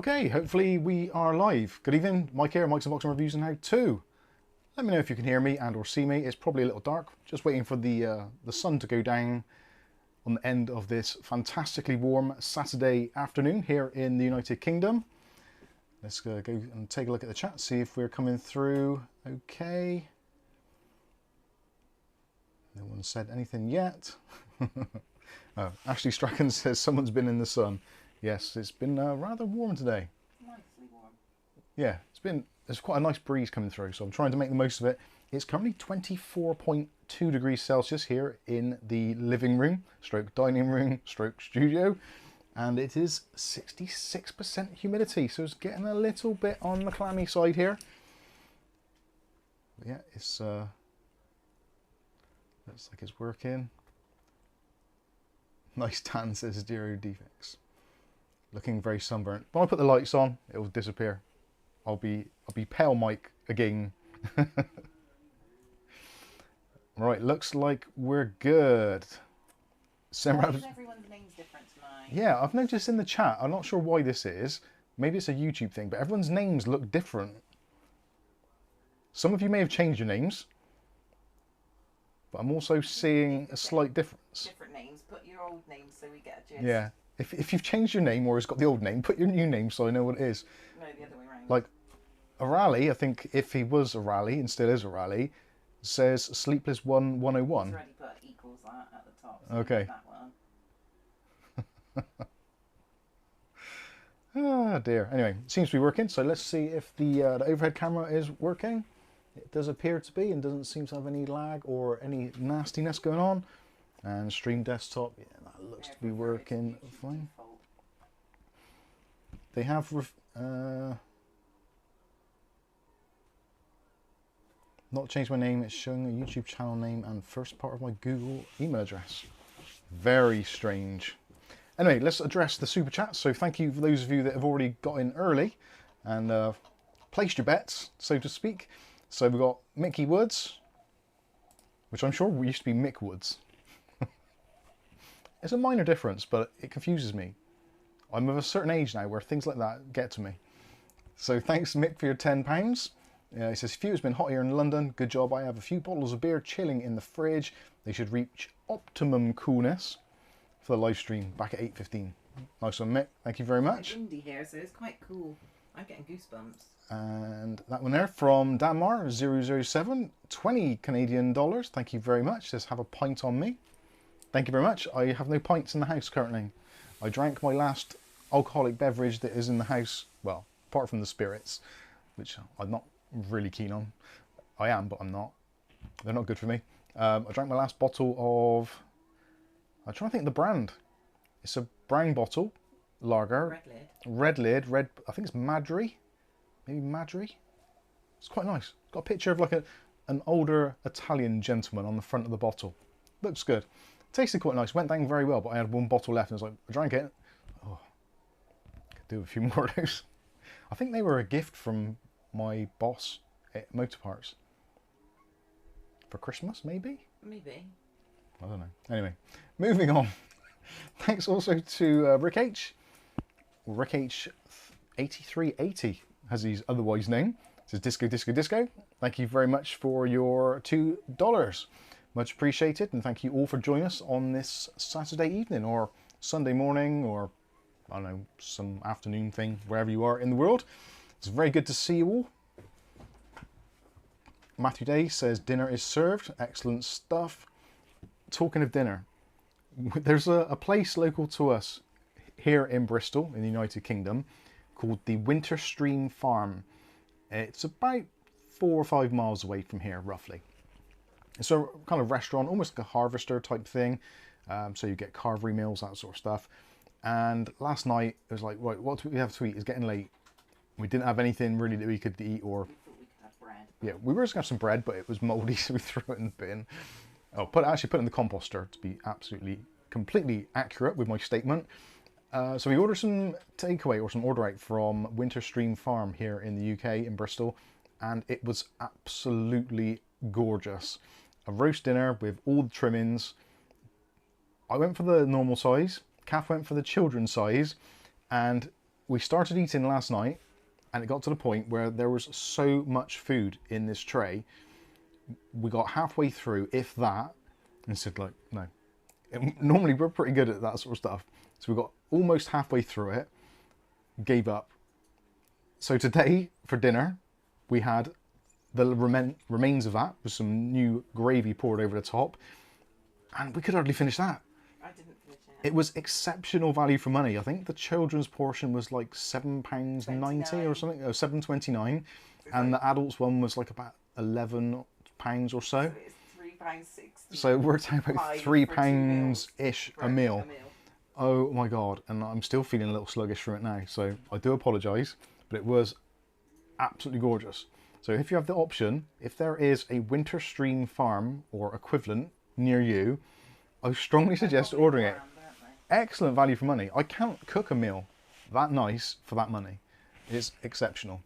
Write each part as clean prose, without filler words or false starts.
Okay, hopefully we are live. Good evening, Mike here, Mike's Unboxing Reviews and How To. Let me know if you can hear me and or see me. It's probably a little dark. Just waiting for the sun to go down on the end of this fantastically warm Saturday afternoon here in the United Kingdom. Let's go and take a look at the chat, see if we're coming through okay. No one said anything yet. Oh, Ashley Strachan says someone's been in the sun. Yes, it's been rather warm today. Nicely warm. Yeah, there's quite a nice breeze coming through, so I'm trying to make the most of it. It's currently 24.2 degrees Celsius here in the living room, stroke dining room, stroke studio, and it is 66% humidity, so it's getting a little bit on the clammy side here. But yeah, it's looks like it's working. Nice tan, says Zero Defects. Looking very sunburnt. When I put the lights on, it will disappear. I'll be pale Mike again. Right, looks like we're good. Why is everyone's name's different tonight? Yeah, I've noticed in the chat. I'm not sure why this is. Maybe it's a YouTube thing, but everyone's names look different. Some of you may have changed your names, but I'm also seeing a slight difference. Different names. Put your old names so we get a gist. Yeah. If you've changed your name or has got the old name, put your new name so I know what it is. No, the other way around. Like, a rally, I think if he was a rally and still is a rally, says Sleepless 101. He's already put equals that at the top. So Okay. That one. Ah dear. Anyway, it seems to be working. So let's see if the overhead camera is working. It does appear to be and doesn't seem to have any lag or any nastiness going on. And stream desktop, yeah, that looks to be working fine. They have not changed my name. It's showing a YouTube channel name and first part of my Google email address. Very strange. Anyway, let's address the super chat. So thank you for those of you that have already got in early and placed your bets, so to speak. So we've got Mickey Woods, which I'm sure used to be Mick Woods. It's a minor difference, but it confuses me. I'm of a certain age now where things like that get to me. So thanks, Mick, for your £10. He says, Phew, it's been hot here in London. Good job. I have a few bottles of beer chilling in the fridge. They should reach optimum coolness for the live stream back at 8:15. Nice one, Mick. Thank you very much. It's windy here, so it's quite cool. I'm getting goosebumps. And that one there from Damar 007, 20 Canadian dollars. Thank you very much. Says, have a pint on me. Thank you very much. I have no pints in the house currently. I drank my last alcoholic beverage that is in the house, well, apart from the spirits, which I'm not really keen on. I am, but I'm not. They're not good for me. I drank my last bottle of, I'm trying to think of the brand. It's a brown bottle, lager. Red lid. Red lid, red, I think it's Madri. Maybe Madri. It's quite nice. It's got a picture of like an older Italian gentleman on the front of the bottle. Looks good. Tasted quite nice, went down very well, but I had one bottle left and I was like, I drank it. Oh, could do a few more of those. I think they were a gift from my boss at Motor Parts. For Christmas, maybe? Maybe. I don't know. Anyway, moving on. Thanks also to Rick H. Rick H 8380 has his otherwise name. It says Disco, Disco, Disco. Thank you very much for your $2. Much appreciated, and thank you all for joining us on this Saturday evening or Sunday morning or, I don't know, some afternoon thing, wherever you are in the world. It's very good to see you all. Matthew Day says, dinner is served. Excellent stuff. Talking of dinner, there's a place local to us here in Bristol, in the United Kingdom, called the Winterstream Farm. It's about 4 or 5 miles away from here, roughly. It's a kind of restaurant, almost like a harvester type thing. So you get carvery meals, that sort of stuff. And last night, it was like, right, what do we have to eat? It's getting late. We didn't have anything really that we could eat or... We thought we could have bread. Yeah, we were just going to have some bread, but it was mouldy, so we threw it in the bin. Oh, actually put it in the composter to be absolutely, completely accurate with my statement. So we ordered some takeaway or some order out from Winterstream Farm here in the UK, in Bristol. And it was absolutely gorgeous. A roast dinner with all the trimmings. I went for the normal size. Kath went for the children's size. And we started eating last night, and it got to the point where there was so much food in this tray. We got halfway through, if that, and said like, no. Normally we're pretty good at that sort of stuff. So we got almost halfway through it, gave up. So today, for dinner, we had the remains of that with some new gravy poured over the top, and we could hardly finish that. I didn't finish it. It was exceptional value for money. I think the children's portion was like £7.90 or something, or £7.29, and the adults one was like about £11 or so. So it's £3.60. So it worked out about £3-ish a meal. Oh my god, and I'm still feeling a little sluggish from it now, so I do apologise, but it was absolutely gorgeous. So if you have the option, if there is a Winter Stream farm or equivalent near you, I strongly suggest ordering it. Excellent value for money. I can't cook a meal that nice for that money. It's exceptional.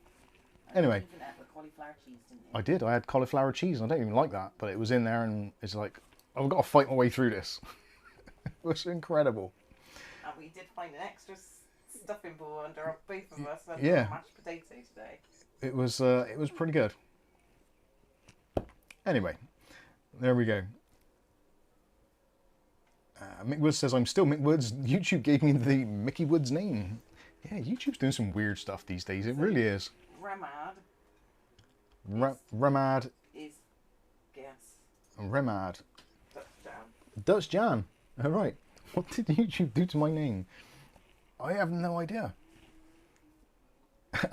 Anyway, You even had the cauliflower cheese, didn't you? I did. I had cauliflower cheese, and I don't even like that, but it was in there, and it's like, I've got to fight my way through this. It was incredible. And we did find an extra stuffing bowl under both of us and Yeah. mashed potato today. It was pretty good. Anyway, there we go. Mick Woods says, I'm still Mick Woods. YouTube gave me the Mickey Woods name. Yeah, YouTube's doing some weird stuff these days. It really is. Remad Is guess Remad. touchdown. Dutch Jan. All right. What did YouTube do to my name? I have no idea.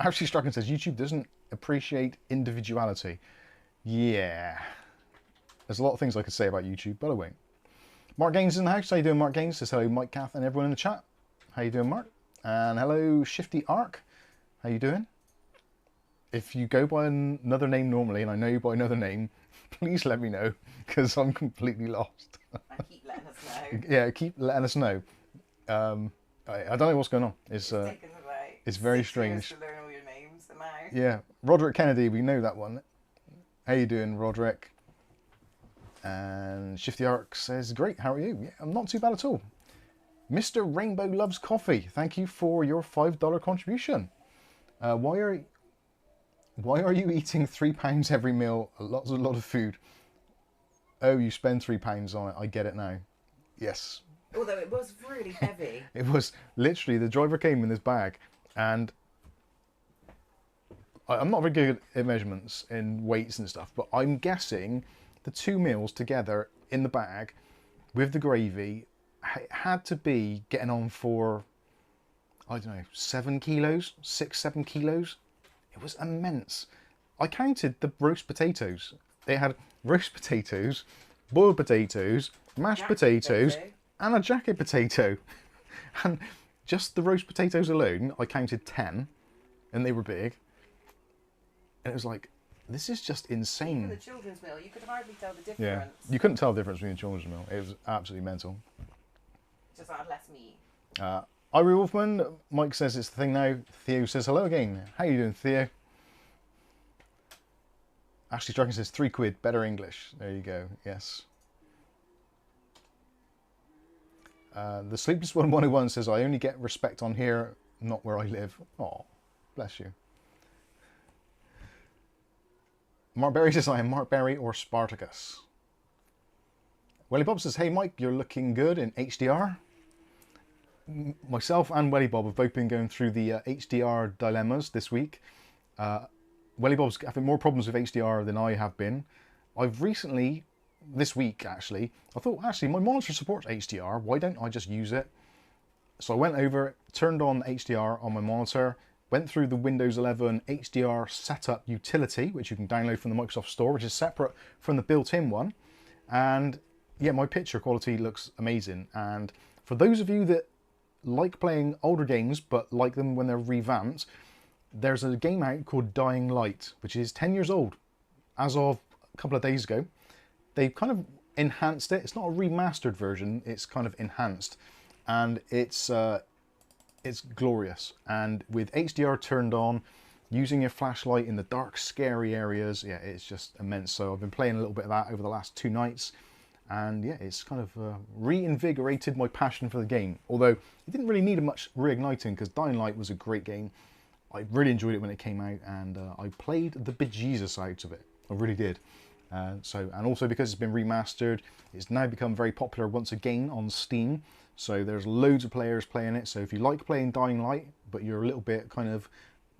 Ashley Strachan says, YouTube doesn't appreciate individuality. Yeah. There's a lot of things I could say about YouTube, but I won't. Mark Gaines is in the house. How you doing, Mark Gaines? Says hello, Mike, Kath, and everyone in the chat. How you doing, Mark? And hello, Shifty Arc. How you doing? If you go by another name normally, and I know you by another name, please let me know, because I'm completely lost. And keep letting us know. Yeah, keep letting us know. I don't know what's going on. It's taken about it's very 6 years strange. to learn all your names, and now Yeah, Roderick Kennedy, we know that one. How you doing, Roderick? And Shifty Arc says, great, how are you? Yeah, I'm not too bad at all. Mr. Rainbow Loves Coffee, thank you for your $5 contribution. Why are you eating £3 every meal? A lot of food. Oh, you spend £3 on it. I get it now. Yes. although it was really heavy. It was literally, the driver came in this bag, and I'm not very good at measurements in weights and stuff, but I'm guessing the 2 meals together in the bag with the gravy had to be getting on for, I don't know, 7 kilos, 7 kilos. It was immense. I counted the roast potatoes. They had roast potatoes, boiled potatoes, mashed potatoes, and a jacket potato. And just the roast potatoes alone, I counted 10, and they were big. And it was like, this is just insane. Even the children's meal, you could hardly tell the difference. Yeah, you couldn't tell the difference between the children's meal. It was absolutely mental. Just had less meat. Irie Wolfman, Mike says it's the thing now. Theo says hello again. How you doing, Theo? Ashley Strachan says £3, better English. There you go, yes. The Sleepless One 101 says, I only get respect on here, not where I live. Oh, bless you. Mark Berry says, I am Mark Berry or Spartacus. Welly Bob says, hey Mike, you're looking good in HDR. Myself and Welly Bob have both been going through the HDR dilemmas this week. Welly Bob's having more problems with HDR than I have been. I've recently, this week actually, I thought, actually, my monitor supports HDR. Why don't I just use it? So I went over, turned on HDR on my monitor, went through the Windows 11 HDR setup utility, which you can download from the Microsoft Store, which is separate from the built-in one. And yeah, my picture quality looks amazing. And for those of you that like playing older games, but like them when they're revamped, there's a game out called Dying Light, which is 10 years old as of a couple of days ago. They've kind of enhanced it. It's not a remastered version, it's kind of enhanced. And it's glorious. And with HDR turned on, using your flashlight in the dark, scary areas, yeah, it's just immense. So I've been playing a little bit of that over the last 2 nights, And yeah, it's kind of reinvigorated my passion for the game. Although it didn't really need much reigniting, because Dying Light was a great game. I really enjoyed it when it came out, and I played the bejesus out of it. I really did. And also because it's been remastered, it's now become very popular once again on Steam. So there's loads of players playing it. So if you like playing Dying Light, but you're a little bit kind of,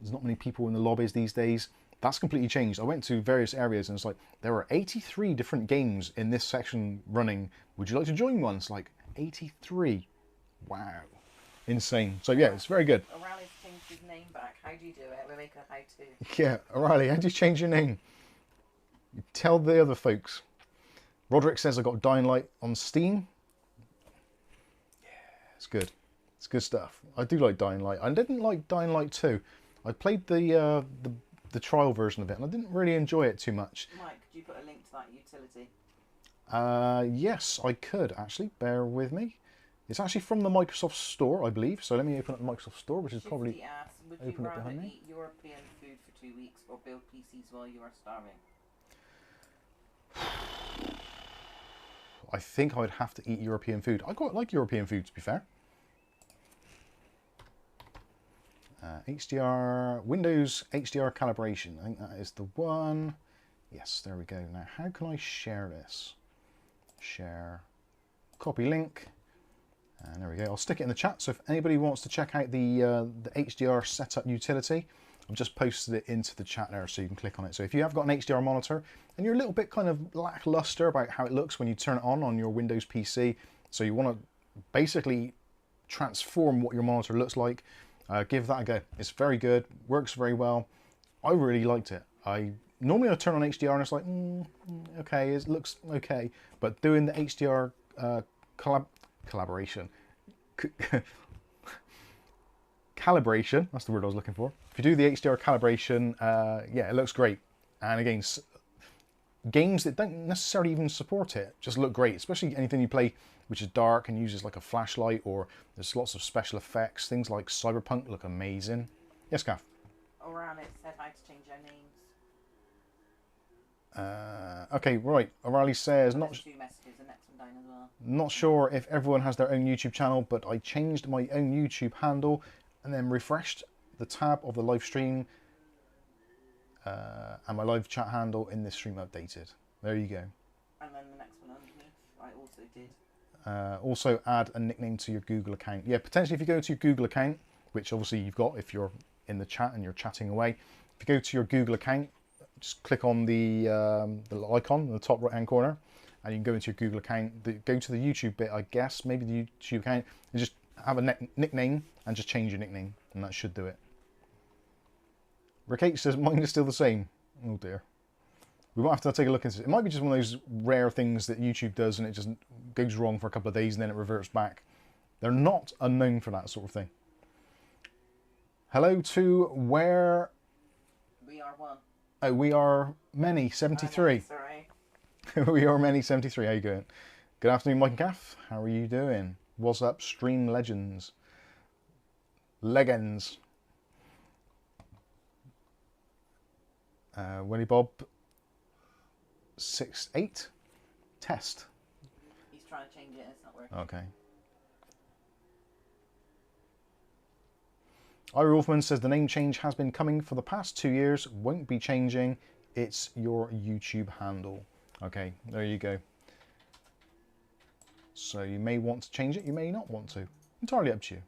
there's not many people in the lobbies these days, that's completely changed. I went to various areas and it's like, there are 83 different games in this section running. Would you like to join one? It's like, 83. Wow. Insane. So yeah, it's very good. O'Reilly's changed his name back. How do you do it? We make a how-to. Yeah, O'Reilly, how do you change your name? Tell the other folks. Roderick says I got Dying Light on Steam. Yeah, it's good. It's good stuff. I do like Dying Light. I didn't like Dying Light 2. I played the trial version of it, and I didn't really enjoy it too much. Mike, could you put a link to that utility? Yes, I could actually. Bear with me. It's actually from the Microsoft Store, I believe. So let me open up the Microsoft Store, which is probably asks, would open you up rather behind me. eat European food for 2 weeks or build PCs while you are starving? I think I would have to eat European food. I quite like European food, to be fair. HDR, Windows HDR calibration. I think that is the one. Yes, there we go. Now, how can I share this? Share, copy link, and there we go. I'll stick it in the chat. So if anybody wants to check out the HDR setup utility, I've just posted it into the chat there, so you can click on it. So if you have got an HDR monitor and you're a little bit kind of lackluster about how it looks when you turn it on your Windows PC, so you want to basically transform what your monitor looks like, give that a go. It's very good, works very well. I really liked it. Normally I turn on HDR and it's like, okay, it looks okay, but doing the HDR calibration, that's the word I was looking for. If you do the HDR calibration, yeah, it looks great. And again, games that don't necessarily even support it just look great, especially anything you play which is dark and uses like a flashlight, or there's lots of special effects. Things like Cyberpunk look amazing. Yes, Kath? O'Reilly said how to change their names. Okay, right. O'Reilly says, Two messages, the next one down as well. Not sure if everyone has their own YouTube channel, but I changed my own YouTube handle and then refreshed the tab of the live stream, and my live chat handle in this stream updated. There you go. And then the next one underneath, I also did. Also add a nickname to your Google account. Yeah, potentially if you go to your Google account, which obviously you've got if you're in the chat and you're chatting away, if you go to your Google account, just click on the icon in the top right hand corner, and you can go into your Google account, go to the YouTube bit, I guess, maybe the YouTube account, and just have a nickname and just change your nickname, and that should do it. Rick H says mine is still the same. Oh dear. We might have to take a look into it. It might be just one of those rare things that YouTube does and it just goes wrong for a couple of days and then it reverts back. They're not unknown for that sort of thing. Hello to where... We are one. Oh, we are many, 73. Sorry. We are many, 73. How you going? Good afternoon, Mike and Kath. How are you doing? What's up, Stream Legends? Legends. Winnie Bob 68 test. He's trying to change it and it's not working. Okay. Ira Wolfman says the name change has been coming for the past 2 years. Won't be changing. It's your YouTube handle. Okay, there you go. So you may want to change it, you may not want to. Entirely up to you.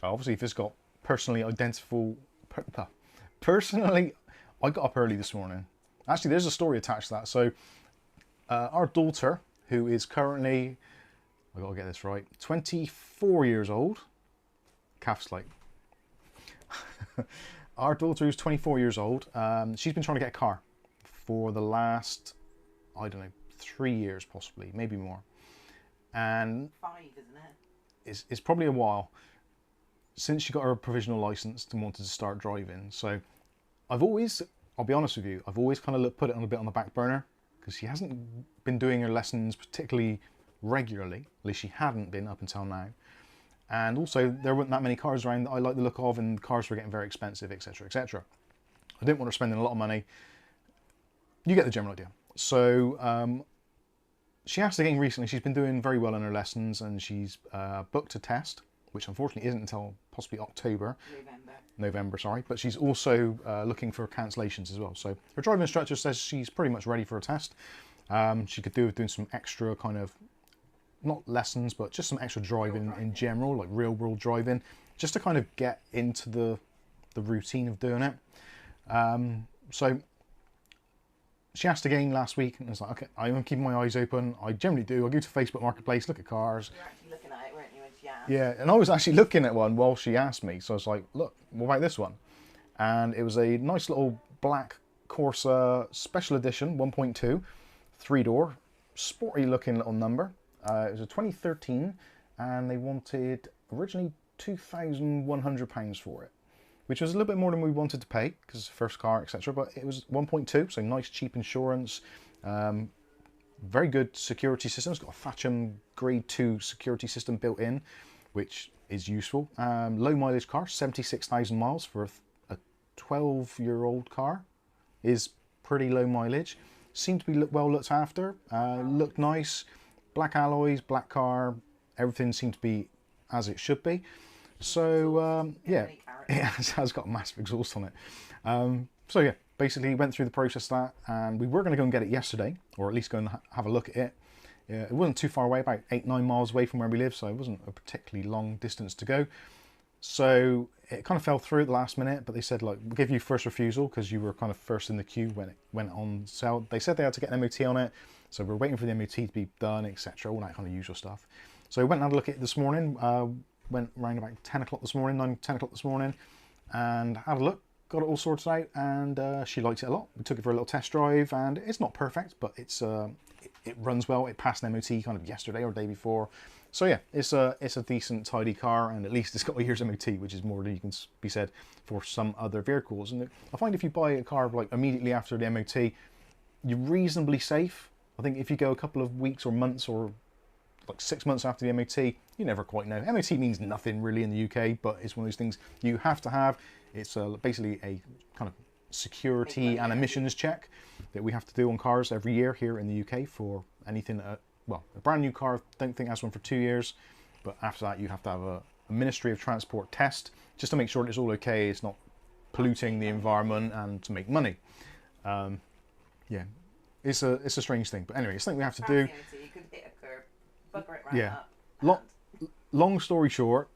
Obviously, if it's got personally identifiable... Personally, I got up early this morning. Actually, there's a story attached to that. So our daughter, who is currently, I've got to get this right, 24 years old. Kath's like... Our daughter, who's 24 years old, she's been trying to get a car for the last, I don't know, 3 years possibly, maybe more. And 5, isn't it? It's probably a while since she got her provisional license and wanted to start driving. So I've always, I'll be honest with you, I've always kind of put it on a bit on the back burner because she hasn't been doing her lessons particularly regularly. At least she hadn't been up until now. And also there weren't that many cars around that I like the look of, and cars were getting very expensive, etc, etc. I didn't want her spending a lot of money. You get the general idea. So she asked again recently. She's been doing very well in her lessons, and she's booked a test, which unfortunately isn't until possibly November, sorry. But she's also looking for cancellations as well. So her driving instructor says she's pretty much ready for a test. She could do with doing some extra kind of, not lessons, but just some extra driving in general, like real world driving, just to kind of get into the routine of doing it. So she asked again last week, and I was like, okay, I'm keeping my eyes open. I generally do. I go to Facebook Marketplace, look at cars. You were actually looking at it, weren't you, when she asked? Yeah, and I was actually looking at one while she asked me. So I was like, look, what about this one? And it was a nice little black Corsa Special Edition 1.2, 3-door, sporty looking little number. It was a 2013, and they wanted originally £2,100 for it, which was a little bit more than we wanted to pay because it's the first car, etc. But it was 1.2, so nice cheap insurance, very good security system. It's got a Thatcham Grade 2 security system built in, which is useful. Low mileage car, 76,000 miles for a 12-year-old car is pretty low mileage. Seemed to be well looked after, looked nice. Black alloys, black car, everything seemed to be as it should be. So yeah, it has got a massive exhaust on it. So yeah, basically went through the process of that, and we were going to go and get it yesterday, or at least go and have a look at it. It wasn't too far away, about 8-9 miles away from where we live, so it wasn't a particularly long distance to go. So it kind of fell through at the last minute, but they said, like, we'll give you first refusal because you were kind of first in the queue when it went on sale. They said they had to get an MOT on it, so we're waiting for the MOT to be done, etc., all that kind of usual stuff. So we went and had a look at it this morning, went around about 10 o'clock this morning, 9, 10 o'clock this morning, and had a look, got it all sorted out, and she liked it a lot. We took it for a little test drive, and it's not perfect, but it's it runs well. It passed an MOT kind of yesterday or day before. So yeah, it's a decent, tidy car, and at least it's got a year's MOT, which is more than you can be said for some other vehicles. And I find if you buy a car like immediately after the MOT, you're reasonably safe. I think if you go a couple of weeks or months or like 6 months after the MOT, you never quite know. MOT means nothing really in the UK, but it's one of those things you have to have. It's basically a kind of security and emissions check that we have to do on cars every year here in the UK for anything. Well, a brand new car, I don't think has one for 2 years, but after that you have to have a Ministry of Transport test just to make sure it's all okay, it's not polluting the environment, and to make money. Yeah, it's a strange thing, but anyway, it's something we have to do. You could hit a curb, bugger it right Yeah. up. Long story short,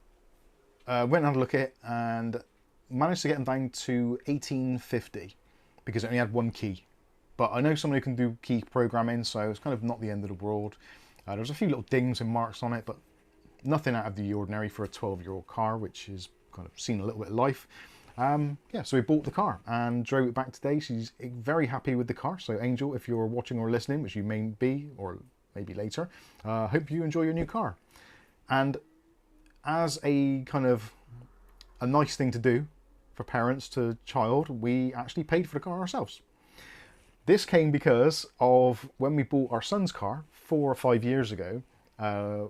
went and had a look at it and managed to get them down to 1850 because it only had one key. But I know someone who can do key programming, so it's kind of not the end of the world. There's a few little dings and marks on it, but nothing out of the ordinary for a 12-year-old car, which has kind of seen a little bit of life. Yeah, so we bought the car and drove it back today. She's very happy with the car. So Angel, if you're watching or listening, which you may be, or maybe later, hope you enjoy your new car. And as a kind of a nice thing to do for parents to child, we actually paid for the car ourselves. This came because of when we bought our son's car 4 or 5 years ago.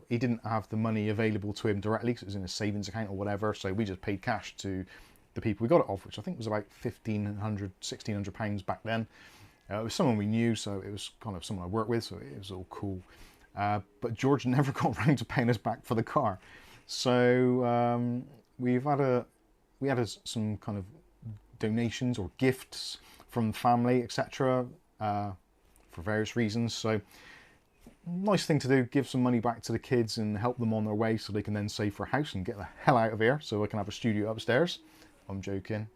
He didn't have the money available to him directly because it was in his savings account or whatever, so we just paid cash to the people we got it off, which I think was about £1,600 back then. It was someone we knew, so it was kind of someone I worked with, so it was all cool. But George never got around to paying us back for the car. So we had some kind of donations or gifts from family, etc., for various reasons. So nice thing to do, give some money back to the kids and help them on their way so they can then save for a house and get the hell out of here so I can have a studio upstairs. I'm joking,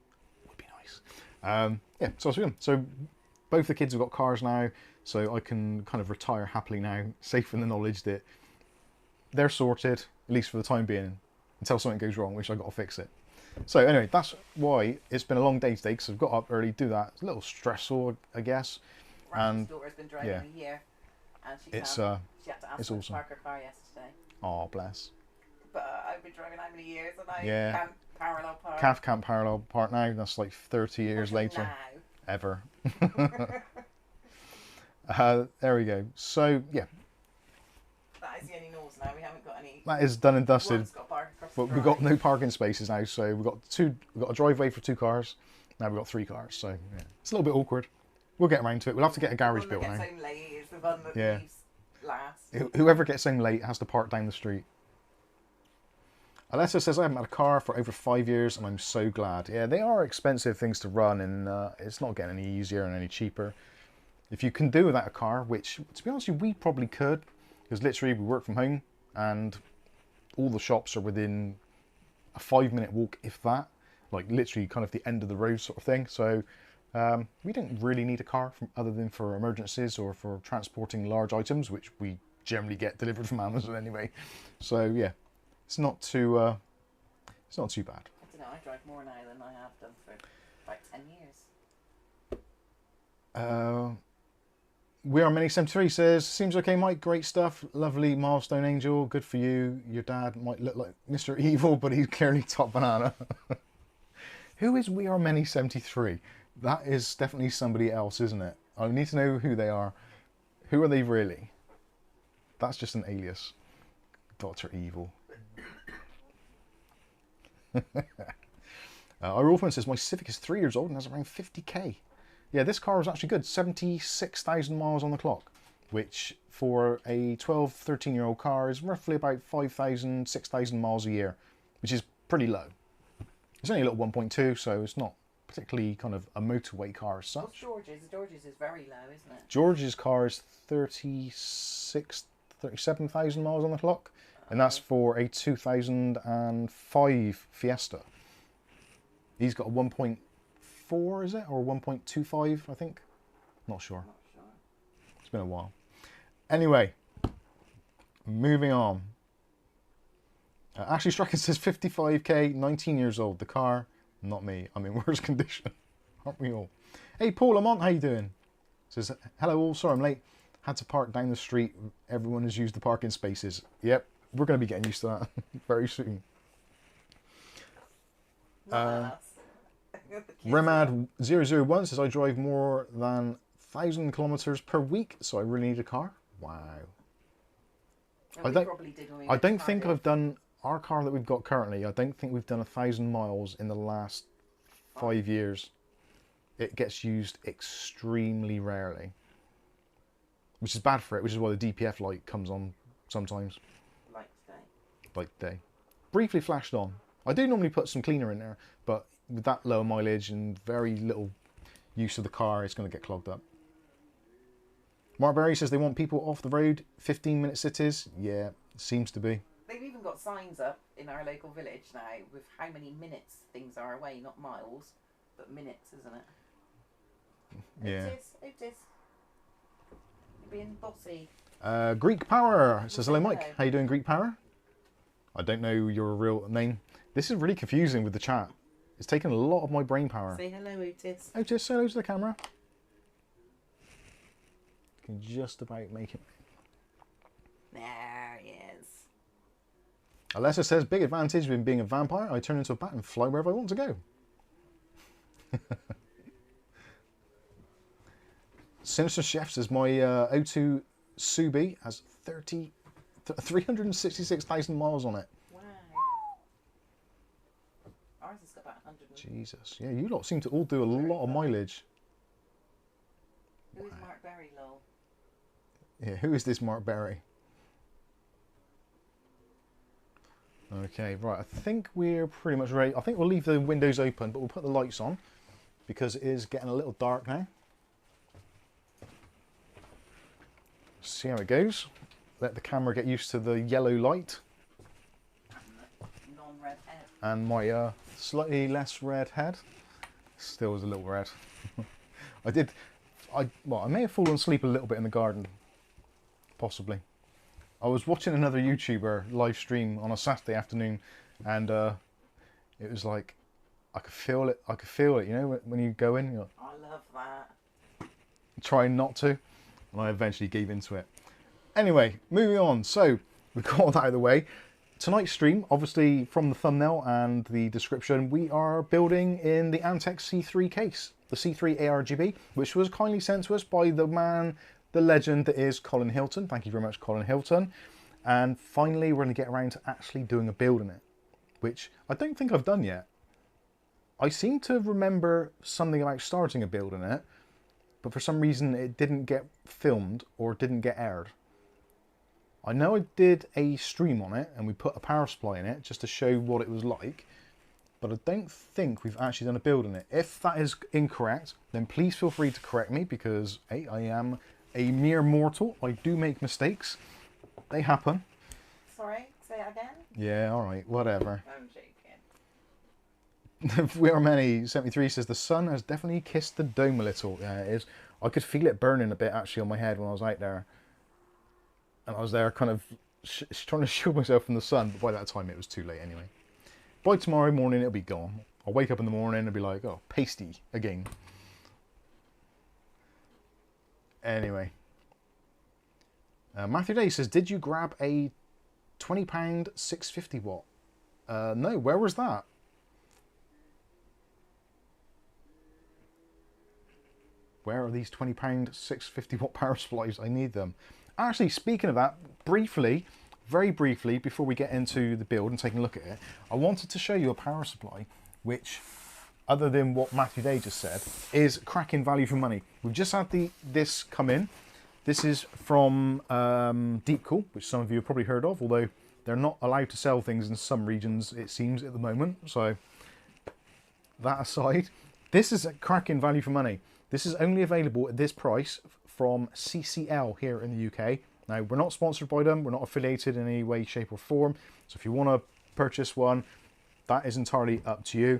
would be nice. Yeah, so both the kids have got cars now, so I can kind of retire happily now, safe in the knowledge that they're sorted, at least for the time being, until something goes wrong, which I've got to fix it. So anyway, that's why it's been a long day today, because I've got up early to do that. It's a little stressful, I guess. Ryan's daughter's been driving me here, and she had to ask me to park her car yesterday. Oh, bless. But I've been driving how many years, and I can't parallel park. Calf can't parallel park now. That's like 30 years later. Now. Ever. There we go. So yeah. That is the only nose now. We haven't got any. That is done and dusted. But we've got no parking spaces now, so we've got a driveway for 2 cars. Now we've got 3 cars, so yeah. It's a little bit awkward. We'll get around to it. We'll have to get a garage built now. The one that gets home late is the one that leaves last. Whoever gets home late has to park down the street. Alessa says, I haven't had a car for over 5 years and I'm so glad. Yeah, they are expensive things to run, and it's not getting any easier and any cheaper. If you can do without a car, which, to be honest with you, we probably could, because literally we work from home and all the shops are within a 5-minute walk, if that. Like literally kind of the end of the road sort of thing. So we don't really need a car other than for emergencies or for transporting large items, which we generally get delivered from Amazon anyway. So yeah. It's not too bad. I don't know, I drive more now than I have done for about 10 years. We Are Many 73 says, seems okay, Mike, great stuff. Lovely milestone angel, good for you. Your dad might look like Mr. Evil, but he's clearly top banana. Who is We Are Many 73? That is definitely somebody else, isn't it? I need to know who they are. Who are they really? That's just an alias. Dr. Evil. Our Orphan says, my Civic is 3 years old and has around 50k. Yeah, this car was actually good. 76,000 miles on the clock, which for a 12, 13-year-old car is roughly about 5,000, 6,000 miles a year, which is pretty low. It's only a little 1.2, so it's not particularly kind of a motorway car as such. Well, George's is very low, isn't it? George's car is 37,000 miles on the clock. And that's for a 2005 Fiesta. He's got a 1.4, is it? Or 1.25, I think? Not sure. It's been a while. Anyway, moving on. Ashley Strachan says 55k, 19 years old. The car, not me. I'm in worse condition. Aren't we all? Hey, Paul Lamont, how you doing? Says, hello all, sorry I'm late. Had to park down the street. Everyone has used the parking spaces. Yep. We're going to be getting used to that very soon. Remad001 says, I drive more than 1,000 kilometers per week, so I really need a car. Wow. I don't think I've done, our car that we've got currently, I don't think we've done 1,000 miles in the last 5 years. It gets used extremely rarely. Which is bad for it, which is why the DPF light comes on sometimes. Like today. Briefly flashed on. I do normally put some cleaner in there, but with that lower mileage and very little use of the car, it's going to get clogged up. Mark Berry says they want people off the road, 15-minute cities. Yeah, seems to be. They've even got signs up in our local village now with how many minutes things are away, not miles, but minutes, isn't it? Yeah. It is. You're being bossy. Greek Power says, hello Mike, how you doing, Greek Power? I don't know your real name. This is really confusing with the chat. It's taken a lot of my brain power. Say hello, Otis. Otis, say hello to the camera. Can just about make it. There he is. Alessa says, big advantage in being a vampire. I turn into a bat and fly wherever I want to go. Sinister Chef says, my O2 Subi has 366,000 miles on it. Wow. Ours has got about 100. Jesus. Yeah, you lot seem to all do a lot of mileage. Who is Mark Berry, lol? Yeah, who is this Mark Berry? Okay, right. I think we're pretty much ready. I think we'll leave the windows open, but we'll put the lights on because it is getting a little dark now. See how it goes. Let the camera get used to the yellow light. Non-red head. And my slightly less red head. Still is a little red. I may have fallen asleep a little bit in the garden. Possibly. I was watching another YouTuber live stream on a Saturday afternoon, and it was like, I could feel it. I could feel it, you know, when you go in. You're like, I love that. trying not to, and I eventually gave into it. Anyway, moving on. So we've got all that out of the way. Tonight's stream, obviously from the thumbnail and the description, we are building in the Antec C3 case, the C3 ARGB, which was kindly sent to us by the man, the legend that is Colin Hilton. Thank you very much, Colin Hilton. And finally, we're going to get around to actually doing a build in it, which I don't think I've done yet. I seem to remember something about starting a build in it, but for some reason it didn't get filmed or didn't get aired. I know I did a stream on it and we put a power supply in it just to show what it was like, but I don't think we've actually done a build on it. If that is incorrect, then please feel free to correct me, because hey, I am a mere mortal. I do make mistakes. They happen. Sorry, say it again? Yeah, alright, whatever. I'm joking. We Are Many 73 says the sun has definitely kissed the dome a little. Yeah, it is. I could feel it burning a bit actually on my head when I was out there. And I was there kind of trying to shield myself from the sun, but by that time it was too late anyway. By tomorrow morning it'll be gone. I'll wake up in the morning and be like, oh, pasty again. Anyway. Matthew Day says, did you grab a £20 650 watt? No, where was that? Where are these £20 650 watt power supplies? I need them. Actually, speaking of that, briefly, very briefly, before we get into the build and taking a look at it, I wanted to show you a power supply which, other than what Matthew Day just said, is cracking value for money. We've just had this come in. This is from Deepcool, which some of you have probably heard of, although they're not allowed to sell things in some regions, it seems, at the moment. So, that aside, this is a cracking value for money. This is only available at this price from CCL here in the UK. Now, we're not sponsored by them. We're not affiliated in any way, shape or form. So if you want to purchase one, that is entirely up to you.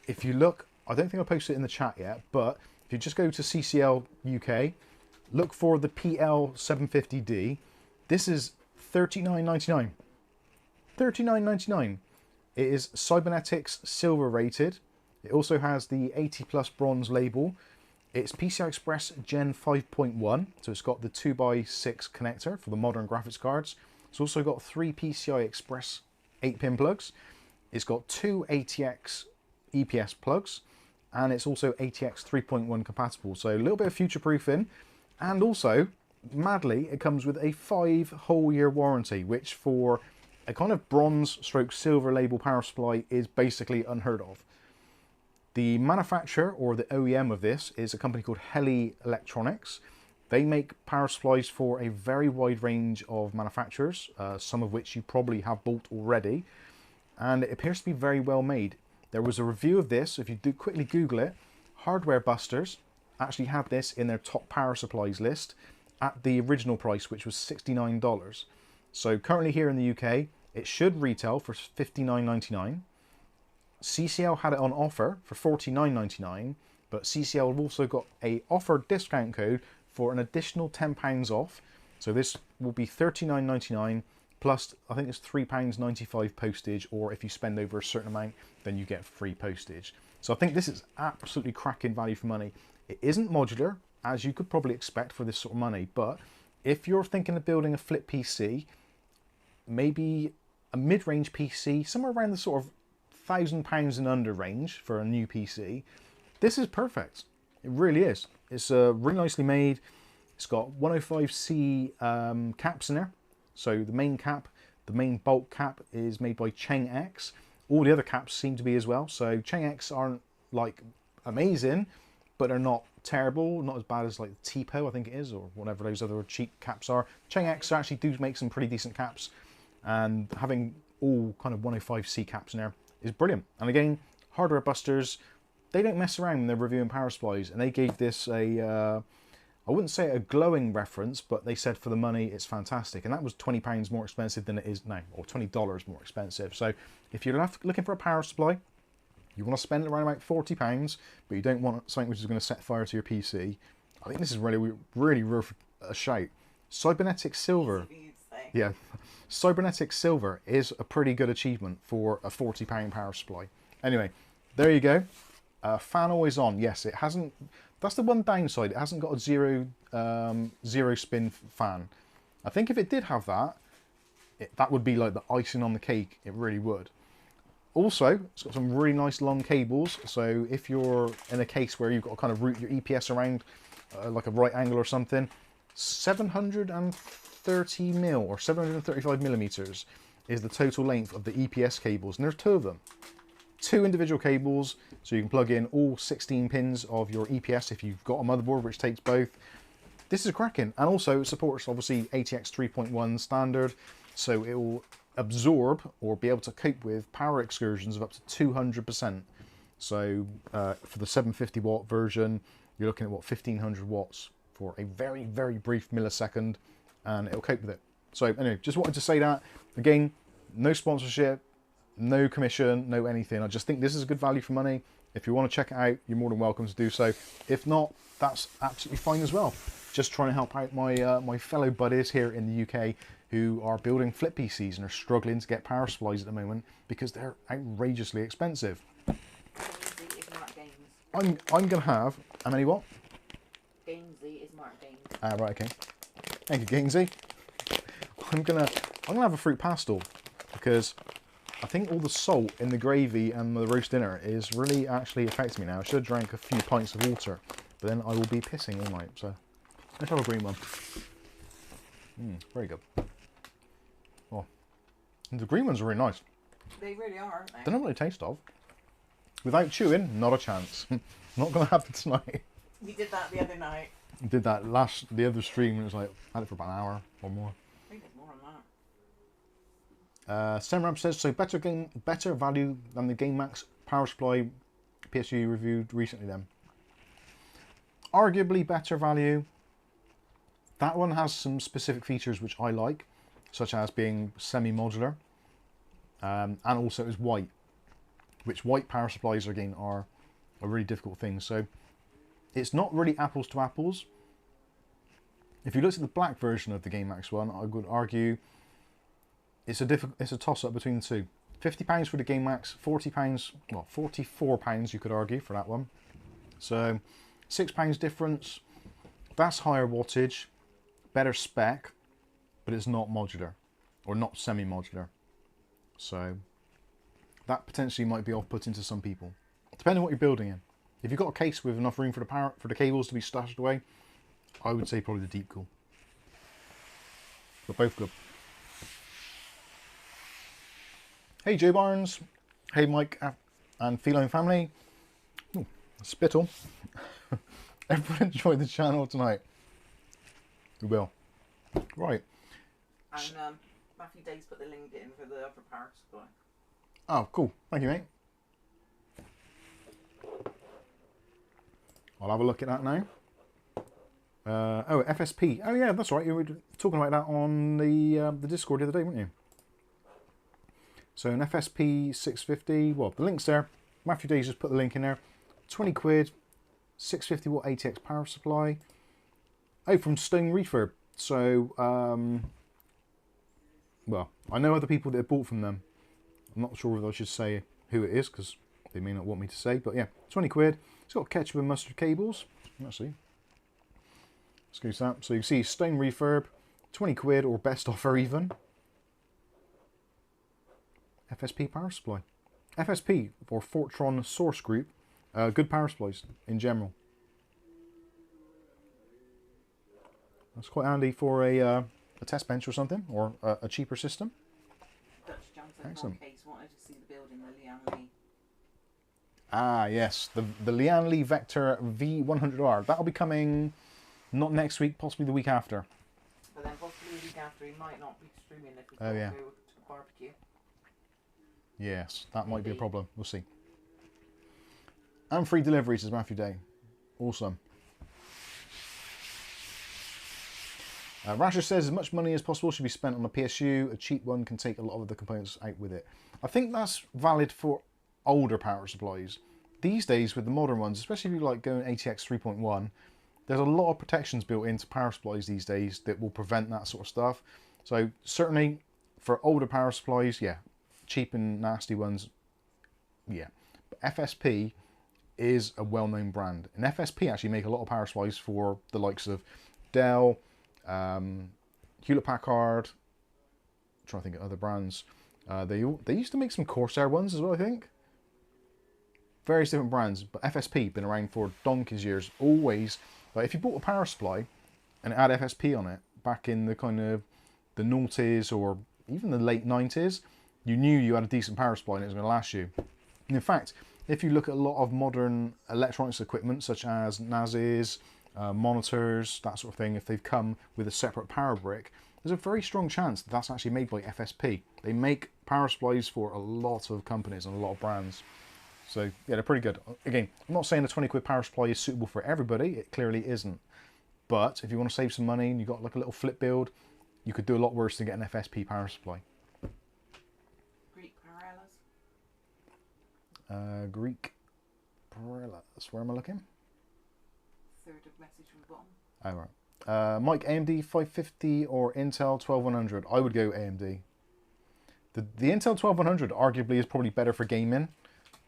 If you look, I don't think I posted it in the chat yet, but if you just go to CCL UK, look for the PL750D. This is $39.99. $39.99. It is Cybernetics Silver rated. It also has the 80 plus bronze label. It's PCI Express Gen 5.1, so it's got the 2x6 connector for the modern graphics cards. It's also got 3 PCI Express 8-pin plugs. It's got 2 ATX EPS plugs, and it's also ATX 3.1 compatible. So a little bit of future-proofing, and also, madly, it comes with a 5 whole year warranty, which for a kind of bronze stroke silver label power supply is basically unheard of. The manufacturer, or the OEM of this, is a company called Heli Electronics. They make power supplies for a very wide range of manufacturers, some of which you probably have bought already, and it appears to be very well made. There was a review of this, if you do quickly Google it, Hardware Busters actually had this in their top power supplies list at the original price, which was $69. So currently here in the UK, it should retail for $59.99. CCL had it on offer for $49.99, but CCL have also got a offer discount code for an additional £10 off. So this will be $39.99 plus, I think it's £3.95 postage, or if you spend over a certain amount, then you get free postage. So I think this is absolutely cracking value for money. It isn't modular, as you could probably expect for this sort of money, but if you're thinking of building a flip PC, maybe a mid-range PC, somewhere around the sort of £1,000 and under range for a new PC, this is perfect. It really is. It's really nicely made. It's got 105C caps in there. So the main cap, the main bulk cap, is made by Cheng-X. All the other caps seem to be as well. So Cheng-X aren't like amazing, but they're not terrible. Not as bad as like TPO, I think it is, or whatever those other cheap caps are. Cheng-X actually do make some pretty decent caps, and having all kind of 105C caps in there is brilliant. And again, Hardware Busters, they don't mess around when they're reviewing power supplies, and they gave this a, I wouldn't say a glowing reference, but they said for the money it's fantastic, and that was £20 more expensive than it is now, or $20 more expensive. So if you're looking for a power supply, you want to spend around about £40, but you don't want something which is going to set fire to your PC, I think this is really, really worth a shout. Cybernetics Silver. Yeah, Cybernetics Silver is a pretty good achievement for a £40 power supply. Anyway, there you go. Fan always on. Yes, it hasn't. That's the one downside. It hasn't got a zero spin fan. I think if it did have that, that would be like the icing on the cake. It really would. Also, it's got some really nice long cables. So if you're in a case where you've got to kind of route your EPS around like a right angle or something, 730 mil or 735 millimeters is the total length of the EPS cables, and there's 2 of them. 2 individual cables, so you can plug in all 16 pins of your EPS if you've got a motherboard which takes both. this is cracking. And also it supports obviously ATX 3.1 standard, so it will absorb or be able to cope with power excursions of up to 200%. So for the 750 watt version, you're looking at what, 1500 watts for a very, very brief millisecond, and it'll cope with it. So anyway, just wanted to say that. Again, no sponsorship, no commission, no anything. I just think this is a good value for money. If you want to check it out, you're more than welcome to do so. If not, that's absolutely fine as well. Just trying to help out my my fellow buddies here in the UK who are building flip PCs and are struggling to get power supplies at the moment because they're outrageously expensive. I'm gonna have how many what? Gamesy is Mark Games. Ah, right, okay. Thank you, Gamesy. I'm gonna have a fruit pastel because I think all the salt in the gravy and the roast dinner is really actually affecting me now. I should have drank a few pints of water, but then I will be pissing all night. So let's have a green one. Very good. Oh, and the green ones are really nice. They really are, aren't they? Don't know what they taste of. Without chewing, not a chance. Not gonna happen tonight. We did that the other night. Did that the other stream. It was like I had it for about an hour or more. I think it's more than that. Semram says so. Better value than the Gamemax power supply PSU reviewed recently. Then, arguably better value. That one has some specific features which I like, such as being semi-modular, and also is white, which white power supplies again are a really difficult thing. So it's not really apples to apples. If you look at the black version of the Gamemax one, I would argue it's a toss-up between the two. £50 for the Gamemax, £40, well, £44 you could argue for that one. So £6 difference. That's higher wattage, better spec, but it's not modular or not semi-modular. So that potentially might be off-putting to some people, depending on what you're building in. If you've got a case with enough room for the cables to be stashed away, I would say probably the Deepcool. But both good. Hey Joe Barnes, hey Mike and Feline family. Ooh, spittle. Everyone enjoy the channel tonight. We will. Right. And Matthew Days put the link in for the other power supply. Oh, cool. Thank you, mate. I'll have a look at that now. Oh, FSP. Oh yeah, that's right. You were talking about that on the Discord the other day, weren't you? So an FSP 650. Well, the link's there. Matthew Days just put the link in there. 20 quid, 650 watt ATX power supply. Oh, from Stone Refurb. So, well, I know other people that have bought from them. I'm not sure whether I should say who it is because they may not want me to say. But yeah, 20 quid. It's got ketchup and mustard cables. Let's see. Excuse that. So you see Stone Refurb, 20 quid or best offer even. FSP power supply. FSP or Fortron Source Group. Good power supplies in general. That's quite handy for a test bench or something, or a cheaper system. Dutch Johnson Excellent. Case wanted to see the building, the Lian Lee. Ah, yes, the Lian Lee Vector V100R. That'll be coming not next week, possibly the week after. But then possibly the week after he might not be streaming if we Oh, yeah. go to barbecue. Yes, that might be a problem. We'll see. And free deliveries, says Matthew Day. Awesome. Rasher says as much money as possible should be spent on a PSU. A cheap one can take a lot of the components out with it. I think that's valid for older power supplies. These days with the modern ones, especially if you like going ATX 3.1, there's a lot of protections built into power supplies these days that will prevent that sort of stuff. So certainly for older power supplies, yeah, cheap and nasty ones, yeah. But FSP is a well-known brand. And FSP actually make a lot of power supplies for the likes of Dell, Hewlett-Packard, I'm trying to think of other brands. They used to make some Corsair ones as well, I think. Various different brands, but FSP been around for donkey's years. Always, like if you bought a power supply and it had FSP on it back in the kind of the noughties or even the late 90s, you knew you had a decent power supply and it was going to last you. And in fact, if you look at a lot of modern electronics equipment such as NASes, monitors, that sort of thing, if they've come with a separate power brick, there's a very strong chance that that's actually made by FSP. They make power supplies for a lot of companies and a lot of brands. So yeah, they're pretty good. Again, I'm not saying a 20 quid power supply is suitable for everybody. It clearly isn't. But if you want to save some money and you've got like a little flip build, you could do a lot worse than get an FSP power supply. Greek parallels. Greek parallels. Where am I looking? Third of message from the bottom. Oh, right. Mike, AMD 550 or Intel 12100? I would go AMD. The Intel 12100 arguably is probably better for gaming,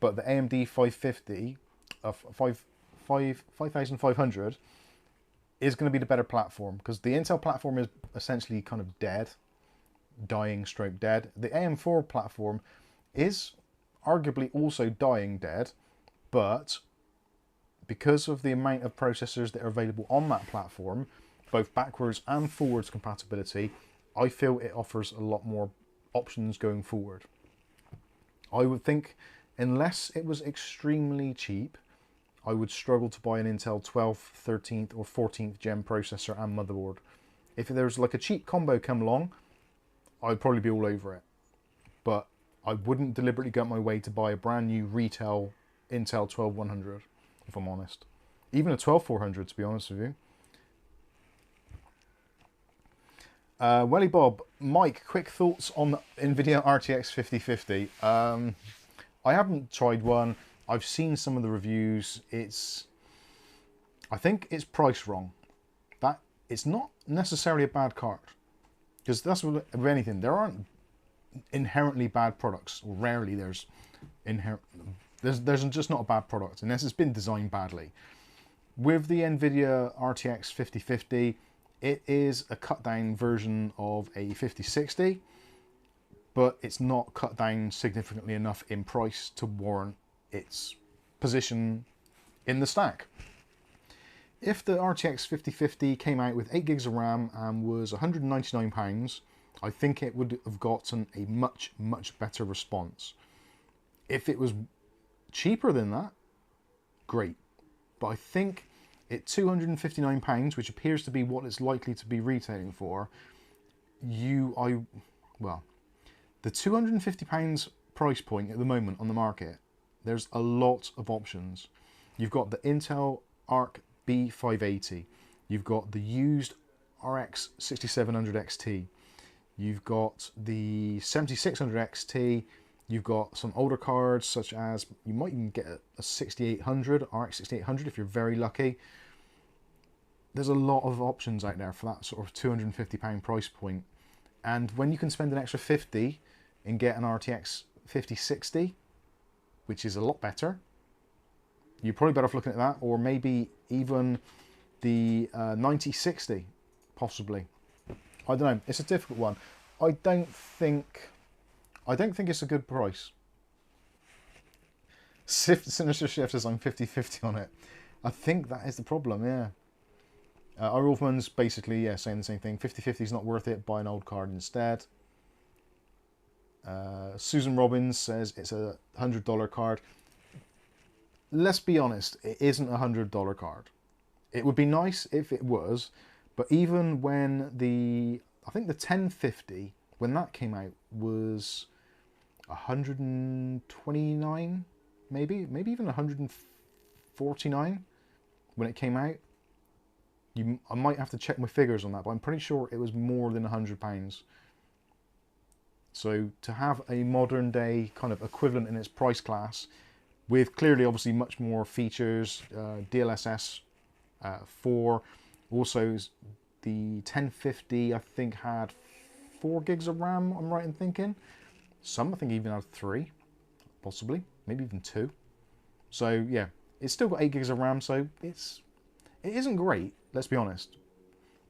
but the AMD 550 of 5500 is going to be the better platform, because the Intel platform is essentially kind of dead, dying stroke dead. The AM4 platform is arguably also dying dead, but because of the amount of processors that are available on that platform, both backwards and forwards compatibility, I feel it offers a lot more options going forward. I would think, unless it was extremely cheap, I would struggle to buy an Intel 12th, 13th or 14th gen processor and motherboard. If there's like a cheap combo come along, I'd probably be all over it. But I wouldn't deliberately go out my way to buy a brand new retail Intel 12100, if I'm honest. Even a 12400, to be honest with you. Welly Bob, Mike, quick thoughts on the NVIDIA RTX 5050. I haven't tried one. I've seen some of the reviews. I think it's priced wrong. That it's not necessarily a bad card, because that's with anything. There aren't inherently bad products, or rarely there's just not a bad product unless it's been designed badly. With the NVIDIA RTX 5050, it is a cut down version of a 5060, but it's not cut down significantly enough in price to warrant its position in the stack. If the RTX 5050 came out with 8 gigs of RAM and was £199, I think it would have gotten a much, much better response. If it was cheaper than that, great. But I think at £259, which appears to be what it's likely to be retailing for, the £250 price point at the moment on the market, there's a lot of options. You've got the Intel Arc B580, you've got the used RX 6700 XT, you've got the 7600 XT, you've got some older cards such as, you might even get a 6800, RX 6800 if you're very lucky. There's a lot of options out there for that sort of £250 price point. And when you can spend an extra 50 and get an RTX 5060, which is a lot better, you're probably better off looking at that, or maybe even the 9060, possibly. I don't know. It's a difficult one. I don't think it's a good price. Sinister Shift says I'm 50-50 on it. I think that is the problem, yeah. Wolfman's basically, yeah, saying the same thing. 50-50 is not worth it. Buy an old card instead. Susan Robbins says it's a $100 card. Let's be honest, it isn't a $100 card. It would be nice if it was, but even when I think the 1050, when that came out, was 129, maybe even 149 when it came out. I might have to check my figures on that, but I'm pretty sure it was more than £100. So to have a modern day kind of equivalent in its price class, with clearly obviously much more features, DLSS 4, also the 1050 I think had 4 gigs of RAM, I'm right in thinking. Some I think even had 3, possibly, maybe even 2. So yeah, it's still got 8 gigs of RAM, so it isn't great, let's be honest.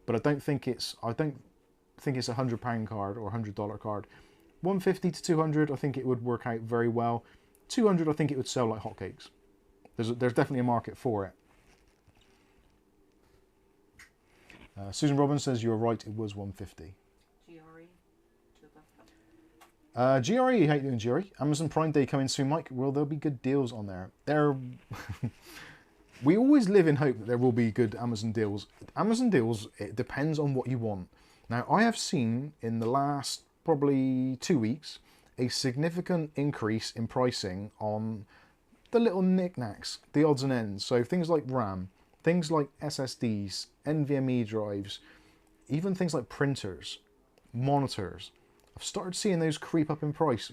But I don't think it's a £100 card or $100 card. 150 to 200, I think it would work out very well. 200, I think it would sell like hotcakes. There's definitely a market for it. Susan Robbins says you're right, it was 150. GRE, how you doing, GRE? Amazon Prime Day coming soon, Mike. Will there be good deals on there? we always live in hope that there will be good Amazon deals. Amazon deals, it depends on what you want. Now, I have seen in the last probably 2 weeks a significant increase in pricing on the little knickknacks, the odds and ends. So things like RAM, things like SSDs, NVMe drives, even things like printers, monitors. I've started seeing those creep up in price.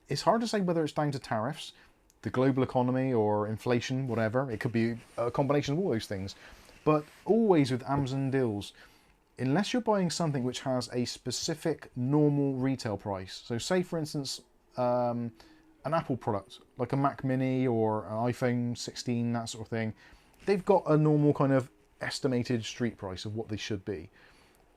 It's hard to say whether it's down to tariffs, the global economy, or inflation, whatever. It could be a combination of all those things. But always with Amazon deals, unless you're buying something which has a specific normal retail price. So say, for instance, an Apple product, like a Mac Mini or an iPhone 16, that sort of thing, they've got a normal kind of estimated street price of what they should be.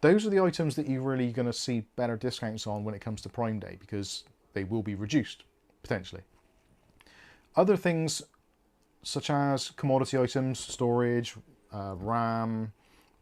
Those are the items that you're really going to see better discounts on when it comes to Prime Day, because they will be reduced, potentially. Other things, such as commodity items, storage, RAM,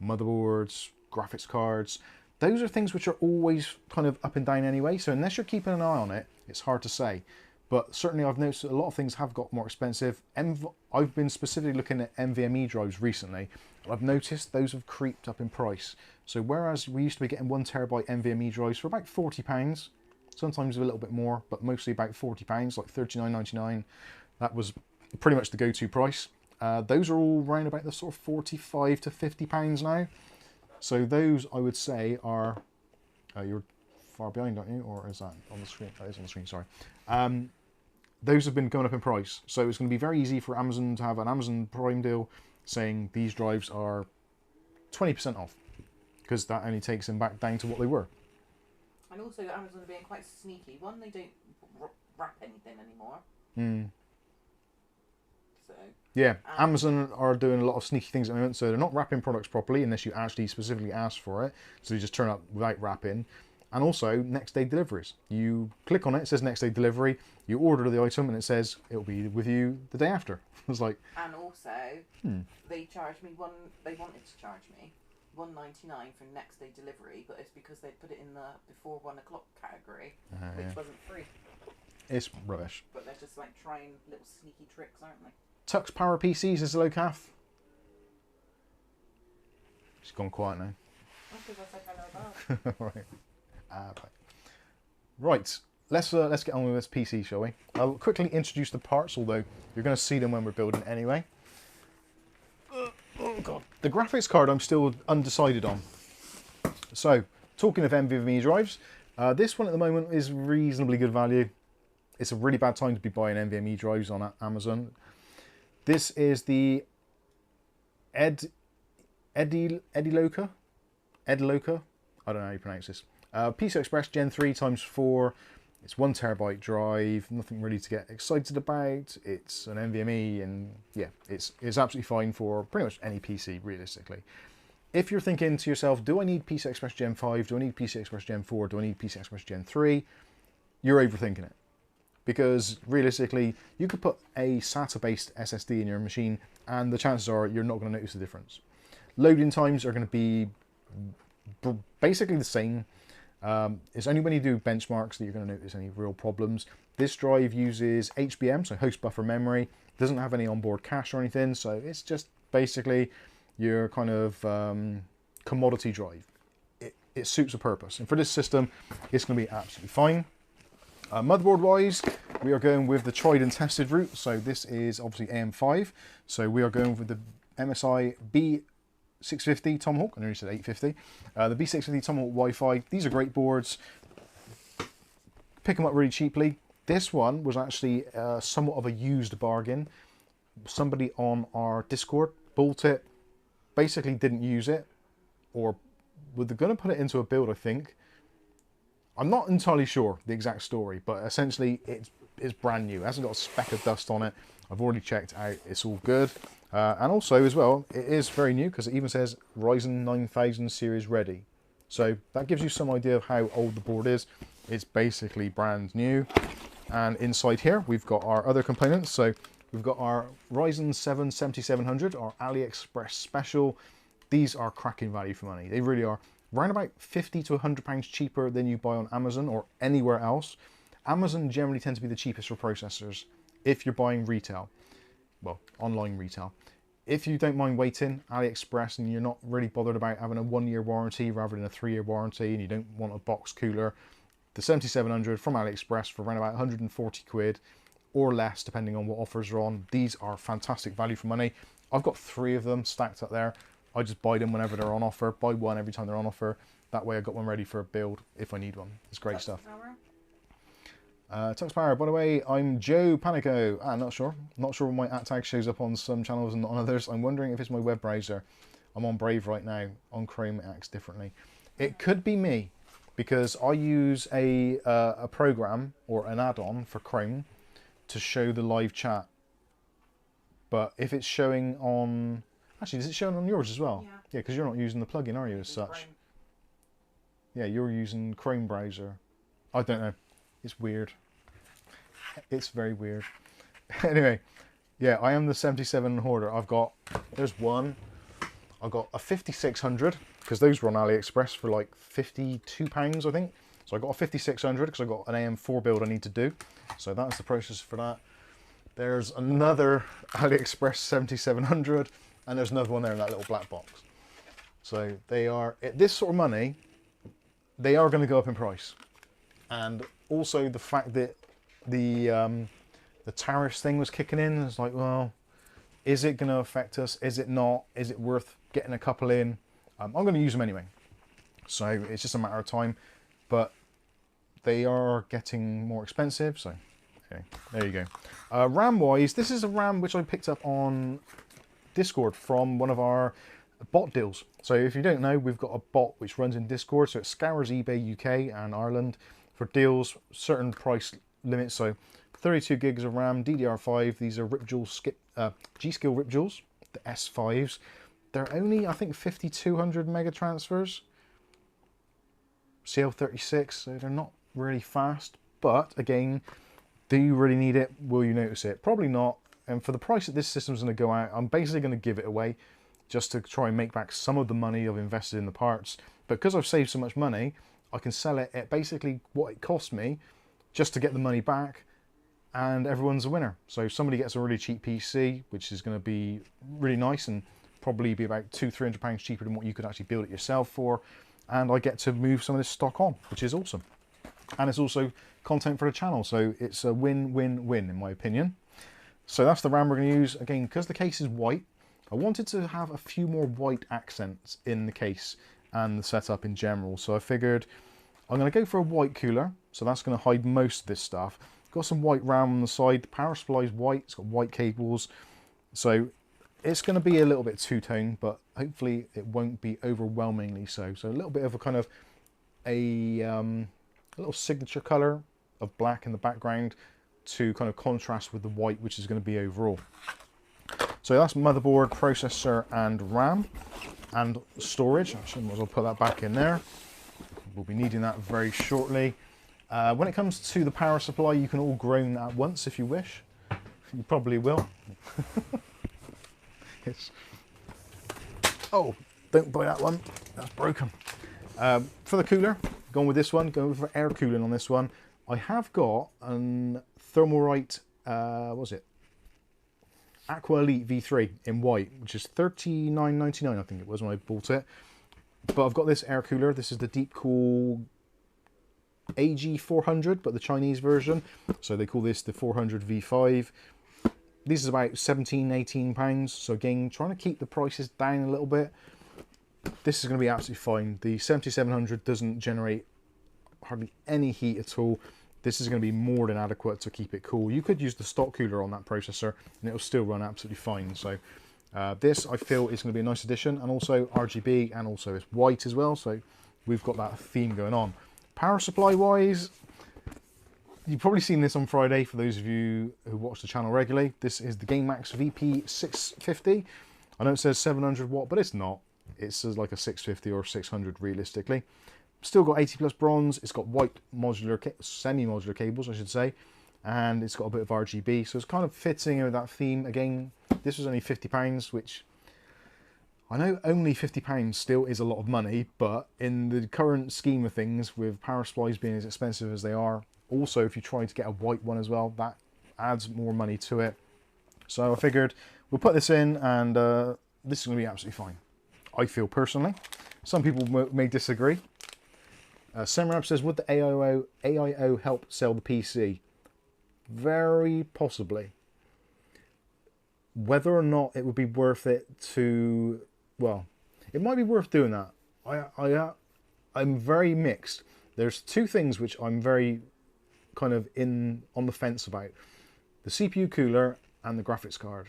motherboards, graphics cards, those are things which are always kind of up and down anyway, so unless you're keeping an eye on it, it's hard to say. But certainly I've noticed that a lot of things have got more expensive. I've been specifically looking at NVMe drives recently, and I've noticed those have creeped up in price. So whereas we used to be getting 1 terabyte NVMe drives for about £40, sometimes a little bit more, but mostly about £40, like $39.99, that was pretty much the go-to price. Those are all around about the sort of £45 to £50 now. So those, I would say, are... you're far behind, aren't you? Or is that on the screen? That is on the screen, sorry. Those have been going up in price. So it's going to be very easy for Amazon to have an Amazon Prime deal saying these drives are 20% off, because that only takes them back down to what they were. And also Amazon are being quite sneaky. One, they don't wrap anything anymore. So yeah, Amazon are doing a lot of sneaky things at the moment. So they're not wrapping products properly unless you actually specifically ask for it. So you just turn up without wrapping. And also next day deliveries. You click on it, it says next day delivery. You order the item and it says it'll be with you the day after. It's like. And also they charged me They wanted to charge me $1.99 for next day delivery, but it's because they put it in the before 1 o'clock category, which wasn't free. It's rubbish. But they're just like trying little sneaky tricks, aren't they? Tux Power PCs is hello, Kath. She's gone quiet now. That's because I said hello about. Right. Right. Let's get on with this PC, shall we? I'll quickly introduce the parts, although you're going to see them when we're building anyway. Oh god. The graphics card I'm still undecided on. So, talking of NVMe drives, this one at the moment is reasonably good value. It's a really bad time to be buying NVMe drives on Amazon. This is the Ediloka? I don't know how you pronounce this. PCI Express Gen 3 x4. It's 1 terabyte drive. Nothing really to get excited about. It's an NVMe, and yeah, it's absolutely fine for pretty much any PC, realistically. If you're thinking to yourself, do I need PCI Express Gen 5? Do I need PCI Express Gen 4? Do I need PCI Express Gen 3? You're overthinking it. Because realistically, you could put a SATA-based SSD in your machine, and the chances are you're not going to notice the difference. Loading times are going to be basically the same. It's only when you do benchmarks that you're going to notice any real problems. This drive uses HBM, so host buffer memory. It doesn't have any onboard cache or anything, so it's just basically your kind of commodity drive. It suits a purpose, and for this system, it's going to be absolutely fine. Motherboard wise, we are going with the tried and tested route. So this is obviously AM5. So we are going with the MSI B650 Tomahawk. I nearly said 850. The B650 Tomahawk Wi-Fi. These are great boards. Pick them up really cheaply. This one was actually somewhat of a used bargain. Somebody on our Discord bought it, basically didn't use it, or were they going to put it into a build, I think. I'm not entirely sure the exact story, but essentially it's brand new. It hasn't got a speck of dust on it. I've already checked out. It's all good. And also as well, it is very new because it even says Ryzen 9000 series ready. So that gives you some idea of how old the board is. It's basically brand new. And inside here, we've got our other components. So we've got our Ryzen 7 7700, our AliExpress special. These are cracking value for money. They really are. Around about £50 to £100 cheaper than you buy on Amazon or anywhere else. Amazon generally tends to be the cheapest for processors if you're buying retail. well, online retail. If you don't mind waiting, AliExpress, and you're not really bothered about having a 1-year warranty rather than a 3-year warranty, and you don't want a box cooler, the 7700 from AliExpress for around about 140 quid or less, depending on what offers are on. These are fantastic value for money. I've got 3 of them stacked up there. I just buy them whenever they're on offer, buy one every time they're on offer. That way I got one ready for a build if I need one. It's great stuff. Tux Power, by the way, I'm Joe Panico. Not sure. Not sure why my @ tag shows up on some channels and not on others. I'm wondering if it's my web browser. I'm on Brave right now. On Chrome, it acts differently. It could be me, because I use a program or an add-on for Chrome to show the live chat. But if it's showing on... Actually, is it showing on yours as well? Yeah. Yeah, because you're not using the plugin, are you, as such? Chrome. Yeah, you're using Chrome browser. I don't know. It's weird. It's very weird. Anyway, yeah, I am the 77 hoarder. I've got, there's one. I've got a 5600, because those were on AliExpress for like £52, I think. So I got a 5600 because I got an AM4 build I need to do. So that's the process for that. There's another AliExpress 7700, and there's another one there in that little black box. So they are, at this sort of money, they are going to go up in price. And also the fact that the tariffs thing was kicking in, it's like, well, is it going to affect us? Is it not? Is it worth getting a couple in? I'm going to use them anyway. So it's just a matter of time. But they are getting more expensive. So okay, there you go. RAM-wise, this is a RAM which I picked up on Discord from one of our bot deals. So if you don't know, we've got a bot which runs in Discord. So it scours eBay UK and Ireland for deals, certain price limits. So 32 gigs of RAM, DDR5. These are G-Skill Rip Jewels, the S5s. They're only, I think, 5200 mega transfers. CL36, so they're not really fast. But again, do you really need it? Will you notice it? Probably not. And for the price that this system's going to go out, I'm basically going to give it away just to try and make back some of the money I've invested in the parts. But because I've saved so much money, I can sell it at basically what it cost me just to get the money back, and everyone's a winner. So if somebody gets a really cheap PC, which is going to be really nice and probably be about £200-300 cheaper than what you could actually build it yourself for, and I get to move some of this stock on, which is awesome. And it's also content for the channel, so it's a win-win-win in my opinion. So that's the RAM we're going to use. Again, because the case is white, I wanted to have a few more white accents in the case and the setup in general. So I figured I'm going to go for a white cooler. So that's going to hide most of this stuff. Got some white RAM on the side. The power supply is white. It's got white cables. So it's going to be a little bit two-tone, but hopefully it won't be overwhelmingly so. So a little bit of a kind of a little signature color of black in the background to kind of contrast with the white, which is going to be overall. So that's motherboard, processor, and RAM, and storage. Actually, might as well put that back in there. We'll be needing that very shortly. When it comes to the power supply, you can all groan at once if you wish. You probably will. Oh, don't buy that one. That's broken. For the cooler, going with this one, going for air cooling on this one. I have got an Thermalright, what was it? Aqua Elite V3 in white, which is $39.99, I think it was when I bought it. But I've got this air cooler. This is the Deepcool AG400, but the Chinese version. So they call this the 400 V5. This is about £17-18. So again, trying to keep the prices down a little bit. This is going to be absolutely fine. The 7700 doesn't generate hardly any heat at all. This is going to be more than adequate to keep it cool. You could use the stock cooler on that processor and it'll still run absolutely fine. So this I feel is going to be a nice addition, and also RGB, and also it's white as well. So we've got that theme going on. Power supply wise, you've probably seen this on Friday for those of you who watch the channel regularly. This is the Gamemax VP650. I know it says 700 watt, but it's not. It says like a 650 or 600 realistically. Still got 80 plus bronze. It's got white modular, semi-modular cables, I should say, and it's got a bit of RGB, so it's kind of fitting with that theme. Again, this was only £50, which I know only £50 still is a lot of money, but in the current scheme of things, with power supplies being as expensive as they are, also if you try to get a white one as well, that adds more money to it. So I figured we'll put this in, and this is going to be absolutely fine. I feel personally. Some people may disagree. Semrab says, would the AIO help sell the PC? Very possibly. Whether or not it would be worth it to, well, it might be worth doing that. I'm very mixed. There's two things which I'm very kind of on the fence about. The CPU cooler and the graphics card.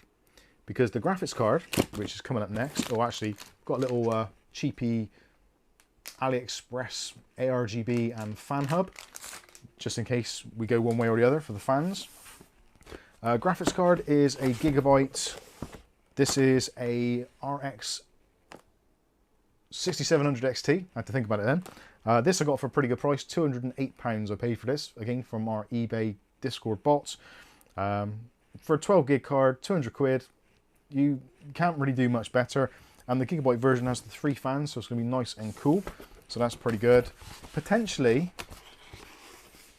Because the graphics card, which is coming up next, or actually got a little cheapy AliExpress ARGB and fan hub, just in case we go one way or the other for the fans. Graphics card is a Gigabyte. This is a RX 6700 XT. I had to think about it then. This I got for a pretty good price, £208 I paid for this, again from our eBay Discord bots. For a 12 gig card, 200 quid, you can't really do much better. And the Gigabyte version has the 3 fans, so it's going to be nice and cool. So that's pretty good. Potentially,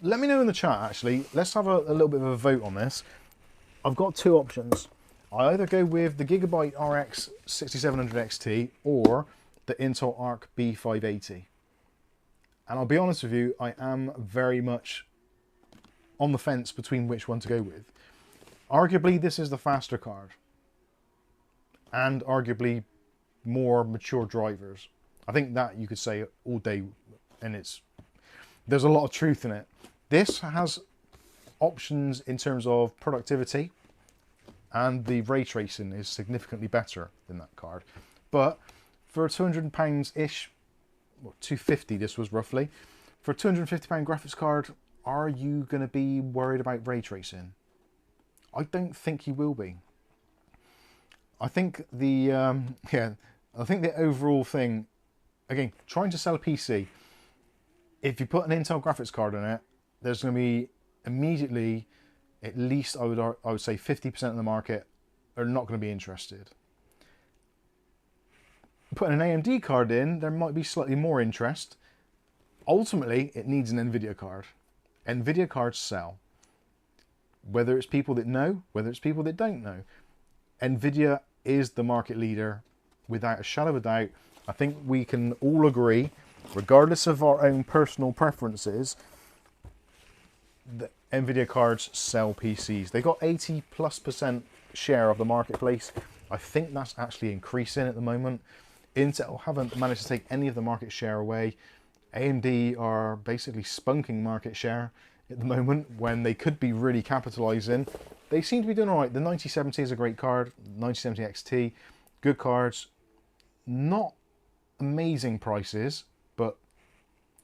let me know in the chat actually, let's have a little bit of a vote on this. I've got two options. I either go with the Gigabyte RX 6700 XT or the Intel Arc B580. And I'll be honest with you, I am very much on the fence between which one to go with. Arguably, this is the faster card. And arguably more mature drivers. I think that you could say all day, and there's a lot of truth in it. This has options in terms of productivity, and the ray tracing is significantly better than that card. But for £200-ish, well, 250 this was roughly, for a £250 graphics card, are you going to be worried about ray tracing? I don't think you will be. I think the I think the overall thing, again, trying to sell a PC, if you put an Intel graphics card in it, there's going to be immediately, at least I would say 50% of the market are not going to be interested. Putting an AMD card in, there might be slightly more interest. Ultimately, it needs an NVIDIA card. NVIDIA cards sell. Whether it's people that know, whether it's people that don't know. NVIDIA is the market leader without a shadow of a doubt. I think we can all agree, regardless of our own personal preferences, that NVIDIA cards sell PCs. They got 80+% share of the marketplace. I think that's actually increasing at the moment. Intel haven't managed to take any of the market share away. AMD are basically spunking market share at the moment when they could be really capitalizing. They seem to be doing all right. The 9070 is a great card, 9070 XT, good cards. Not amazing prices, but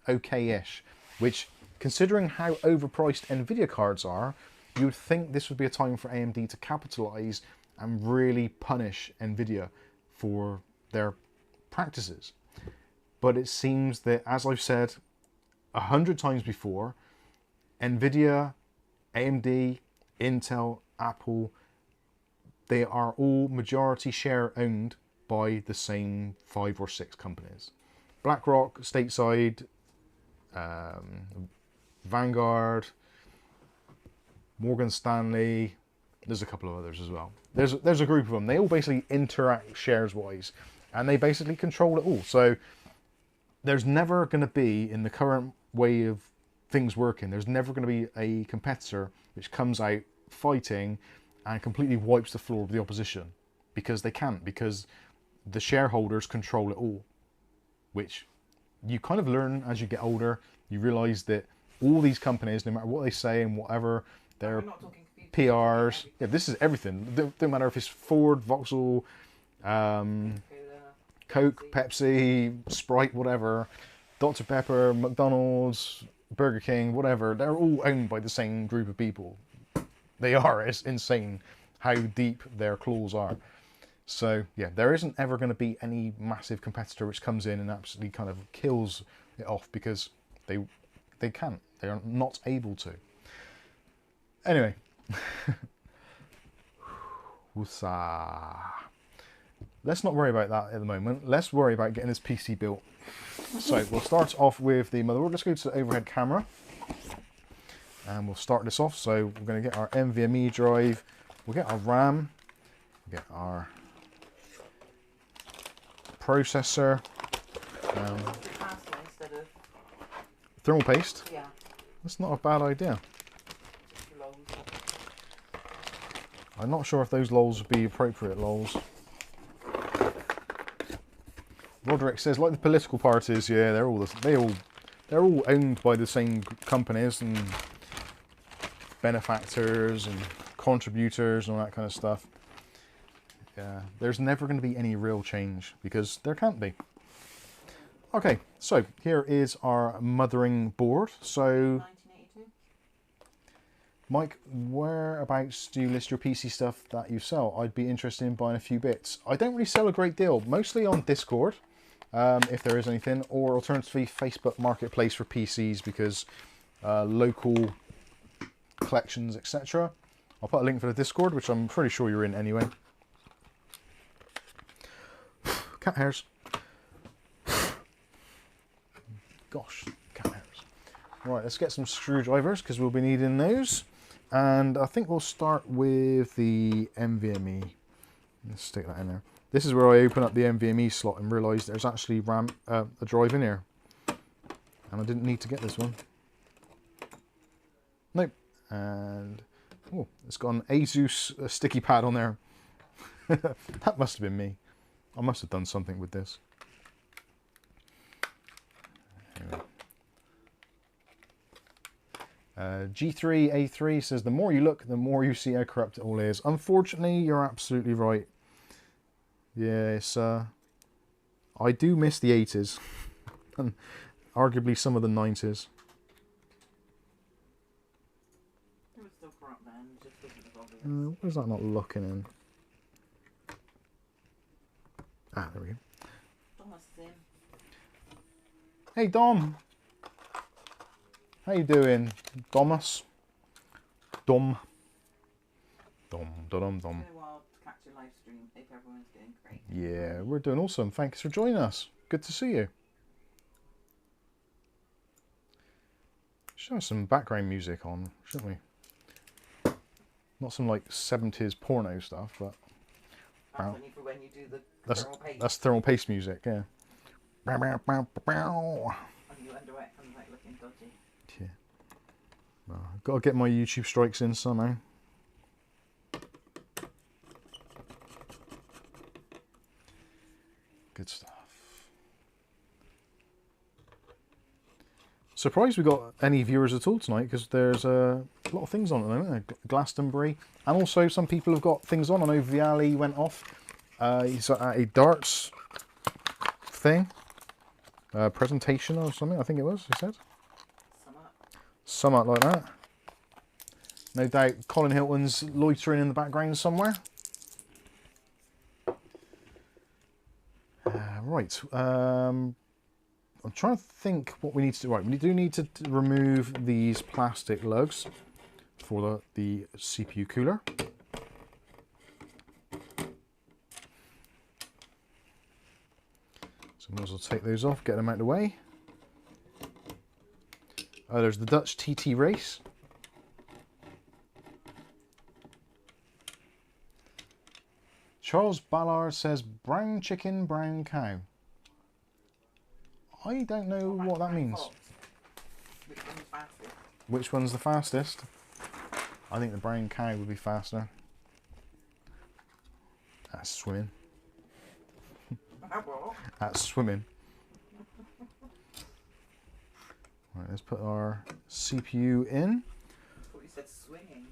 okay-ish, which, considering how overpriced NVIDIA cards are, you would think this would be a time for AMD to capitalize and really punish NVIDIA for their practices. But it seems that, as I've said 100 times before, NVIDIA, AMD, Intel, Apple, they are all majority share owned by the same 5 or 6 companies. BlackRock, Stateside, Vanguard, Morgan Stanley, there's a couple of others as well. There's a group of them. They all basically interact shares-wise, and they basically control it all. So there's never going to be, in the current way of things working, there's never going to be a competitor which comes out fighting and completely wipes the floor with the opposition, because they can't, because the shareholders control it all, which you kind of learn as you get older. You realize that all these companies, no matter what they say and whatever their PRs, yeah, this is everything. Don't matter if it's Ford, Vauxhall, Coke, Pepsi, Sprite, whatever, Dr. Pepper, McDonald's, Burger King, whatever, they're all owned by the same group of people. They are. It's insane how deep their claws are. So yeah, there isn't ever going to be any massive competitor which comes in and absolutely kind of kills it off, because they can't. They are not able to. Anyway. Let's not worry about that at the moment. Let's worry about getting this PC built. So we'll start off with the motherboard. Let's go to the overhead camera. And we'll start this off. So we're going to get our NVMe drive. we'll get our RAM, we'll get our processor, Instead of, thermal paste. yeah. That's not a bad idea. Lols. I'm not sure if those lols would be appropriate lols. Roderick says, like the political parties, yeah, they're all owned by the same companies and benefactors and contributors and all that kind of stuff. Yeah, there's never going to be any real change because there can't be. Okay, so here is our mothering board. So, 1982. Mike, whereabouts do you list your PC stuff that you sell? I'd be interested in buying a few bits. I don't really sell a great deal, mostly on Discord, if there is anything, or alternatively Facebook Marketplace for PCs because local collections, etc. I'll put a link for the Discord, which I'm pretty sure you're in anyway. Cat hairs. Gosh, cat hairs. Right, let's get some screwdrivers because we'll be needing those. And I think we'll start with the NVMe. Let's stick that in there. This is where I open up the NVMe slot and realise there's actually a drive in here. And I didn't need to get this one. Nope. And, oh, it's got an Asus sticky pad on there. That must have been me. I must have done something with this. G3 A3 says, the more you look, the more you see how corrupt it all is. Unfortunately, you're absolutely right. Yes, I do miss the 80s. And arguably some of the 90s. It was still corrupt then, just wasn't as obvious. What is that not looking in? Ah, there we go. Thomas is in. Hey, Dom. How you doing, Domus? Dom. Dom, dom, dom. It's been a while to catch a live stream. Hope everyone's doing great. Yeah, we're doing awesome. Thanks for joining us. Good to see you. Should have some background music on, shouldn't we? Not some like 70s porno stuff, but That's only for when you do the thermal paste. that's thermal paste music, yeah. And you wonder why it comes out looking dodgy. Yeah. Well, I've got to get my YouTube strikes in somehow. Good stuff. Surprised we got any viewers at all tonight because there's a lot of things on at the moment. Glastonbury, and also some people have got things on. I know Viali went off. He's at a darts thing, presentation or something. I think it was. He said. Something like that. No doubt Colin Hilton's loitering in the background somewhere. Right. I'm trying to think what we need to do. Right, we do need to remove these plastic lugs for the CPU cooler. So we might as well take those off, get them out of the way. There's the Dutch TT race. Charles Ballard says, brown chicken, brown cow. I don't know what that means. Which one's fastest? Which one's the fastest? I think the brown cow would be faster. That's swimming. That's swimming. Right, let's put our CPU in. I thought you said swinging.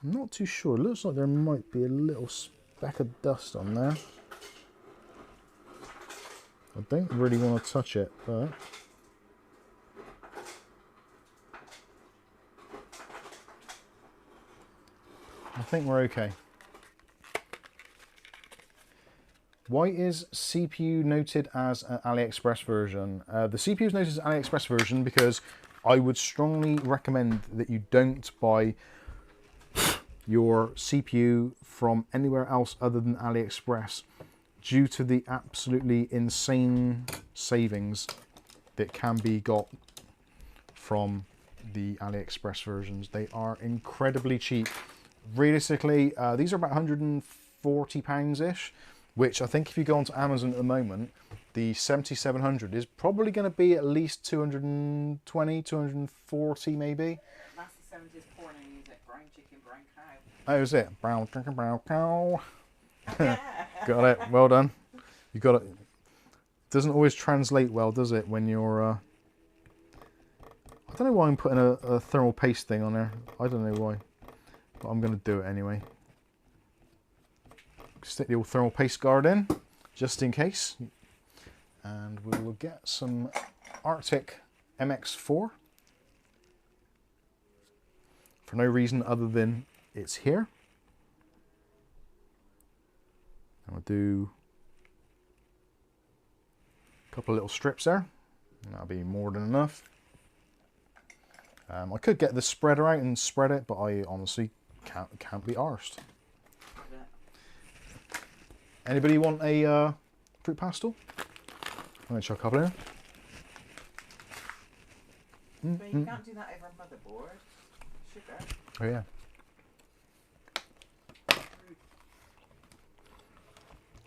I'm not too sure. It looks like there might be a little speck of dust on there. I don't really want to touch it, but I think we're okay. Why is CPU noted as an AliExpress version? The CPU is noted as an AliExpress version because I would strongly recommend that you don't buy your CPU from anywhere else other than AliExpress due to the absolutely insane savings that can be got from the AliExpress versions. They are incredibly cheap. Realistically, these are about £140-ish, which I think if you go onto Amazon at the moment, the 7700 is probably going to be at least 220, 240 maybe. That's the 70s porn music, brown chicken, brown cow. Oh, is it? Brown chicken, brown cow. Got it. Well done. You got it. Doesn't always translate well, does it, when you're... I don't know why I'm putting a thermal paste thing on there. I don't know why. But I'm going to do it anyway. Stick the old thermal paste guard in, just in case. And we will get some Arctic MX4. For no reason other than it's here. And we'll do a couple of little strips there. And that'll be more than enough. I could get the spreader out and spread it, but I honestly can't be arsed. Anybody want a fruit pastel? I'm going to chuck a couple in. But you can't do that over a motherboard. Sugar. Oh yeah.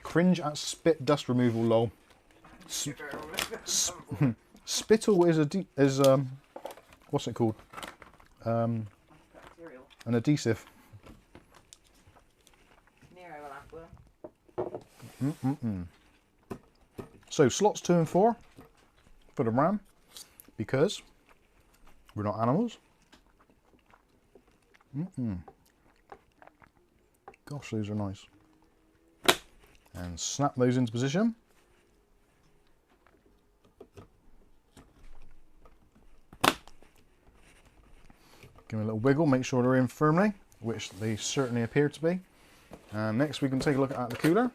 Cringe at spit dust removal, lol. Sugar. Spittle is what's it called? An adhesive. Nero Aqua. So slots 2 and 4 for the RAM, because we're not animals. Gosh, those are nice. And snap those into position. Give them a little wiggle, make sure they're in firmly, which they certainly appear to be. And next we can take a look at the cooler.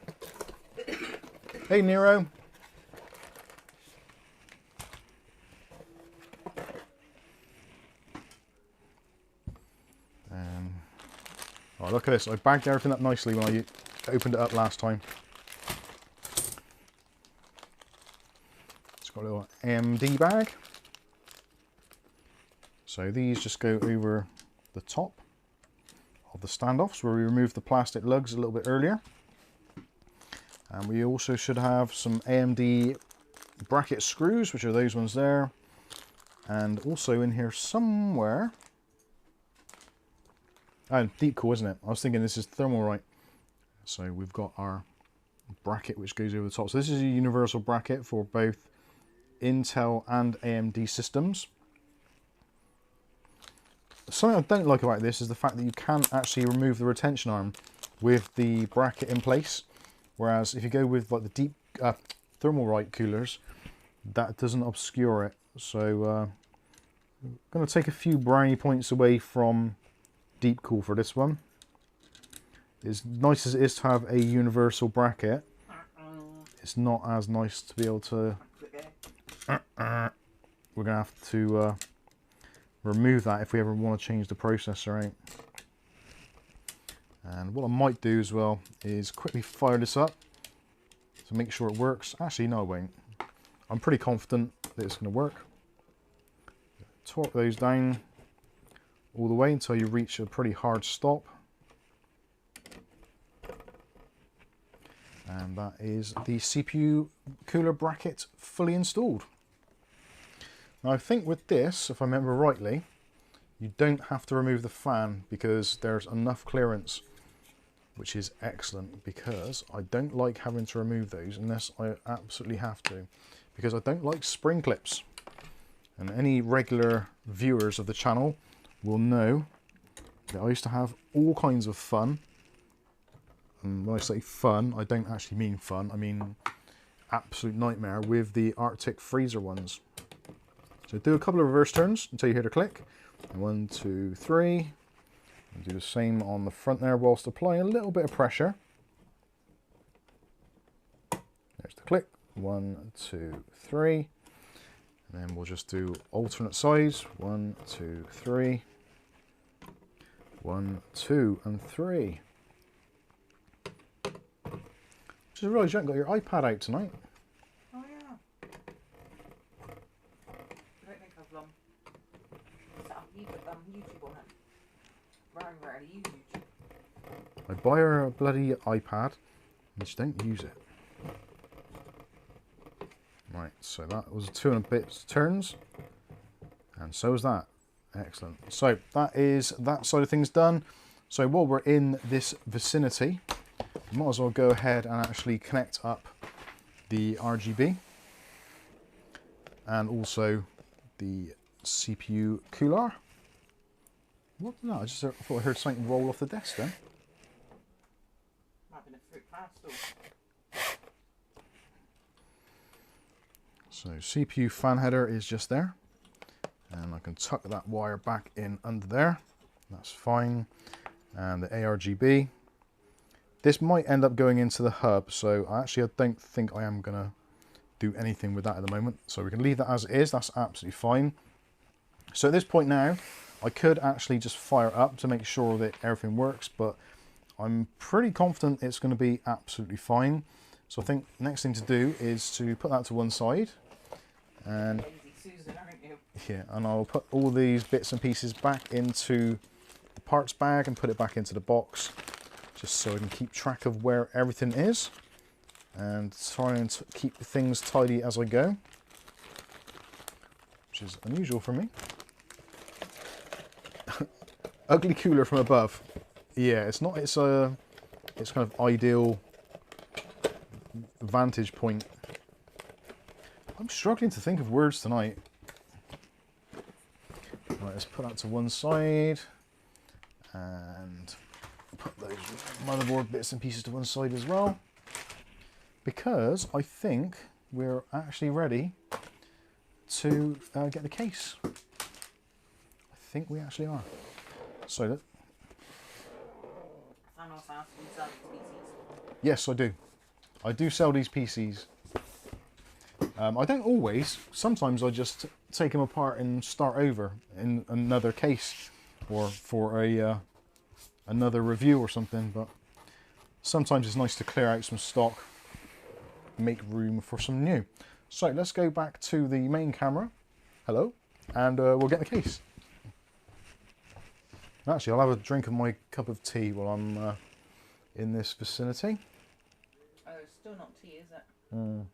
Hey Nero. Oh, look at this, I bagged everything up nicely when I opened it up last time. It's got a little AMD bag. So these just go over the top of the standoffs where we removed the plastic lugs a little bit earlier. And we also should have some AMD bracket screws, which are those ones there. And also in here somewhere... Oh, Deepcool, isn't it? I was thinking this is Thermalright. So we've got our bracket which goes over the top. So this is a universal bracket for both Intel and AMD systems. Something I don't like about this is the fact that you can't actually remove the retention arm with the bracket in place. Whereas if you go with like the deep Thermalright coolers, that doesn't obscure it. So I'm going to take a few brownie points away from Deepcool for this one. As nice as it is to have a universal bracket, it's not as nice to be able to... We're going to have to remove that if we ever want to change the processor out. And what I might do as well is quickly fire this up to make sure it works. Actually, no, I won't. I'm pretty confident that it's going to work. Torque those down all the way until you reach a pretty hard stop. And that is the CPU cooler bracket fully installed. Now I think with this, if I remember rightly, you don't have to remove the fan because there's enough clearance, which is excellent, because I don't like having to remove those unless I absolutely have to, because I don't like spring clips. And any regular viewers of the channel will know that I used to have all kinds of fun. And when I say fun, I don't actually mean fun, I mean absolute nightmare with the Arctic freezer ones. So do a couple of reverse turns until you hear the click. 1, 2, 3. And do the same on the front there whilst applying a little bit of pressure. There's the click. 1, 2, 3. And then we'll just do alternate sides. 1, 2, 3. 1, 2, and 3. Just realised you haven't got your iPad out tonight. Oh yeah. I don't think I've YouTube on it. Very rarely use YouTube. I buy her a bloody iPad and she don't use it. Right, so that was 2 and a bit turns. And so is that. Excellent. So that is that side of things done. So while we're in this vicinity, we might as well go ahead and actually connect up the RGB and also the CPU cooler. What? No, I thought I heard something roll off the desk then. Might have been a fruit pastel. So CPU fan header is just there. And I can tuck that wire back in under there. That's fine. And the ARGB. This might end up going into the hub, so I don't think I am going to do anything with that at the moment. So we can leave that as it is. That's absolutely fine. So at this point now, I could actually just fire up to make sure that everything works, but I'm pretty confident it's going to be absolutely fine. So I think the next thing to do is to put that to one side. And Lazy Susan, aren't you? yeah, and I'll put all these bits and pieces back into the parts bag and put it back into the box, just so I can keep track of where everything is and try and keep things tidy as I go, which is unusual for me. Ugly cooler from above. Yeah, it's not. It's kind of ideal vantage point. I'm struggling to think of words tonight. Right, let's put that to one side and put those motherboard bits and pieces to one side as well, because I think we're actually ready to get the case. I think we actually are. So that. Yes, I do. I do sell these PCs. I don't always. Sometimes I just take them apart and start over in another case or for a another review or something. But sometimes it's nice to clear out some stock, make room for some new. So let's go back to the main camera. Hello, and we'll get the case. Actually, I'll have a drink of my cup of tea while I'm in this vicinity. Oh, it's still not tea, is it? Mm.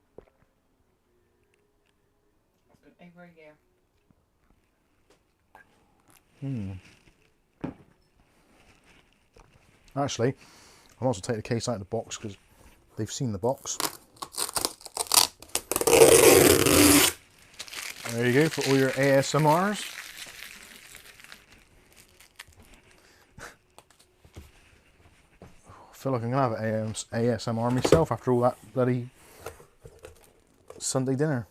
Over a year. Actually, I'll also take the case out of the box because they've seen the box. There you go for all your ASMRs. I feel like I'm going to have ASMR myself after all that bloody Sunday dinner.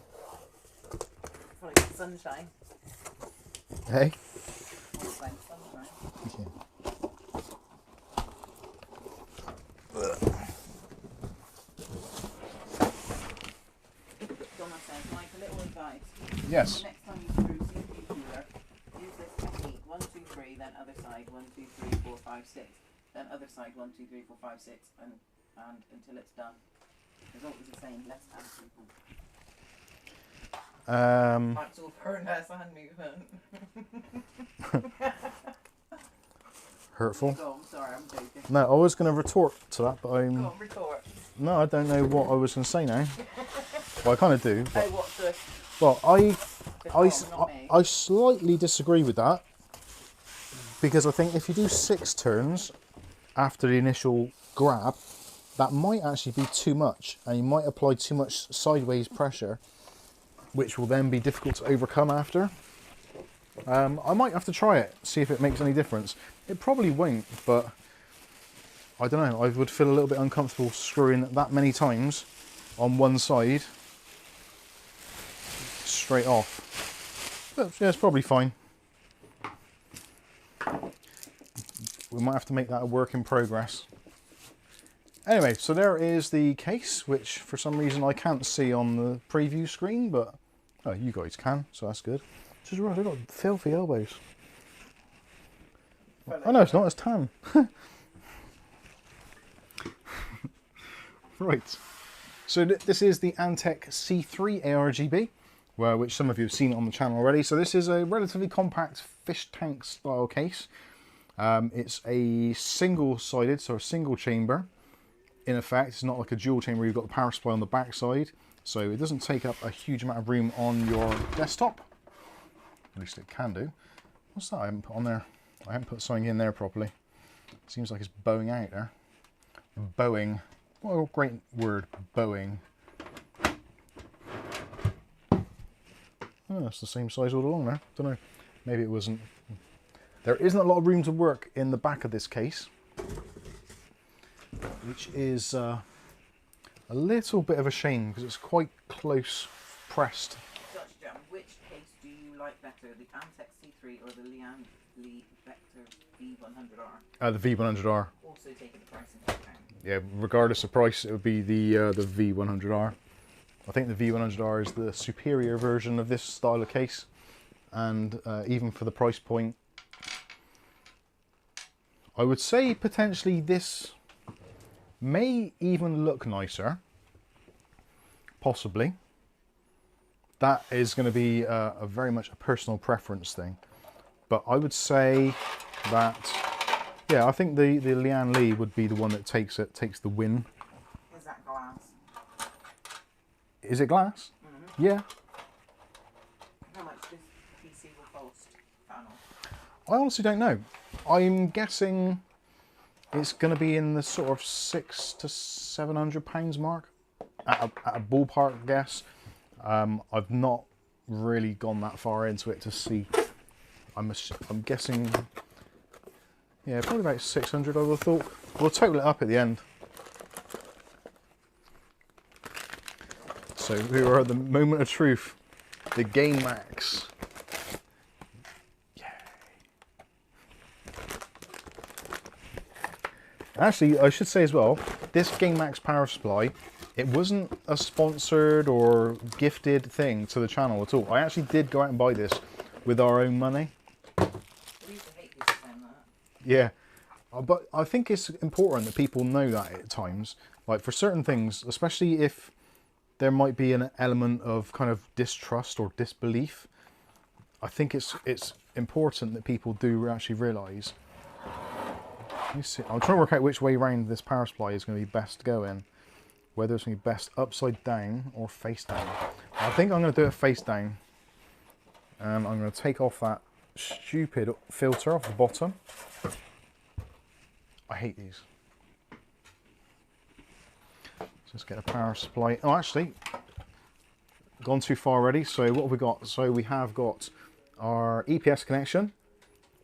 Probably sunshine. Hey? Sunshine. Okay. Donna says, Mike, a little advice. Yes. Next time you screw CPU cooler, use this technique. 1, 2, 3, then other side. 1, 2, 3, 4, 5, 6. Then other side. 1, 2, 3, 4, 5, 6. And until it's done. Result is the same. Less hand movement. Mike's all for less hand movement. Hurtful. Go on, sorry, I'm joking. No, I was going to retort to that, but Go on, retort. no, I don't know what I was going to say now. Well, I kind of do. But, Oh, what's the... well, not me. I slightly disagree with that, because I think if you do 6 turns after the initial grab, that might actually be too much, and you might apply too much sideways pressure, which will then be difficult to overcome after. I might have to try it, see if it makes any difference. It probably won't, but I don't know. I would feel a little bit uncomfortable screwing that many times on one side straight off. But yeah, it's probably fine. We might have to make that a work in progress. Anyway, so there is the case, which for some reason I can't see on the preview screen, but oh, you guys can, so that's good. Just right, they've got filthy elbows. Oh no, it's not, it's tan. Right, so this is the Antec C3 ARGB. well, which some of you have seen on the channel already. So this is a relatively compact fish tank style case. It's a single-sided, so a single chamber. In effect, it's not like a dual chamber. You've got the power supply on the back side, so it doesn't take up a huge amount of room on your desktop. At least it can do. What's that I haven't put on there? I haven't put something in there properly. Seems like it's bowing out there. Bowing. What a great word, bowing. Oh, it's the same size all along there. Don't know. Maybe it wasn't. There isn't a lot of room to work in the back of this case, which is a little bit of a shame because it's quite close pressed. Which case do you like better, the Antec C3 or the Lee Vector V100R? The V100R. Also taking the price into account. Yeah, regardless of price, it would be the V100R. I think the V100R is the superior version of this style of case, and even for the price point, I would say potentially this may even look nicer, possibly. That is going to be a very much a personal preference thing, but I would say that, yeah, I think the Lian Li would be the one that takes the win. Is that glass? Is it glass? Mm-hmm. Yeah. How much does PC will cost? Panel? I honestly don't know. I'm guessing it's going to be in the sort of £600 to £700 mark at a ballpark guess. I've not really gone that far into it to see. I'm guessing, yeah, probably about 600. I would have thought. We'll total it up at the end. So we are at the moment of truth. The Gamemax. Actually, I should say as well, this Gamemax power supply, it wasn't a sponsored or gifted thing to the channel at all. I actually did go out and buy this with our own money. I used to hate people saying that. Yeah, but I think it's important that people know that at times. Like for certain things, especially if there might be an element of kind of distrust or disbelief, I think it's important that people do actually realise. Let me see. I'm trying to work out which way round this power supply is going to be best to go in. Whether it's going to be best upside down or face down. I think I'm going to do it face down. And I'm going to take off that stupid filter off the bottom. I hate these. Let's get a power supply. Oh, actually, gone too far already. So what have we got? So we have got our EPS connection.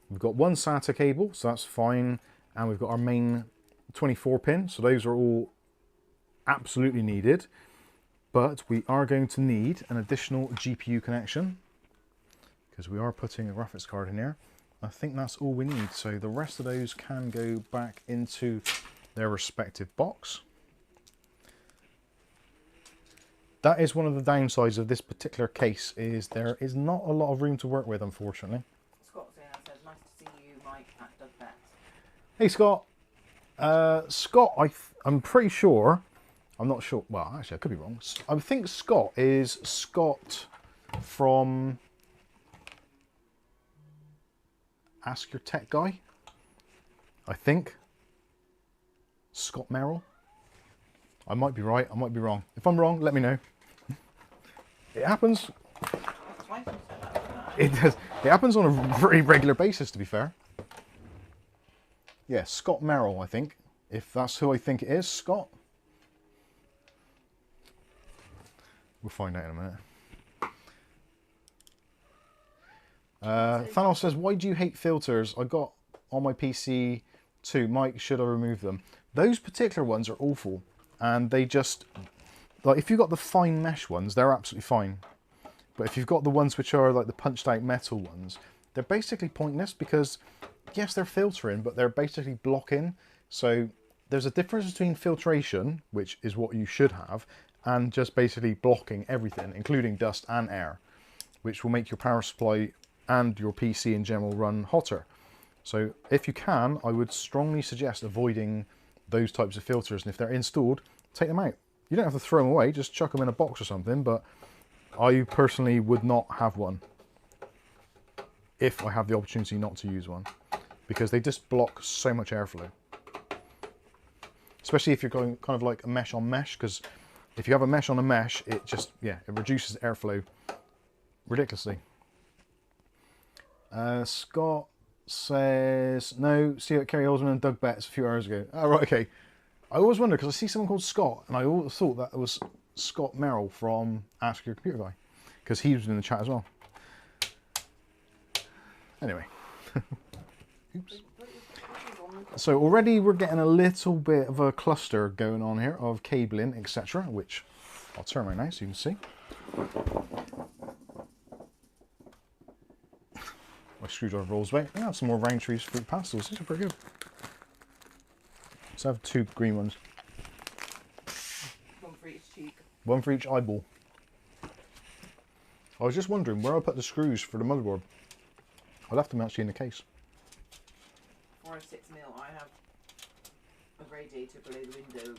We've got one SATA cable, so that's fine. And we've got our main 24 pin. So those are all absolutely needed. But we are going to need an additional GPU connection because we are putting a graphics card in here. I think that's all we need. So the rest of those can go back into their respective box. That is one of the downsides of this particular case, is there is not a lot of room to work with, unfortunately. Scott says, nice to see you, Mike, at Doug Betts. Hey, Scott. Scott, I'm pretty sure, I'm not sure, well, actually, I could be wrong. I think Scott is Scott from Ask Your Tech Guy, I think. Scott Merrill. I might be right, I might be wrong. If I'm wrong, let me know. It happens. It does. It happens on a very regular basis, to be fair. Yeah, Scott Merrill, I think. If that's who I think it is, Scott. We'll find out in a minute. Thanos says, why do you hate filters? I got on my PC too. Mike, should I remove them? Those particular ones are awful. And they just, like, if you've got the fine mesh ones, they're absolutely fine. But if you've got the ones which are like the punched out metal ones, they're basically pointless because, yes, they're filtering, but they're basically blocking. So there's a difference between filtration, which is what you should have, and just basically blocking everything, including dust and air, which will make your power supply and your PC in general run hotter. So if you can, I would strongly suggest avoiding those types of filters, and if they're installed, take them out. You don't have to throw them away, just chuck them in a box or something, but I personally would not have one if I have the opportunity not to use one, because they just block so much airflow. Especially if you're going kind of like a mesh on mesh, because if you have a mesh on a mesh, it just, yeah, it reduces airflow ridiculously. Scott says, no, see you at Kerry Osman and Doug Betts a few hours ago. Oh, right, okay. I always wonder, because I see someone called Scott, and I always thought that was Scott Merrill from Ask Your Computer Guy, because he was in the chat as well. Anyway. Oops. So already we're getting a little bit of a cluster going on here of cabling, etc., which I'll turn right now so you can see. My screwdriver rolls away. I have some more Roundtree's fruit pastels. These are pretty good. Let's have 2 green ones. One for each cheek. One for each eyeball. I was just wondering where I put the screws for the motherboard. I left them actually in the case. For a 6mm, I have a radiator below the window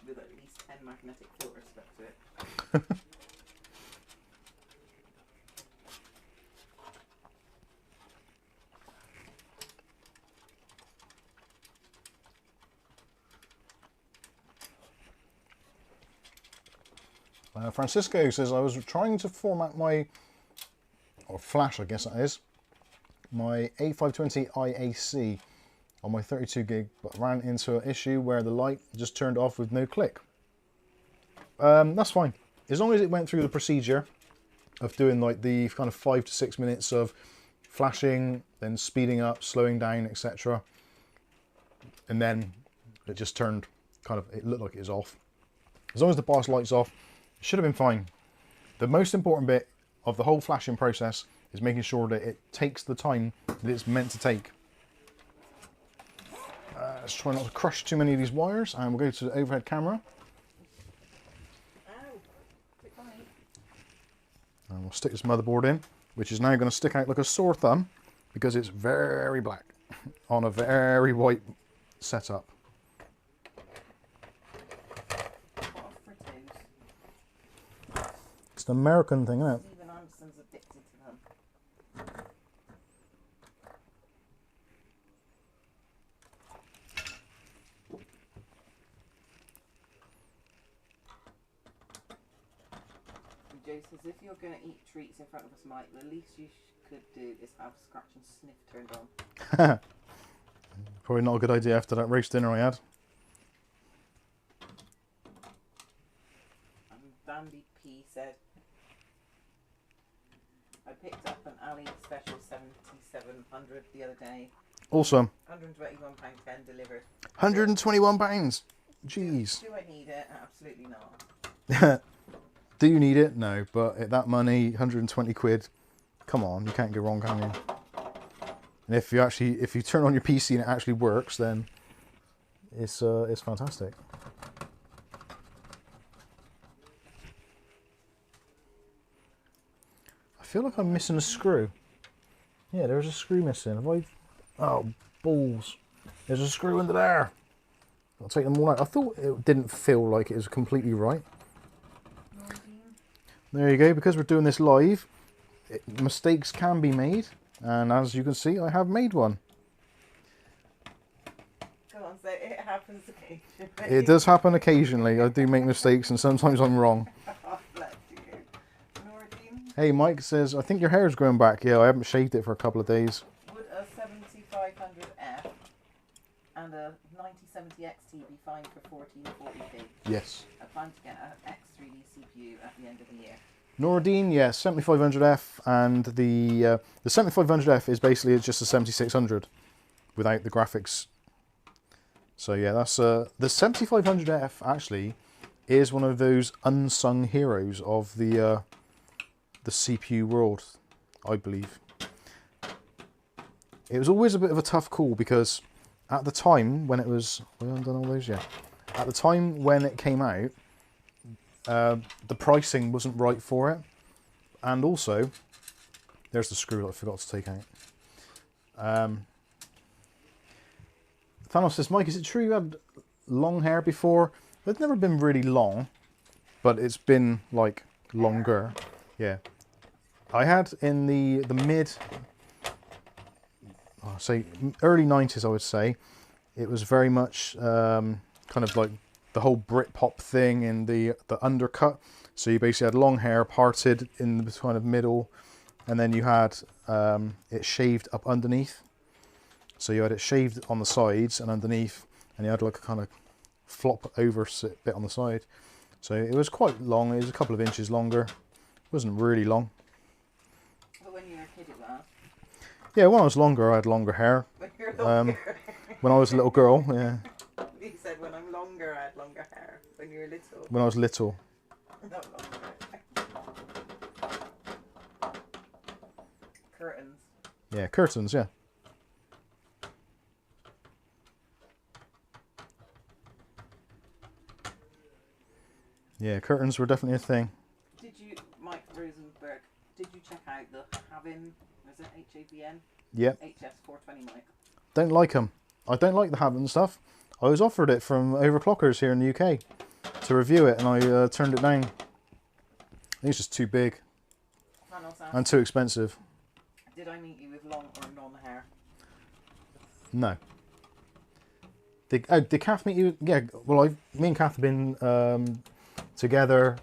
with at least 10 magnetic filters stuck to it. Francisco says, I was trying to format my, or flash I guess that is, my A520 IAC on my 32 gig, but ran into an issue where the light just turned off with no click. That's fine. As long as it went through the procedure of doing like the kind of 5 to 6 minutes of flashing, then speeding up, slowing down, etc. And then it just turned kind of, it looked like it was off. As long as the BIOS light's off, it should have been fine. The most important bit of the whole flashing process is making sure that it takes the time that it's meant to take. Let's try not to crush too many of these wires, and we'll go to the overhead camera. And we'll stick this motherboard in, which is now going to stick out like a sore thumb because it's very black on a very white setup. It's an American thing, isn't it? Even Anderson's addicted to them. Joe says, if you're going to eat treats in front of us, Mike, the least you could do is have scratch and sniff turned on. Probably not a good idea after that roast dinner I had. And Dandy P said, I picked up an Ali Special 7700 the other day. Awesome. £121.10 delivered. £121. Jeez. Do I need it? Absolutely not. Do you need it? No, but at that money, 120 quid, come on, you can't go wrong, can you? And if you turn on your PC and it actually works, then it's fantastic. I feel like I'm missing a screw. Yeah, there's a screw missing. Have I? Oh, balls. There's a screw under there. I'll take them all out. I thought it didn't feel like it was completely right. There you go. Because we're doing this live, mistakes can be made. And as you can see, I have made one. Come on, so it happens occasionally. It does happen occasionally. I do make mistakes and sometimes I'm wrong. Oh, bless you. Noradine? Hey, Mike says, I think your hair's growing back. Yeah, I haven't shaved it for a couple of days. Would a 7500F and a 9070 XT be fine for 1440p? Yes. I plan to get an X3D CPU at the end of the year. Noradine, yes, 7500F, and the 7500F is basically just a 7600 without the graphics. So yeah, that's the 7500F actually is one of those unsung heroes of the CPU world, I believe. It was always a bit of a tough call because at the time when it was, we haven't done all those yet. At the time when it came out, the pricing wasn't right for it, and also there's the screw that I forgot to take out. Thanos says, Mike, is it true you had long hair before? It's never been really long, but it's been like longer. Yeah. I had in the mid, I'll say early 90s, I would say, it was very much kind of like the whole Britpop thing in the undercut. So you basically had long hair parted in the kind of middle, and then you had it shaved up underneath. So you had it shaved on the sides and underneath, and you had like a kind of flop over bit on the side. So it was quite long. It was a couple of inches longer. It wasn't really long. But when you were a kid, it was. Yeah, when I was longer, I had longer hair. When you were longer. When I was a little girl, yeah. You said when I'm longer, I had longer hair. When you were little. When I was little. Not longer. Curtains. Yeah, curtains, yeah. Yeah, curtains were definitely a thing. Did you, Mike Rosenberg, did you check out the Havin, was it HAVN? Yep. HS420 mic. Don't like them. I don't like the Havin stuff. I was offered it from Overclockers here in the UK to review it, and I turned it down. I think it's just too big and too expensive. Did I meet you with long or non hair? No. Did Kath meet you? Yeah, well, me and Kath have been together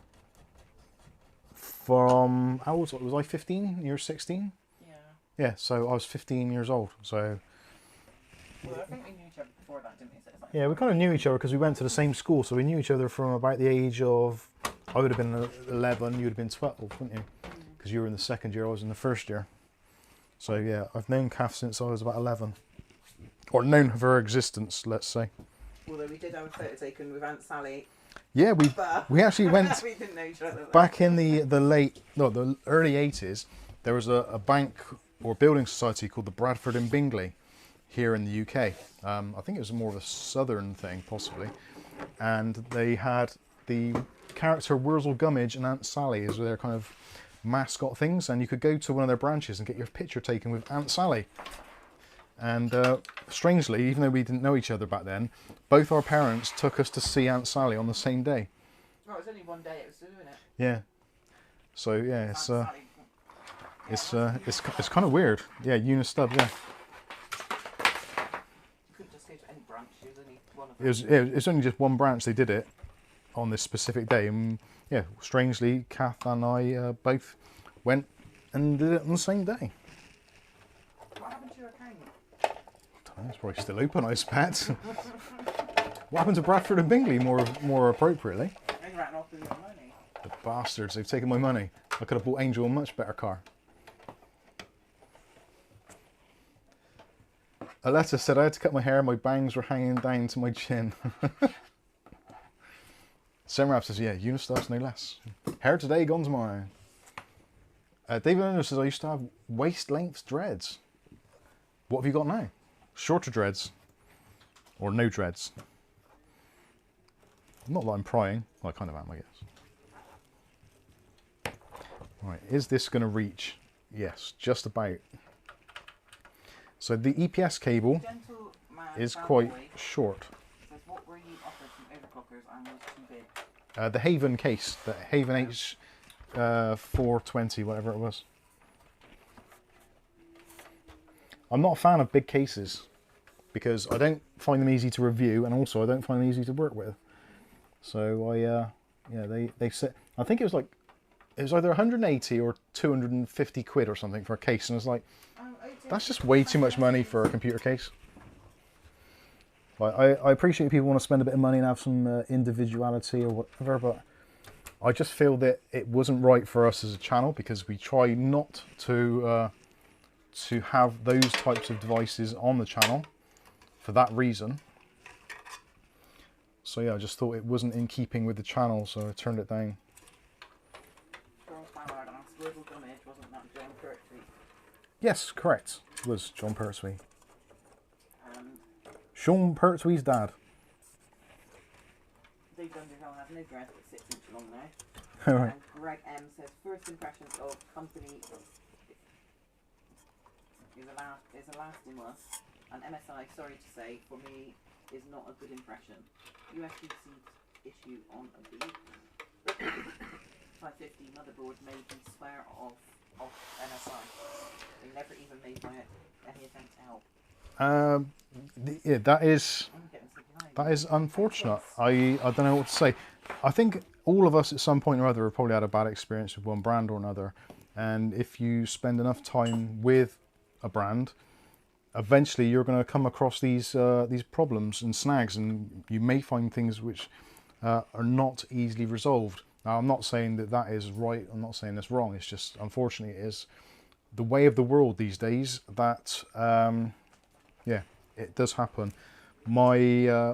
from, how old was I, 15? You're 16? Yeah. Yeah, so I was 15 years old, so... Well, I think we knew each other before that, didn't we? So it's like, yeah, we kind of knew each other because we went to the same school, so we knew each other from about the age of, I would have been 11, you would have been 12, wouldn't you? Because you were in the second year, I was in the first year. So yeah, I've known Kath since I was about 11. Or known of her existence, let's say. although we did have a photo taken with Aunt Sally. Yeah, we actually went we didn't know each other. back in the early 80s. There was a bank or building society called the Bradford and Bingley here in the UK. I think it was more of a southern thing, possibly. And they had the character Wurzel Gummidge and Aunt Sally as their kind of mascot things, and you could go to one of their branches and get your picture taken with Aunt Sally. And strangely, even though we didn't know each other back then, both our parents took us to see Aunt Sally on the same day. Well, it was only one day it was doing it. Yeah. So yeah, it's kind of weird. Yeah, Eunice Stubbs. Yeah. You couldn't just go to any branch. It was only one of them. It was only just one branch. They did it on this specific day, and yeah, strangely, Kath and I both went and did it on the same day. What happened to your account? It's probably still open, I expect. What happened to Bradford and Bingley, more appropriately? They ran off with your money. The bastards, they've taken my money. I could have bought Angel a much better car. Aletta said I had to cut my hair, my bangs were hanging down to my chin. Semrap says, yeah, Unistar's no less. Hair today, gone tomorrow. David Owner says, I used to have waist-length dreads. What have you got now? Shorter dreads. Or no dreads. Not that I'm prying. Well, I kind of am, I guess. Right, is this going to reach? Yes, just about. So the EPS cable is quite short. Says, what were you offered from Overclockers and was too big? The Haven case, the Haven H 420, whatever it was. I'm not a fan of big cases because I don't find them easy to review, and also I don't find them easy to work with. So they said, I think it was either 180 or 250 quid or something for a case, and it's like, that's just way too much money for a computer case. Like, I appreciate people want to spend a bit of money and have some individuality or whatever, but I just feel that it wasn't right for us as a channel because we try not to have those types of devices on the channel for that reason. So yeah, I just thought it wasn't in keeping with the channel, so I turned it down. Wasn't that John Pertwee? Yes, correct. It was John Pertwee. Sean Pertwee's dad. Dave Dunderhill has no dress but 6 inch long now. Alright. And Greg M says first impressions of company is a lasting one. And MSI, sorry to say, for me is not a good impression. USB-C issue on a B. 550 motherboard made me swear off MSI. They never even made any attempt to help. Yeah, that is unfortunate. I don't know what to say. I think all of us at some point or other have probably had a bad experience with one brand or another, and if you spend enough time with a brand, eventually you're going to come across these problems and snags, and you may find things which are not easily resolved. Now, I'm not saying that that is right. I'm not saying that's wrong. It's just, unfortunately, it is the way of the world these days. That yeah, it does happen. My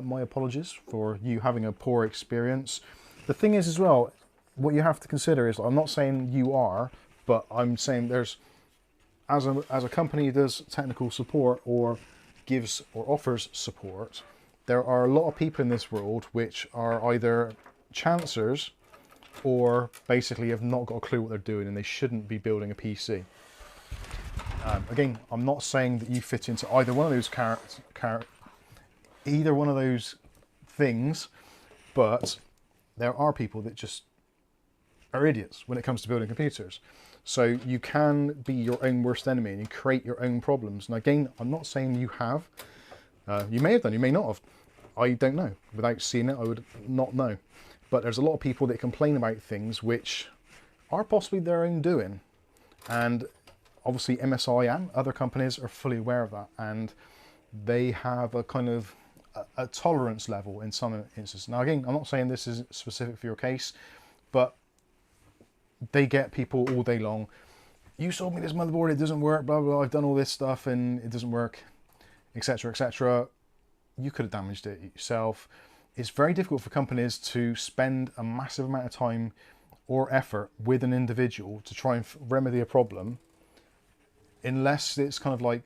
my apologies for you having a poor experience. The thing is as well, what you have to consider is, I'm not saying you are, but I'm saying there's, as a company that does technical support or gives or offers support, there are a lot of people in this world which are either chancers or basically have not got a clue what they're doing, and they shouldn't be building a PC. Again, I'm not saying that you fit into either one of those either one of those things, but there are people that just are idiots when it comes to building computers. So you can be your own worst enemy and you create your own problems. And again, I'm not saying you have. You may have done, you may not have. I don't know. Without seeing it, I would not know. But there's a lot of people that complain about things which are possibly their own doing. And obviously MSI and other companies are fully aware of that. And they have a kind of a tolerance level in some instances. Now again, I'm not saying this is specific for your case, but they get people all day long. You sold me this motherboard, it doesn't work, blah, blah, blah. I've done all this stuff and it doesn't work, etc., etc. You could have damaged it yourself. It's very difficult for companies to spend a massive amount of time or effort with an individual to try and remedy a problem, unless it's kind of like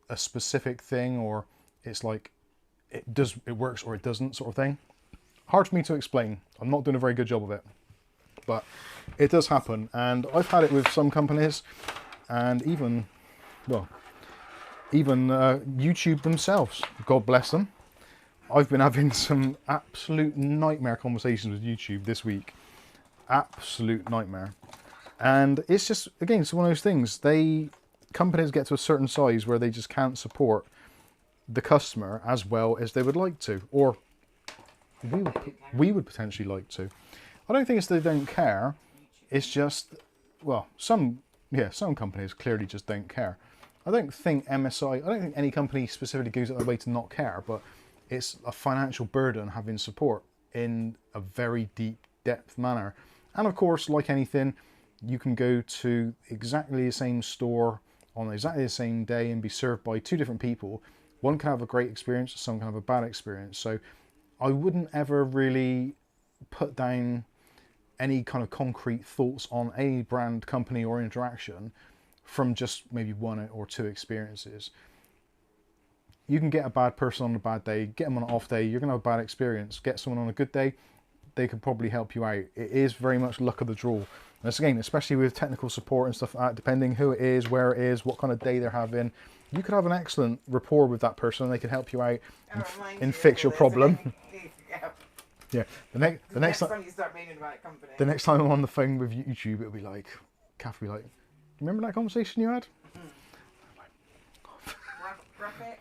a specific thing, or it's like it works or it doesn't sort of thing. Hard for me to explain. I'm not doing a very good job of it, but it does happen. And I've had it with some companies, and even, well, even YouTube themselves, God bless them. I've been having some absolute nightmare conversations with YouTube this week. Absolute nightmare. And it's just, again, it's one of those things. Companies get to a certain size where they just can't support the customer as well as they would like to, or we would potentially like to. I don't think it's that they don't care. It's just, well, some companies clearly just don't care. I don't think MSI, I don't think any company specifically goes out of their way to not care, but it's a financial burden having support in a very deep depth manner. And of course, like anything, you can go to exactly the same store on exactly the same day and be served by two different people. One can have a great experience, some can have a bad experience. So I wouldn't ever really put down any kind of concrete thoughts on any brand, company or interaction from just maybe one or two experiences. You can get a bad person on a bad day, get them on an off day, you're going to have a bad experience. Get someone on a good day, they could probably help you out. It is very much luck of the draw. And again, especially with technical support and stuff like that, depending who it is, where it is, what kind of day they're having, you could have an excellent rapport with that person and they can help you out and fix your problem. Yeah, the next time you start meaning about a company. The next time I'm on the phone with YouTube, it'll be like, Kath will be like, remember that conversation you had? Graphics?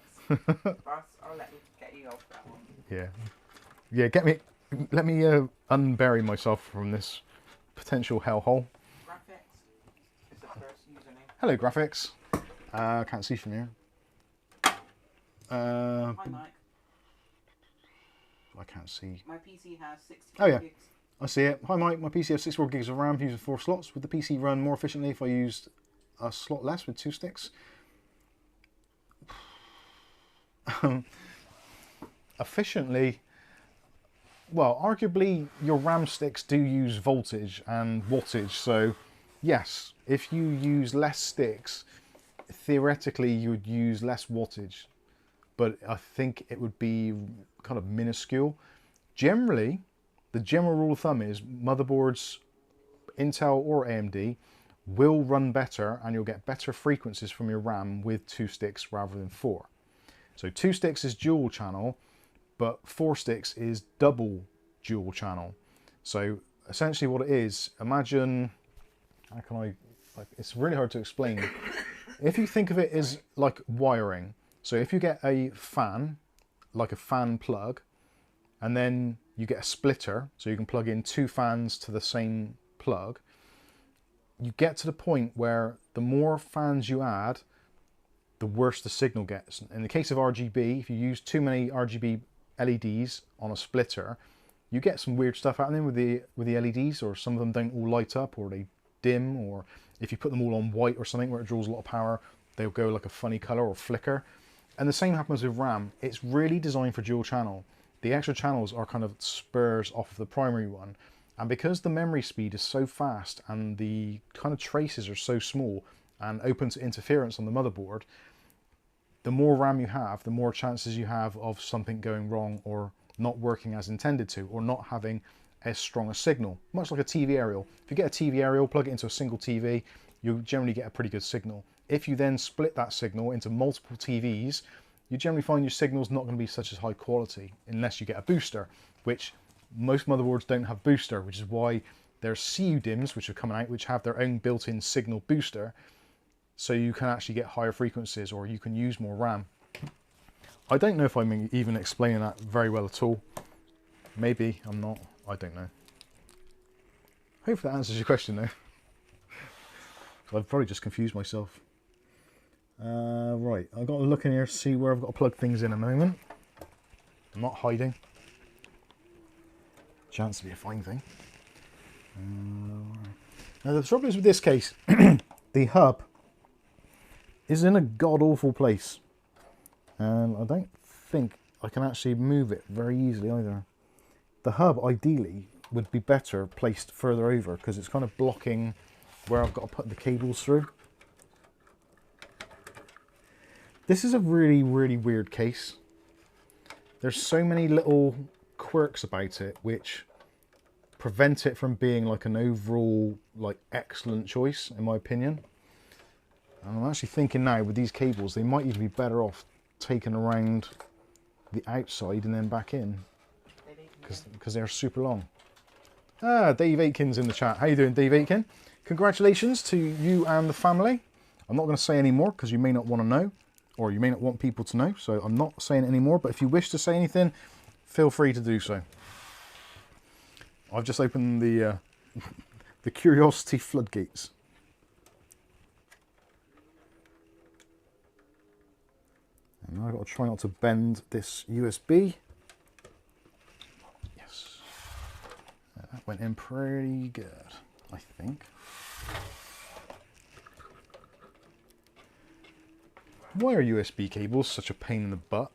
I'll let you get you off that one. Yeah, let me unbury myself from this potential hellhole. Graphics is the first username. Hello, Graphics. Can't see from here. Hi, Mike. I can't see. My PC has 64 Oh yeah, gigs. I see it. Hi Mike, my PC has 64 gigs of RAM using 4 slots. Would the PC run more efficiently if I used a slot less with 2 sticks? Efficiently, well, arguably your RAM sticks do use voltage and wattage, so yes, if you use less sticks, theoretically you would use less wattage, but I think it would be kind of minuscule. Generally, the general rule of thumb is motherboards, Intel or AMD, will run better and you'll get better frequencies from your RAM with 2 sticks rather than 4. So 2 sticks is dual channel, but 4 sticks is double dual channel. So essentially what it is, imagine, how can I, like, it's really hard to explain. If you think of it as like wiring, so if you get a fan, like a fan plug, and then you get a splitter, so you can plug in 2 fans to the same plug, you get to the point where the more fans you add, the worse the signal gets. In the case of RGB, if you use too many RGB LEDs on a splitter, you get some weird stuff happening with the LEDs, or some of them don't all light up, or they dim, or if you put them all on white or something where it draws a lot of power, they'll go like a funny color or flicker. And the same happens with RAM. It's really designed for dual channel. The extra channels are kind of spurs off of the primary one. And because the memory speed is so fast and the kind of traces are so small and open to interference on the motherboard, the more RAM you have, the more chances you have of something going wrong or not working as intended to, or not having as strong a signal. Much like a TV aerial. If you get a TV aerial, plug it into a single TV, you generally get a pretty good signal. If you then split that signal into multiple TVs, you generally find your signal's not going to be such as high quality, unless you get a booster, which most motherboards don't have booster, which is why there's CU DIMMs, which are coming out, which have their own built-in signal booster, so you can actually get higher frequencies, or you can use more RAM. I don't know if I'm even explaining that very well at all. Maybe I'm not. I don't know. Hopefully that answers your question though. I've probably just confused myself. Right, I've got to look in here to see where I've got to plug things in a moment. I'm not hiding. Chance to be a fine thing. Now the trouble is with this case, the hub is in a god-awful place. And I don't think I can actually move it very easily either. The hub, ideally, would be better placed further over, because it's kind of blocking where I've got to put the cables through. This is a really, really weird case. There's so many little quirks about it which prevent it from being like an overall like excellent choice, in my opinion. And I'm actually thinking now with these cables, they might even be better off taken around the outside and then back in, because they're super long. Ah, Dave Aitken's in the chat. How you doing, Dave Aitken? Congratulations to you and the family. I'm not going to say any more because you may not want to know, or you may not want people to know, so I'm not saying any more, but if you wish to say anything, feel free to do so. I've just opened the the curiosity floodgates. And now I've got to try not to bend this USB. Yes. That went in pretty good, I think. Why are USB cables such a pain in the butt?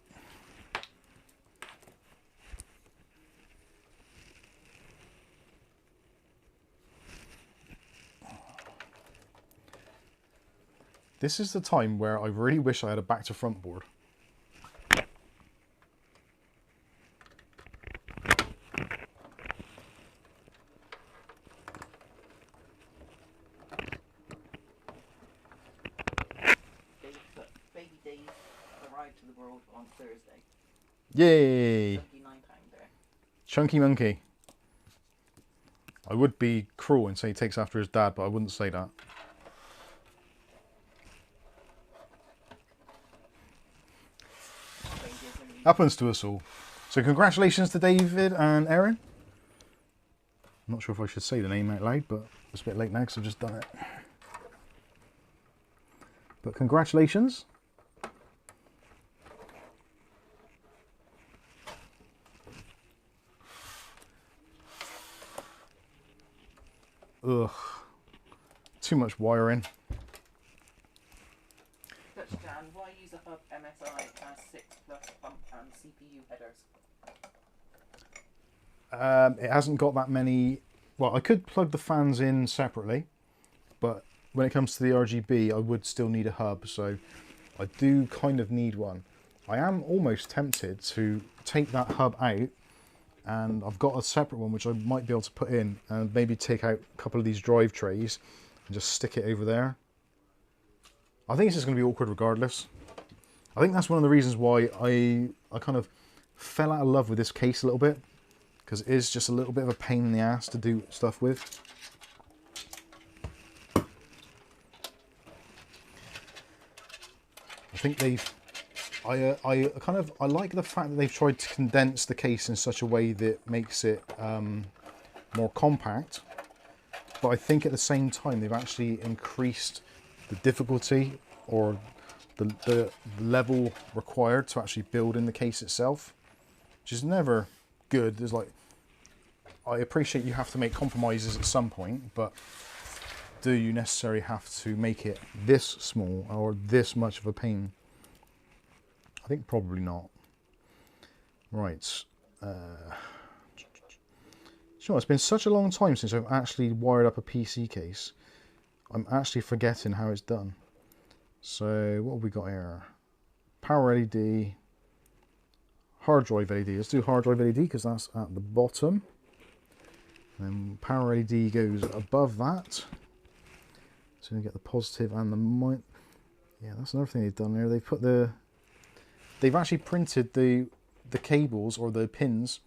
This is the time where I really wish I had a back to front board. Baby Dave arrived to the world on Thursday. Yay! 79 pounds there. Chunky monkey. I would be cruel and say he takes after his dad, but I wouldn't say that. Happens to us all. So congratulations to David and Erin. I'm not sure if I should say the name out loud, but it's a bit late now because I've just done it. But congratulations. Ugh. Too much wiring. Touchdown. Why use a hub MSI as 6 plus pump and CPU headers? It hasn't got that many. Well, I could plug the fans in separately, but when it comes to the RGB, I would still need a hub, so I do kind of need one. I am almost tempted to take that hub out, and I've got a separate one which I might be able to put in, and maybe take out a couple of these drive trays and just stick it over there. I think it's just going to be awkward regardless. I think that's one of the reasons why I kind of fell out of love with this case a little bit. because it is just a little bit of a pain in the ass to do stuff with. I think I like the fact that they've tried to condense the case in such a way that makes it more compact, but I think at the same time they've actually increased the difficulty or the level required to actually build in the case itself, which is never good. There's like, I appreciate you have to make compromises at some point, but do you necessarily have to make it this small or this much of a pain? I think probably not. Right. Sure, it's been such a long time since I've actually wired up a PC case. I'm actually forgetting how it's done. So what have we got here? Power LED, hard drive LED. Let's do hard drive LED because that's at the bottom. And power LED goes above that. So we get the positive and the minus. Yeah, that's another thing they've done there. They've actually printed the cables or the pins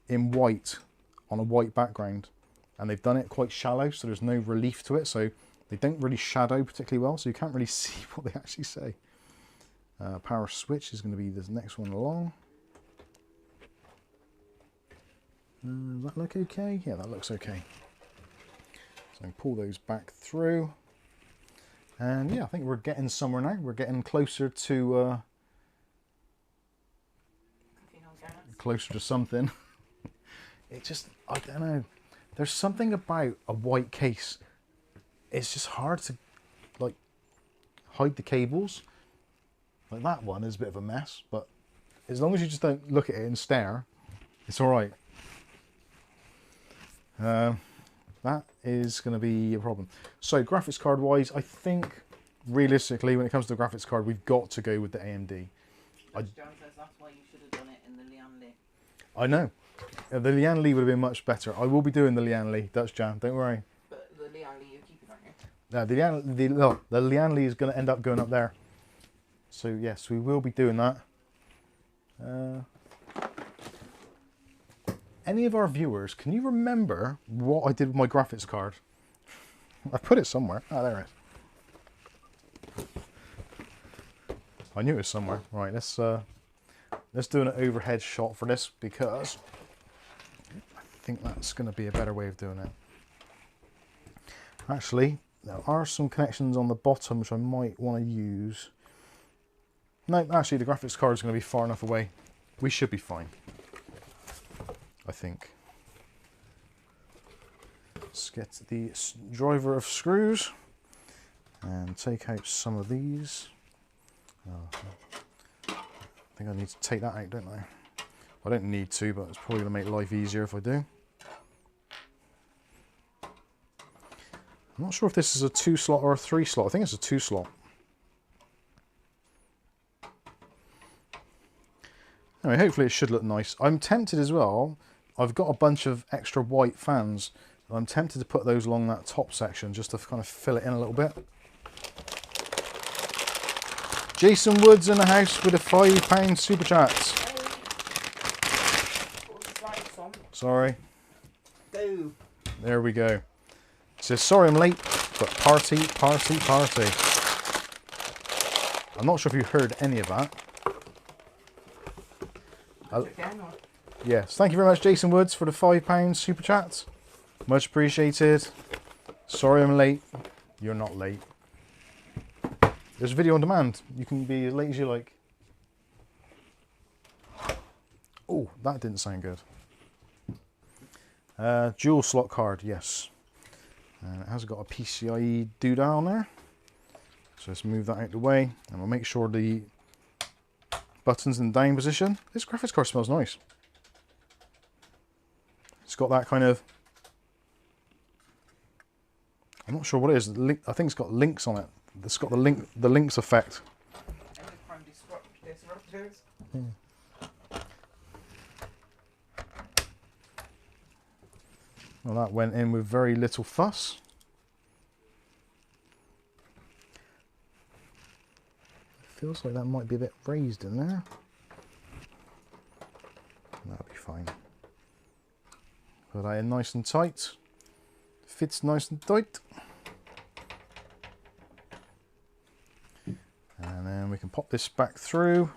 in white on a white background, and they've done it quite shallow, so there's no relief to it, so they don't really shadow particularly well, so you can't really see what they actually say. Power switch is going to be this next one along. Does that look okay? Yeah, that looks okay. So pull those back through, and yeah, I think we're getting somewhere now. We're getting closer to something. It just, I don't know, there's something about a white case, it's just hard to like hide the cables. Like that one is a bit of a mess, but as long as you just don't look at it and stare, it's all right. That is going to be a problem. So graphics card wise, I think realistically when it comes to the graphics card, we've got to go with the AMD. John says that's why you should have done it in the Lian Li. I know. The Lian Li would have been much better. I will be doing the Lian Li, Dutch Jam, don't worry. But the Lian Li you're keeping, aren't you? No, the Lian Li is going to end up going up there. So yes, we will be doing that. Any of our viewers, can you remember what I did with my graphics card? I put it somewhere. Ah, there it is. I knew it was somewhere. Right, let's do an overhead shot for this because I think that's going to be a better way of doing it. Actually, there are some connections on the bottom which I might want to use. No, actually the graphics card is going to be far enough away. We should be fine, I think. Let's get the driver of screws and take out some of these. I think I need to take that out, don't I? I don't need to, but it's probably going to make life easier if I do. I'm not sure if this is a 2-slot or a 3-slot. I think it's a 2-slot. Anyway, hopefully it should look nice. I'm tempted as well. I've got a bunch of extra white fans. I'm tempted to put those along that top section just to kind of fill it in a little bit. Jason Woods in the house with a £5 super chat. Sorry. There we go. It says, sorry I'm late, but party, party, party. I'm not sure if you heard any of that. Yes, thank you very much, Jason Woods, for the £5 super chat. Much appreciated. Sorry I'm late. You're not late. There's video on demand. You can be as late as you like. Oh, that didn't sound good. Dual slot card, yes. And it has got a PCIe doodah on there. So let's move that out of the way. And we'll make sure the button's in down position. This graphics card smells nice. It's got that kind of... I'm not sure what it is. I think it's got links on it. It's got the links effect. Yeah. Well, that went in with very little fuss. Feels like that might be a bit raised in there. That'll be fine. Put that in nice and tight. Fits nice and tight. And then we can pop this back through.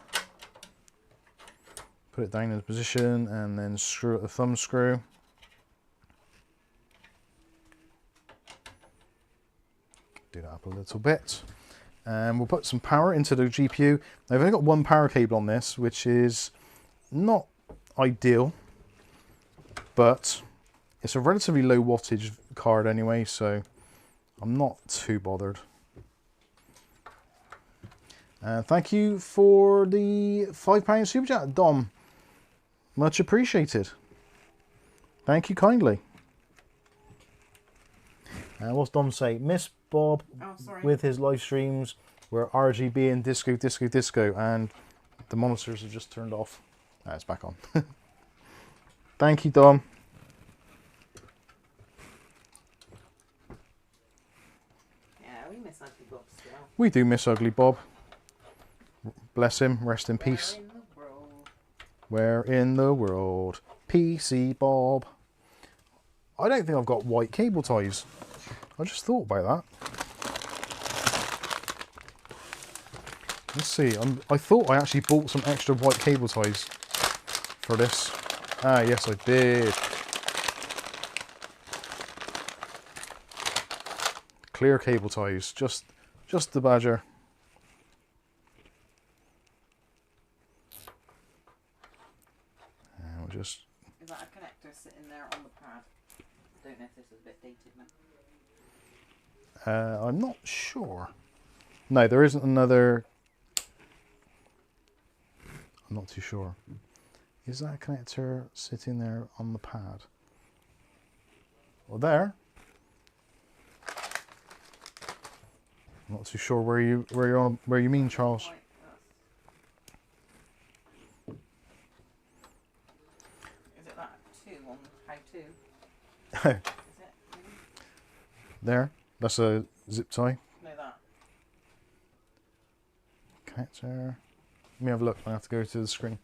Put it down in position and then screw it with the thumb screw. Do that up a little bit. And we'll put some power into the GPU. Now, I've only got one power cable on this, which is not ideal, but it's a relatively low wattage card anyway, so I'm not too bothered. Thank you for the £5 super chat, Dom. Much appreciated. Thank you kindly. What's Dom say? Miss Bob with his live streams were RGB and disco, disco, disco, and the monitors have just turned off. Ah, it's back on. Thank you, Dom. Yeah, we miss Ugly Bob still. We do miss Ugly Bob. Bless him. Rest in peace. Where in the world? PC Bob. I don't think I've got white cable ties. I just thought about that. Let's see. I thought I actually bought some extra white cable ties for this. Ah, yes, I did. Clear cable ties. Just the badger. And we'll just. Is that a connector sitting there on the pad? I don't know if this is a bit dated now. I'm not sure. No, there isn't another. I'm not too sure. Is that a connector sitting there on the pad? Well, there. I'm not too sure where you mean, Charles. Is it that 2 on how to? Is it? There. That's a zip tie. No, that. Connector. Let me have a look. I have to go to the screen.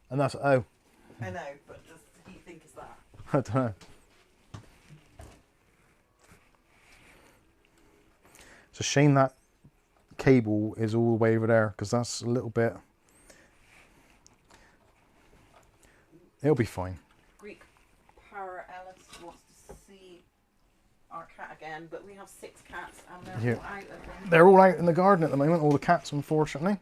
And that's oh. I know, but does he think it's that? I don't know. It's a shame that cable is all the way over there because that's a little bit. It'll be fine. Greek Power Ellis wants to see our cat again, but we have 6 cats and they're all out of them. They're all out in the garden at the moment, all the cats, unfortunately.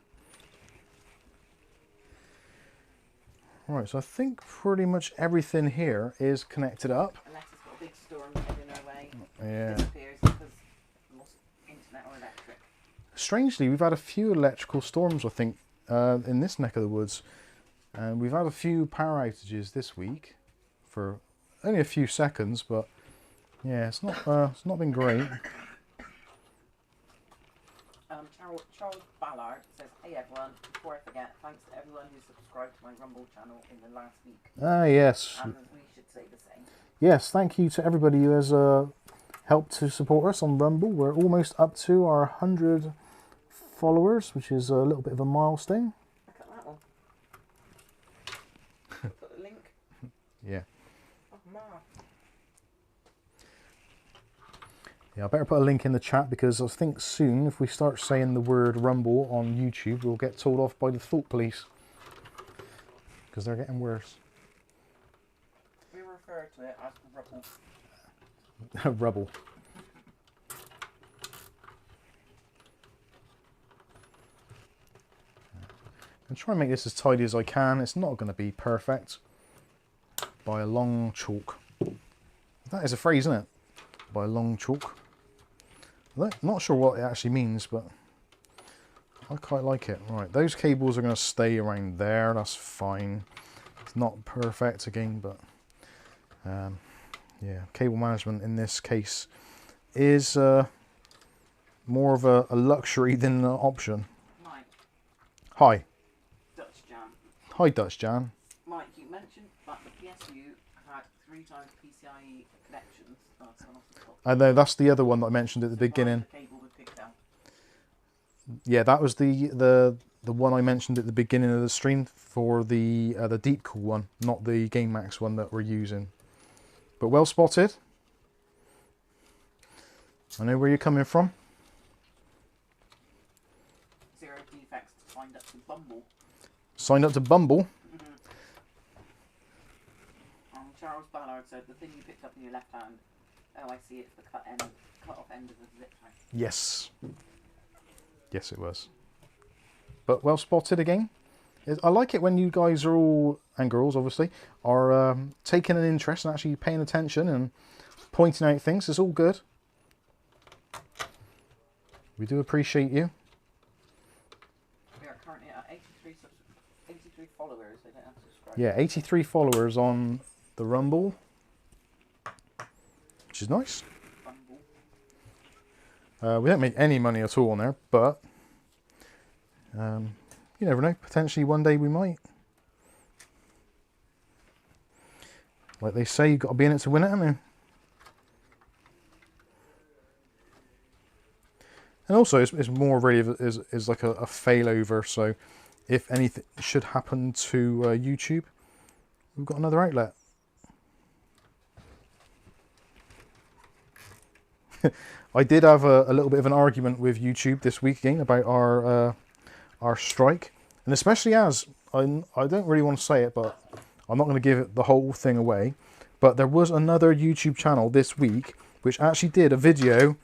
Right, so I think pretty much everything here is connected up. Unless it's got a big storm heading our way. Yeah. Disappears because we lost internet or electric. Strangely, we've had a few electrical storms, I think, in this neck of the woods. And we've had a few power outages this week for only a few seconds, but yeah, it's not been great. Charles Ballard says, "Hey everyone, before I forget, thanks to everyone who subscribed to my Rumble channel in the last week." Ah, yes. And we should say the same. Yes, thank you to everybody who has helped to support us on Rumble. We're almost up to our 100 followers, which is a little bit of a milestone. Look at that one. Put a link. Yeah. Oh, ma. Yeah, I better put a link in the chat because I think soon, if we start saying the word Rumble on YouTube, we'll get told off by the thought police. Because they're getting worse. We refer to it as rubble. Rubble. I'm trying to make this as tidy as I can. It's not going to be perfect by a long chalk. That is a phrase, isn't it? By a long chalk. I'm not sure what it actually means, but I quite like it. Right, those cables are going to stay around there. That's fine. It's not perfect again, but yeah, cable management in this case is more of a luxury than an option. Mike. Hi. Dutch Jan. Hi, Dutch Jan. Mike, you mentioned that the PSU had 3 times PCIe connections. Oh, it's gone off the top. I know that's the other one that I mentioned at the beginning. The cable was picked out. Yeah, that was the the one I mentioned at the beginning of the stream for the Deepcool one, not the Gamemax one that we're using. But well spotted. I know where you're coming from. Zero defects signed up to Bumble. Signed up to Bumble. Charles Ballard said the thing you picked up in your left hand. Oh, I see. It's the cut off end of the zip tie. Yes. Yes, it was. But well spotted again. I like it when you guys are all, and girls obviously, are taking an interest and actually paying attention and pointing out things. It's all good. We do appreciate you. We are currently at 83 followers. They don't have to subscribe. Yeah, 83 followers on the Rumble, which is nice. We don't make any money at all on there, but you never know. Potentially one day we might. Like they say, you've got to be in it to win it, haven't you? And also, it's more really is like a failover. So, if anything should happen to YouTube, we've got another outlet. I did have a little bit of an argument with YouTube this week again about our strike, and especially as I don't really want to say it, but I'm not going to give it the whole thing away. But there was another YouTube channel this week which actually did a video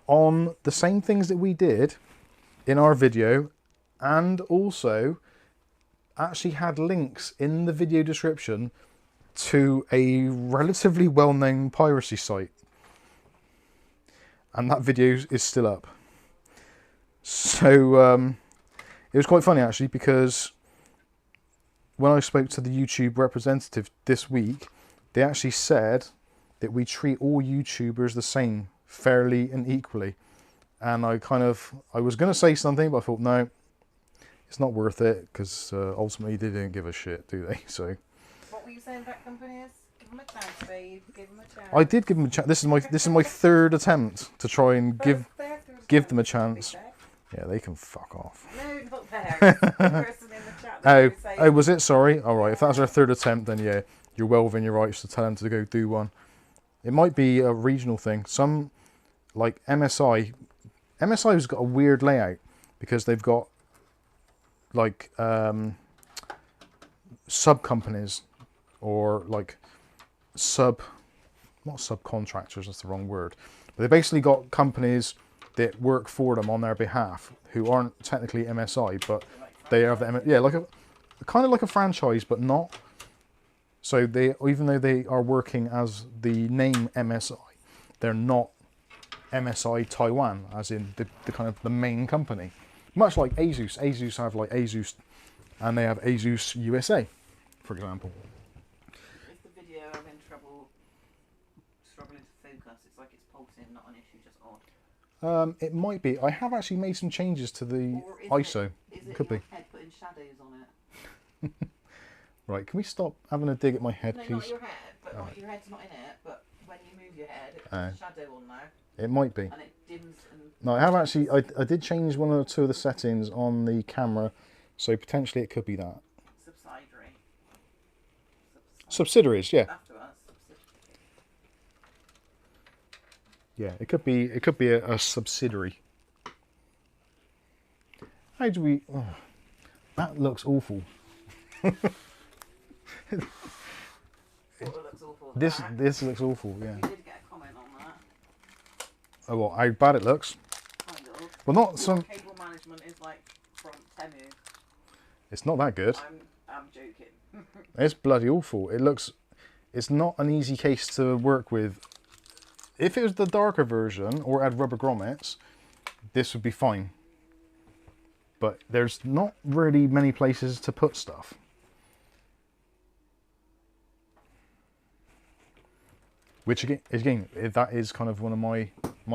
on the same things that we did in our video, and also actually had links in the video description to a relatively well-known piracy site. And that video is still up. So it was quite funny actually, because when I spoke to the YouTube representative this week, they actually said that we treat all YouTubers the same, fairly and equally. And I was going to say something, but I thought, no, it's not worth it, because ultimately they didn't give a shit, do they? So. What were you saying about companies? Give them a chance, babe. Give them a chance. I did give them a chance. This is my third attempt to try and give them a chance. Yeah, they can fuck off. No, not there. The person in the chat. Oh, was it? Sorry. All right. If that was our third attempt, then yeah, you're well within your rights to tell them to go do one. It might be a regional thing. Some, like MSI has got a weird layout, because they've got like sub companies, or like not subcontractors, that's the wrong word, but they basically got companies that work for them on their behalf who aren't technically MSI, but they have the like a kind of like a franchise, but not. So they, even though they are working as the name MSI, they're not MSI Taiwan, as in the kind of the main company. Much like Asus. Asus have like Asus, and they have Asus USA, for example. Is the video having struggling to focus? It's like it's pulsing, not an issue, just odd. It might be. I have actually made some changes to the ISO. Is it Could your be. head putting shadows on it? Right, can we stop having a dig at my head, No, please? not your head, but your head's not in it, but when you move your head, it puts a shadow on there. It might be. And it dims and... No, I have actually, I did change one or two of the settings on the camera, so potentially it could be that. Subsidiaries, yeah. After us. Yeah, it could be a subsidiary. How do we... Oh, that looks awful. Looks awful. This looks awful, yeah. You did get a comment on that. Oh, what, how bad it looks? Kind of. Well, not some... Cable management is like from Temu. It's not that good. I'm joking. It's bloody awful. It looks... It's not an easy case to work with. If it was the darker version, or had rubber grommets, this would be fine. But there's not really many places to put stuff. Which again, that is kind of one of my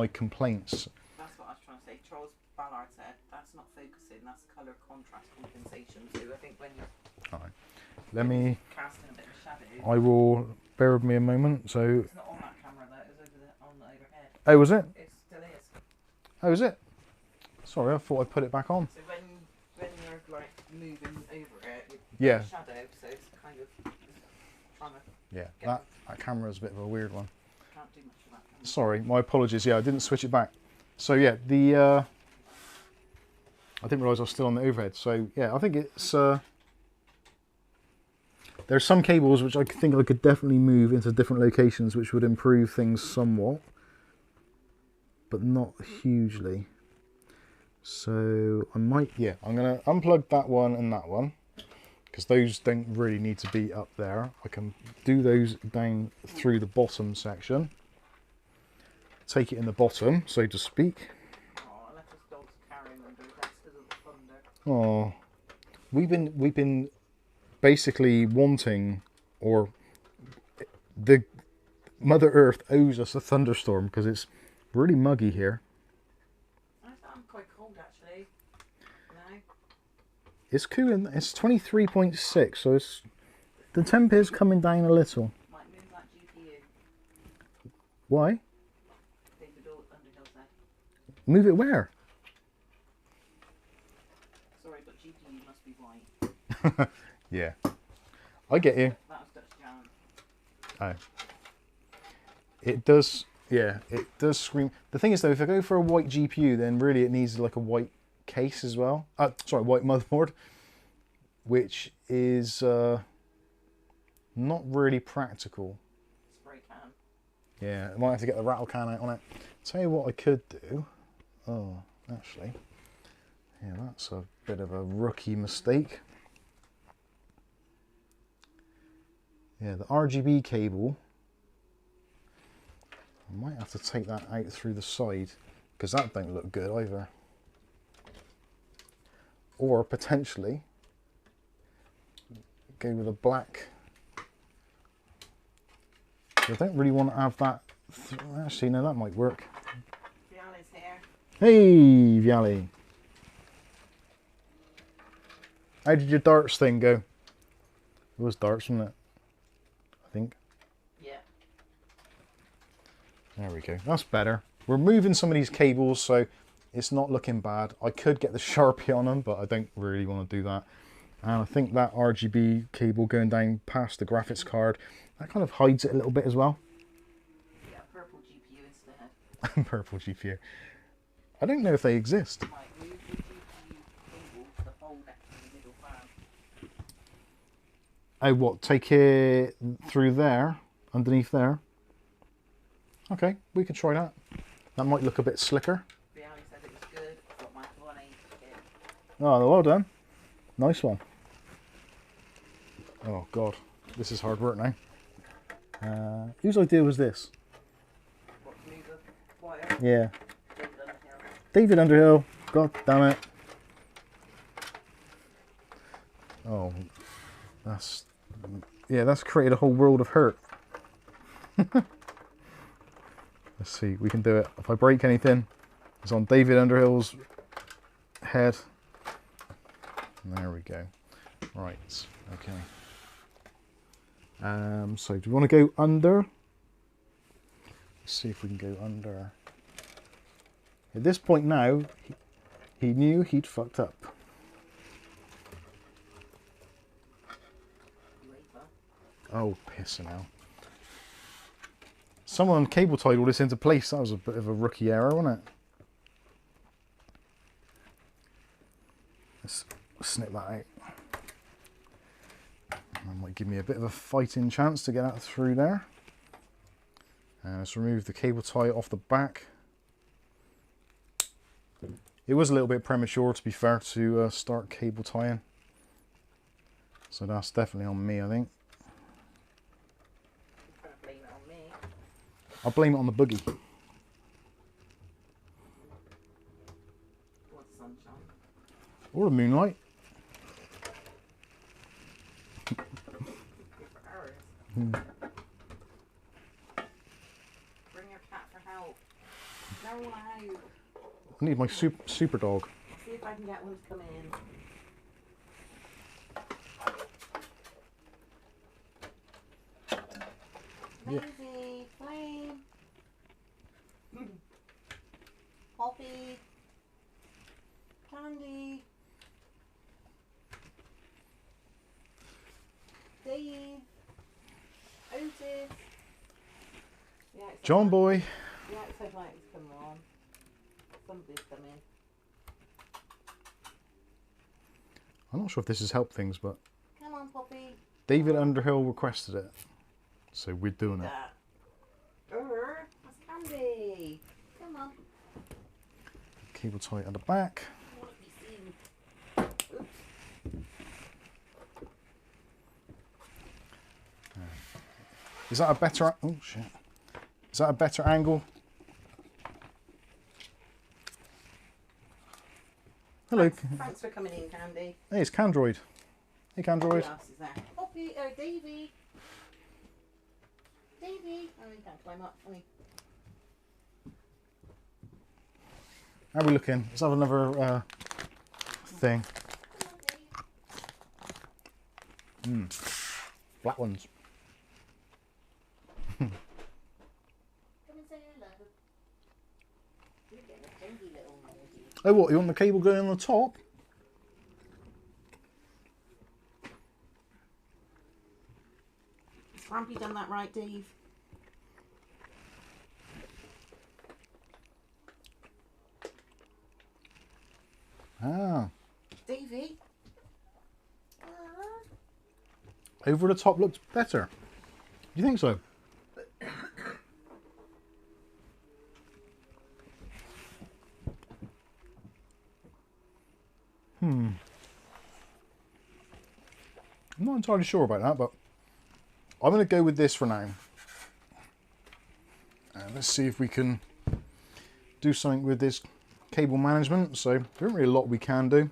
complaints. That's what I was trying to say. Charles Ballard said that's not focusing, that's color contrast compensation. So I think when you're Let me... casting a bit of shadow... I will... Bear with me a moment, so... It's not on that camera though, it was on the overhead. Oh, was it? It still is. Oh, is it? Sorry, I thought I put it back on. So when you're moving over it with Yeah. shadow, so it's kind of trying to Yeah, get that camera's a bit of a weird one. can't do much of that. Can you? Sorry, my apologies. Yeah, I didn't switch it back. So yeah, I didn't realise I was still on the overhead. So yeah, I think it's there's some cables which I think I could definitely move into different locations, which would improve things somewhat, but not hugely. So I might, yeah, I'm gonna unplug that one and that one, because those don't really need to be up there. I can do those down through the bottom section. Take it in the bottom, so to speak. Oh, unless this dog's carrying them, but that's because of the thunder. Oh, we've been basically wanting, or the Mother Earth owes us a thunderstorm because it's really muggy here. I'm quite cold actually. No. It's cooling. It's 23.6, so it's the temp is coming down a little. Might move that GPU. Why? David Underhill said. Move it where? Sorry, but GPU must be white. Yeah, I get you. That was Dutch Giant. Oh. It does, yeah, it does scream. The thing is though, if I go for a white GPU, then really it needs like a white case as well. Sorry, white motherboard, which is not really practical. Spray can. Yeah, I might have to get the rattle can out on it. Tell you what I could do. Oh, actually, yeah, that's a bit of a rookie mistake. Yeah, the RGB cable, I might have to take that out through the side because that don't look good either. Or potentially go with a black. I don't really want to have that. Actually, no, that might work. Viala's here. Hey, Viali. How did your darts thing go? It was darts, wasn't it? I think. Yeah. There we go. That's better. We're moving some of these cables, so it's not looking bad. I could get the Sharpie on them, but I don't really want to do that. And I think that RGB cable going down past the graphics card, that kind of hides it a little bit as well. Yeah, purple GPU instead. Purple GPU. I don't know if they exist. Might move the GPU cable to hold next to the middle fan. Oh, what? Take it through there, underneath there? Okay, we can try that. That might look a bit slicker. Viala said it was good. Got my 180 kit. Oh, well done. Nice one. Oh, God. This is hard work now. Whose idea was this? What, to move the wire? Yeah. David Underhill. David Underhill. God damn it. Oh, that's... Yeah, that's created a whole world of hurt. Let's see, we can do it. If I break anything, it's on David Underhill's head. There we go. Right, okay. So do we want to go under? Let's see if we can go under. At this point now, he knew he'd fucked up. UEFA. Oh, pissing hell. Someone cable tied all this into place. That was a bit of a rookie error, wasn't it? Let's snip that out. That might give me a bit of a fighting chance to get that through there. Let's remove the cable tie off the back. It was a little bit premature, to be fair, to start cable tying. So that's definitely on me, I think. Don't blame it on me. I'll blame it on the boogie. Or the sunshine. Or the moonlight. Different errors. Bring your cat for help. No one out. I need my super dog. See if I can get one to come in. Maisie, Flame, Poppy, Candy. John boy. The outside light has come on. Somebody's come in. I'm not sure if this has helped things, but Come on, Poppy. David Underhill requested it. So we're doing it. That's Candy. Come on. Cable tie at the back. I want to be seen. Oops. Is that a better... Oh, shit. Is that a better angle? Hello. Thanks for coming in, Candy. Hey, it's Candroid. Hey, Candroid. Who else is there? Poppy, Davey. Davey. Oh, he can't climb up, can he? How are we looking? Let's have another thing. Black ones. Come and say hello. You're getting a dingy little monkey. Oh, what? You want the cable going on the top? Has Rampy done that right, Dave? Ah. Davey? Over the top looks better. Do you think so? I'm not entirely sure about that, but I'm going to go with this for now. Let's see if we can do something with this cable management. So there isn't really a lot we can do.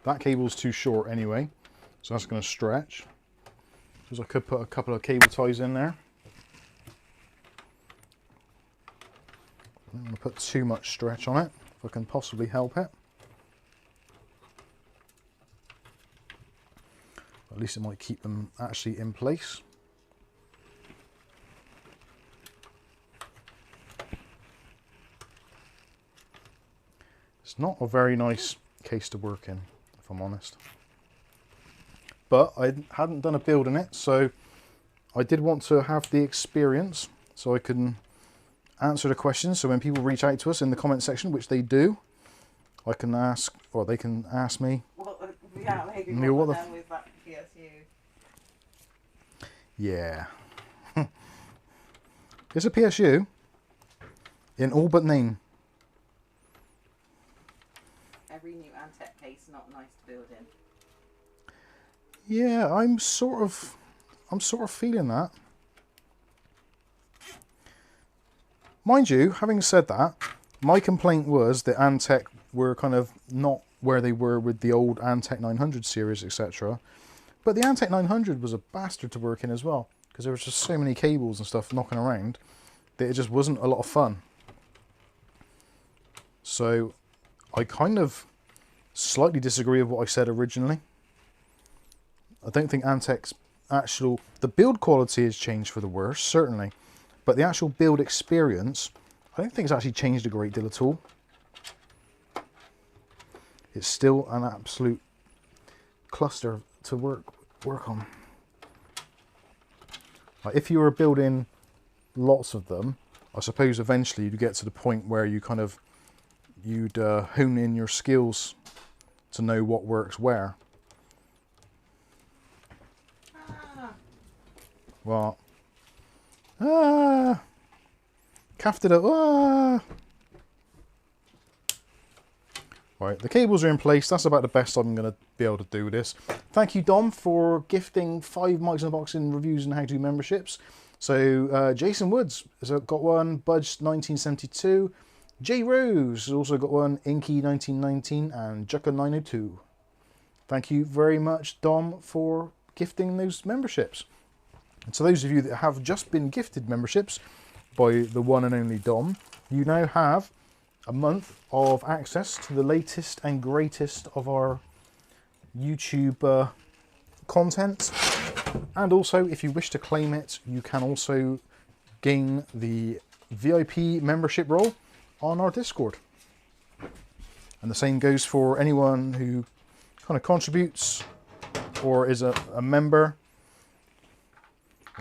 That cable's too short anyway, so that's going to stretch. So I could put a couple of cable ties in there. I don't want to put too much stretch on it, if I can possibly help it. At least it might keep them actually in place. It's not a very nice case to work in, if I'm honest. But I hadn't done a build in it, so I did want to have the experience so I can answer the questions. So when people reach out to us in the comment section, which they do, I can ask, or they can ask me. Well, yeah, maybe Neil, what the done with that PSU. Yeah. It's a PSU in all but name. Every new Antec case not nice to build in. Yeah, I'm sort of feeling that. Mind you, having said that, my complaint was that Antec were kind of not where they were with the old Antec 900 series, etc. But the Antec 900 was a bastard to work in as well, because there was just so many cables and stuff knocking around that it just wasn't a lot of fun. So I kind of slightly disagree with what I said originally. I don't think Antec's the build quality has changed for the worse, certainly, but the actual build experience, I don't think it's actually changed a great deal at all. It's still an absolute cluster to work on. Like if you were building lots of them, I suppose eventually you'd get to the point where you you'd hone in your skills to know what works where. What? Ah! Caffed it up. Ah! Right, the cables are in place. That's about the best I'm going to be able to do with this. Thank you, Dom, for gifting 5 Mics in a Box in reviews and how-to memberships. So, Jason Woods has got one, Budge 1972. J Rose has also got one, Inky 1919, and Jucka 902. Thank you very much, Dom, for gifting those memberships. And to those of you that have just been gifted memberships by the one and only Dom, you now have a month of access to the latest and greatest of our YouTube content. And also, if you wish to claim it, you can also gain the VIP membership role on our Discord. And the same goes for anyone who kind of contributes or is a member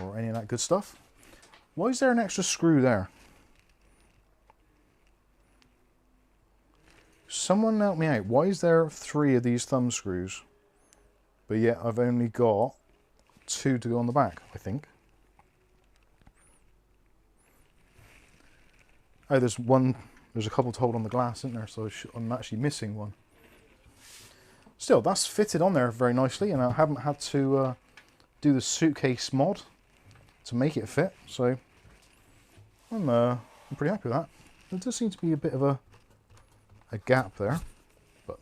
or any of that good stuff. Why is there an extra screw there? Someone help me out. Why is there 3 of these thumb screws? But yet I've only got 2 to go on the back, I think. Oh, there's a couple to hold on the glass, isn't there? So I'm actually missing one. Still, that's fitted on there very nicely, and I haven't had to do the suitcase mod to make it fit. So I'm pretty happy with that. There does seem to be a bit of a gap there, but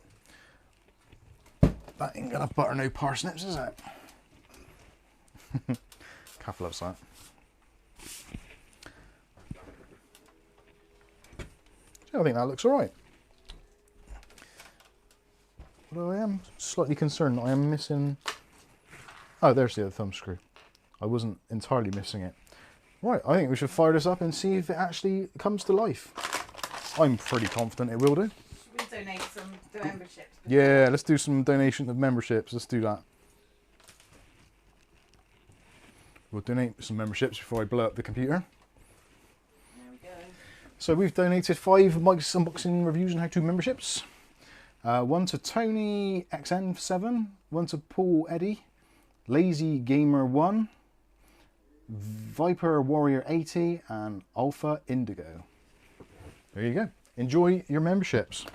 that ain't gonna butter no parsnips, is it? Calf loves that. I think that looks alright. Although I am slightly concerned that I am missing... Oh, there's the other thumb screw. I wasn't entirely missing it. Right, I think we should fire this up and see if it actually comes to life. I'm pretty confident it will do. Should we donate some to memberships? Yeah, let's do some donation of memberships. Let's do that. We'll donate some memberships before I blow up the computer. There we go. So we've donated 5 Mike's Unboxing Reviews and How-To memberships. 1 to Tony XN7, 1 to Paul Eddy, Lazy Gamer 1, Viper Warrior 80, and Alpha Indigo. There you go. Enjoy your memberships.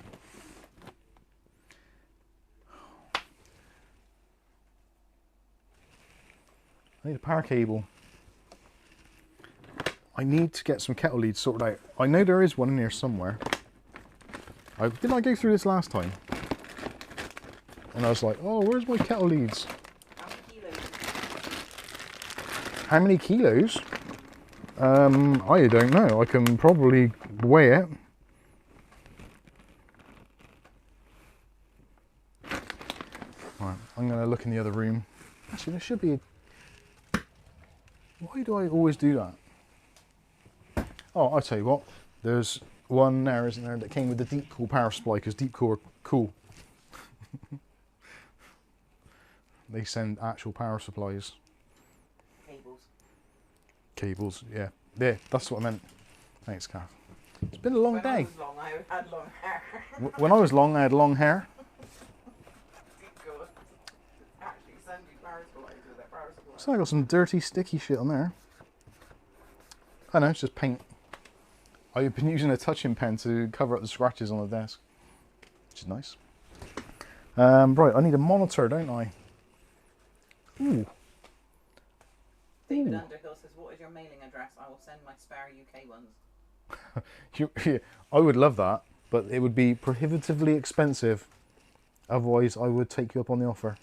I need a power cable. I need to get some kettle leads sorted out. I know there is one in here somewhere. Didn't I go through this last time? And I was like, oh, where's my kettle leads? How many kilos? I don't know. I can probably weigh it. Right, I'm going to look in the other room. Actually, there should be... Why do I always do that? Oh, I'll tell you what. There's one there, isn't there, that came with the Deepcool power supply, because Deepcool are cool. They send actual power supplies. Cables, yeah. Yeah, that's what I meant. Thanks, Kath. It's been a long day. When I was long, I had long hair. When I was long, I had long hair. Good. Actually, send you power supplies with that power supply. So I got some dirty, sticky shit on there. I know, it's just paint. I've been using a touching pen to cover up the scratches on the desk, which is nice. Right, I need a monitor, don't I? Ooh. David Underhill says, what is your mailing address? I will send my spare UK ones. I would love that, but it would be prohibitively expensive. Otherwise, I would take you up on the offer.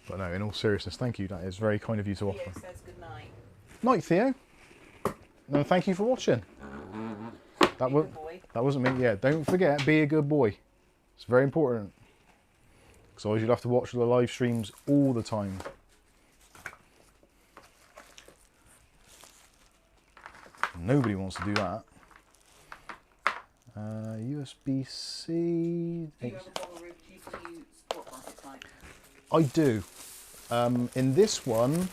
But no, in all seriousness, thank you. That is very kind of you to Theo offer. says good night. Night, Theo. No, thank you for watching. That wasn't me. Yeah, don't forget, be a good boy. It's very important. Because otherwise you'll have to watch the live streams all the time. Nobody wants to do that. USB-C. Do you ever bother with GPU support brackets, Mike? I do. In this one,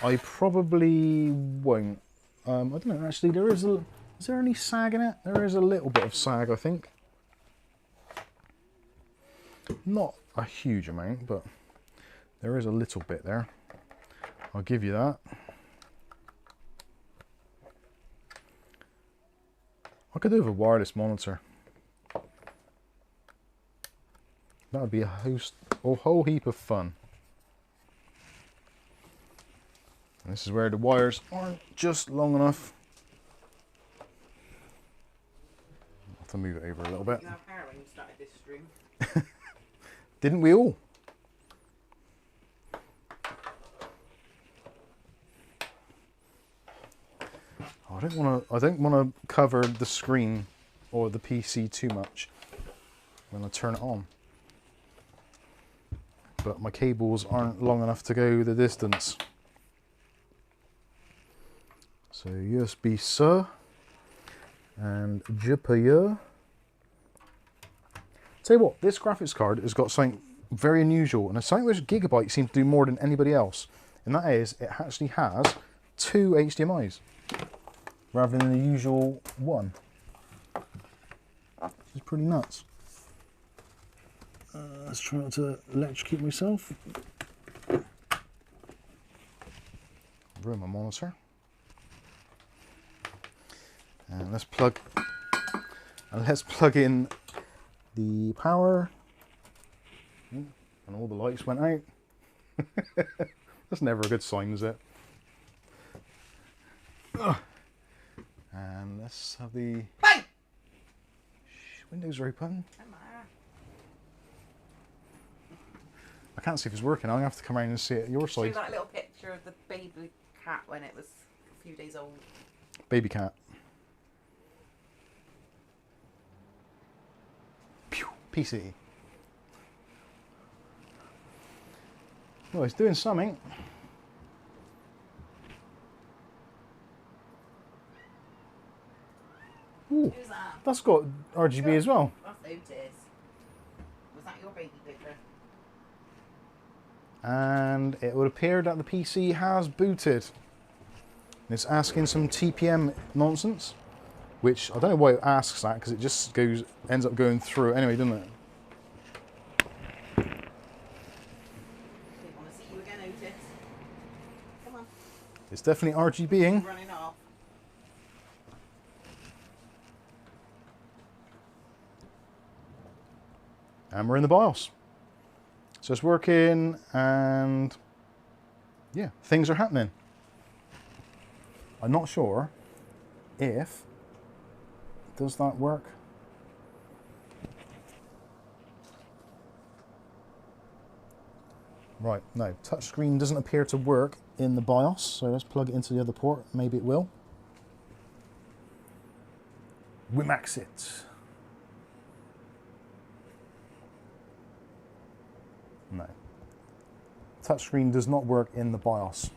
I probably won't. I don't know, actually, is there any sag in it? There is a little bit of sag, I think. Not a huge amount, but there is a little bit there. I'll give you that. I could do with a wireless monitor. That would be a whole heap of fun. And this is where the wires aren't just long enough. I'll have to move it over a little bit. You have hair when you started this stream. Didn't we all? I don't want to cover the screen or the PC too much when I turn it on. But my cables aren't long enough to go the distance. So USB-C and GPU. Tell you what, this graphics card has got something very unusual, and it's something which Gigabyte seems to do more than anybody else, and that is it actually has 2 HDMIs rather than the usual one, which is pretty nuts. Let's try not to electrocute myself. Ruin my monitor. And let's plug in the power. And all the lights went out. That's never a good sign, is it? Ugh. And let's have the windows are open. I can't see if it's working. I'm gonna have to come around and see it at your side. Show that little picture of the baby cat when it was a few days old. Baby cat. Pew, PC. Well, it's doing something. Ooh, Who's that? that's got RGB as well. That's Otis. Was that your baby picture? And it would appear that the PC has booted. It's asking some TPM nonsense, which I don't know why it asks that, because it just ends up going through it anyway, doesn't it? Didn't want to see you again, Otis. Come on. It's definitely RGBing. Running off. And we're in the BIOS. So it's working, and yeah, things are happening. I'm not sure if, does that work? Right, no, touchscreen doesn't appear to work in the BIOS, so let's plug it into the other port, maybe it will. Wimax it. No. Touchscreen does not work in the BIOS,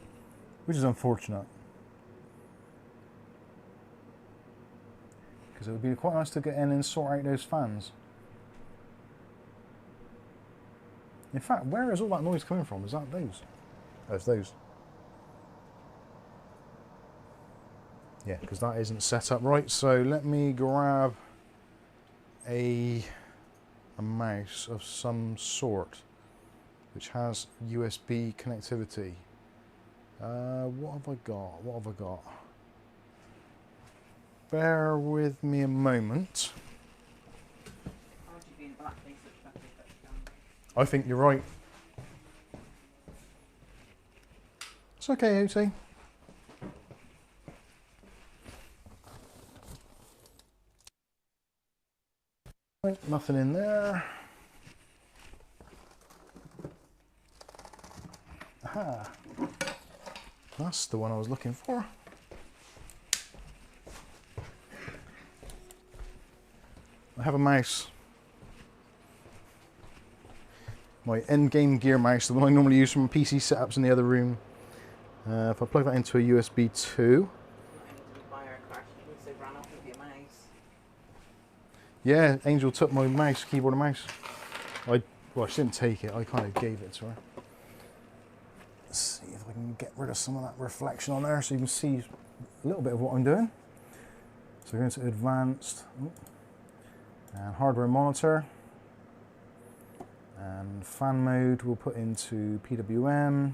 which is unfortunate. Because it would be quite nice to get in and sort out those fans. In fact, where is all that noise coming from? Is that those? Oh, it's those. Yeah, because that isn't set up right. So let me grab a mouse of some sort, which has USB connectivity. What have I got? What have I got? Bear with me a moment. RGB and blackface looks better, I think you're right. It's okay, OT. Right, nothing in there. Aha. That's the one I was looking for. I have a mouse. My end-game gear mouse, the one I normally use for my PC setups in the other room. If I plug that into a USB 2. Yeah, Angel took my mouse, keyboard and mouse. Well, she didn't take it, I kind of gave it to her. Let's see if I can get rid of some of that reflection on there so you can see a little bit of what I'm doing. So we're going to advanced. And hardware monitor, and fan mode we'll put into PWM,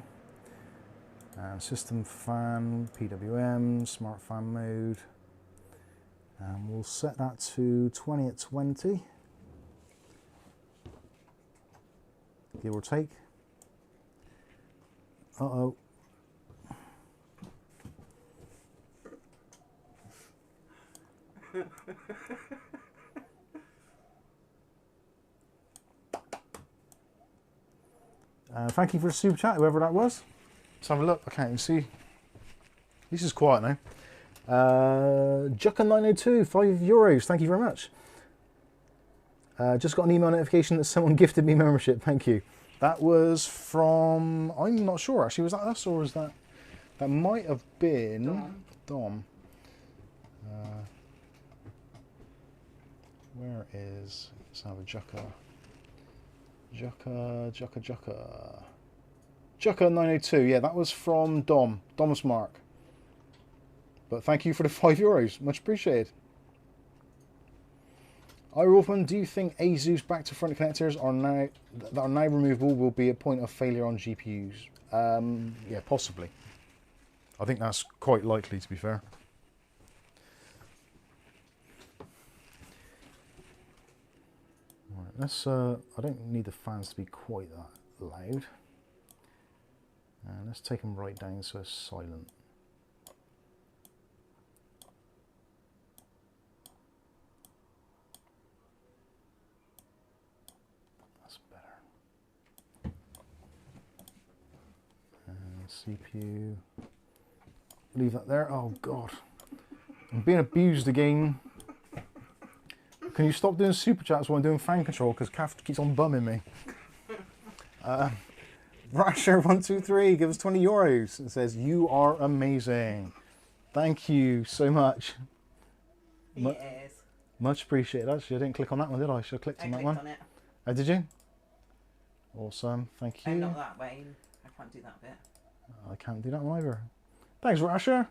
and system fan, PWM, smart fan mode, and we'll set that to 20 at 20, give or take. Uh-oh. Thank you for the super chat, whoever that was. Let's have a look. I can't even see. This is quiet now. Jucka902, €5. Thank you very much. Just got an email notification that someone gifted me membership. Thank you. That was from, I'm not sure actually. Was that us or was that? That might have been Dom. Where is? Let's have a Jucka. Jucka 902. Yeah, that was from Dom. Dom's Mark. But thank you for the €5. Much appreciated. Wolfman, do you think ASUS back to front connectors that are now removable will be a point of failure on GPUs? Yeah, possibly. I think that's quite likely, to be fair. Right, let's. I don't need the fans to be quite that loud. And let's take them right down so it's silent. That's better. And CPU. Leave that there. Oh God, I'm being abused again. Can you stop doing super chats while I'm doing fan control? Because Kath keeps on bumming me. Rasher123 gives us €20 and says, "You are amazing." Thank you so much. He is. Much appreciated. Actually, I didn't click on that one, did I? Should have clicked on that one. On it. Oh, did you? Awesome. Thank you. Not that way. I can't do that bit. I can't do that one either. Thanks, Rasher.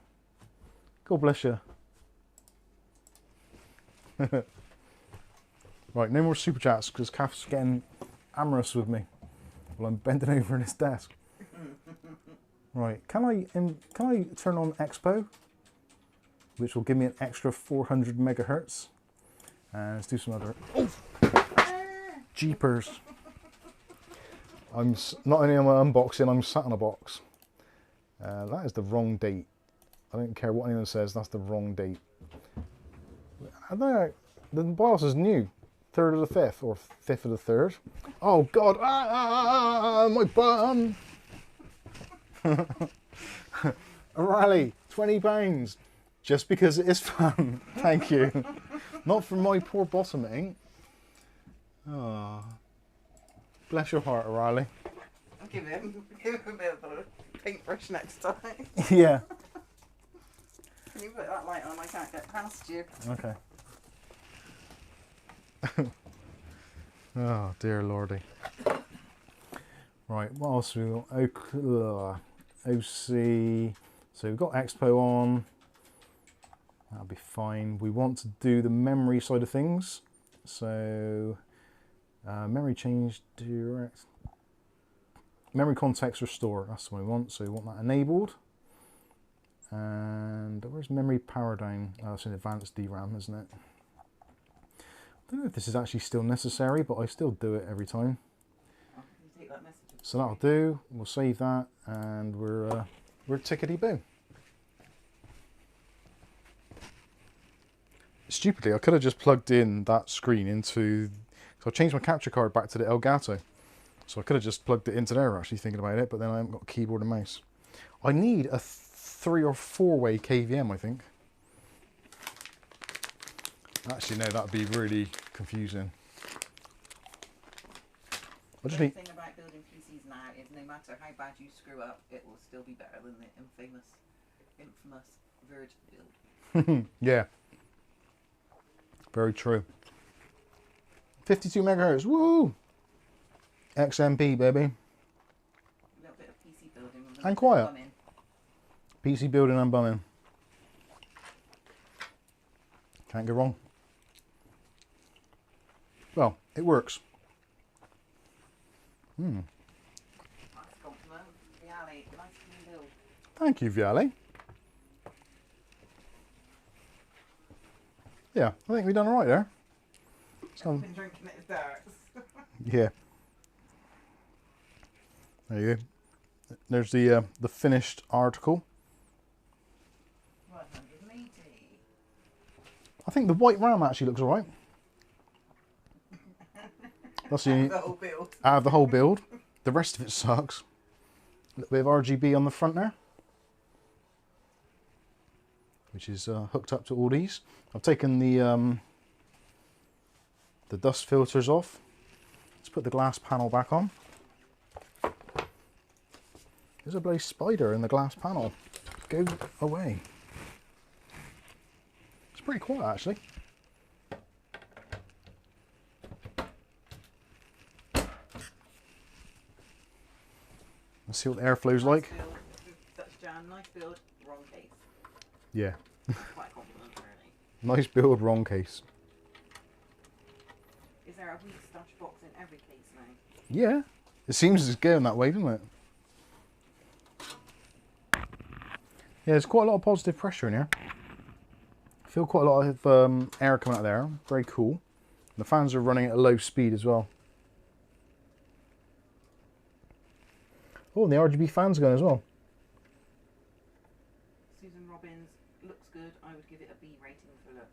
God bless you. Right, no more super chats because Kath's getting amorous with me while I'm bending over in his desk. Right, can I turn on Expo, which will give me an extra 400 megahertz? And let's do some other. Oh, jeepers! Not only am I unboxing, I'm sat on a box. That is the wrong date. I don't care what anyone says. That's the wrong date. I don't know. The BIOS is new. 3rd of the 5th, or 5th of the 3rd. Oh God, my bum! A rally, £20, just because it is fun. Thank you. Not for my poor bottom, it ain't. Oh, bless your heart, O'Reilly. I'll give him a bit of a paintbrush next time. Yeah. Can you put that light on? I can't get past you. Okay. Oh dear lordy. Right, what else have we got? OC. So we've got Expo on. That'll be fine. We want to do the memory side of things. So memory change direct. Memory context restore. That's what we want. So we want that enabled. And where's memory power down? Oh, it's in advanced DRAM, isn't it? I don't know if this is actually still necessary, but I still do it every time. Take that message. So that'll do. We'll save that, and we're tickety-boo. Stupidly, I could have just plugged in that screen into. So I changed my capture card back to the Elgato, so I could have just plugged it into there. Actually, thinking about it, but then I haven't got a keyboard and mouse. I need a 3 or 4-way KVM, I think. Actually, no, that would be really confusing. The thing about building PCs now is no matter how bad you screw up, it will still be better than the infamous Verge build. Yeah. Very true. 52 megahertz, woo! XMP, baby. A little bit of PC building. And quiet. PC building and bumming. Can't go wrong. Well, it works. Nice compliment. Viali, nice clean build. Thank you, Viali. Yeah, I think we've done all right there. I've been drinking it as darts. Yeah. There you go. There's the finished article. 180. I think the white RAM actually looks all right. That's The whole build. out of the whole build. The rest of it sucks. A little bit of RGB on the front there, which is hooked up to all these. I've taken the dust filters off. Let's put the glass panel back on. There's a bloody spider in the glass panel. Go away. It's pretty quiet actually. Let's see what the airflow's like. Nice build. That's Jan. Nice build. Wrong case. Yeah. Quite a compliment, really. Nice build, wrong case. Is there a weak stash box in every case now? Yeah. It seems it's going that way, doesn't it? Yeah, there's quite a lot of positive pressure in here. I feel quite a lot of air coming out there. Very cool. The fans are running at a low speed as well. Oh, and the RGB fans are going as well. Susan Robbins, looks good. I would give it a B rating for looks.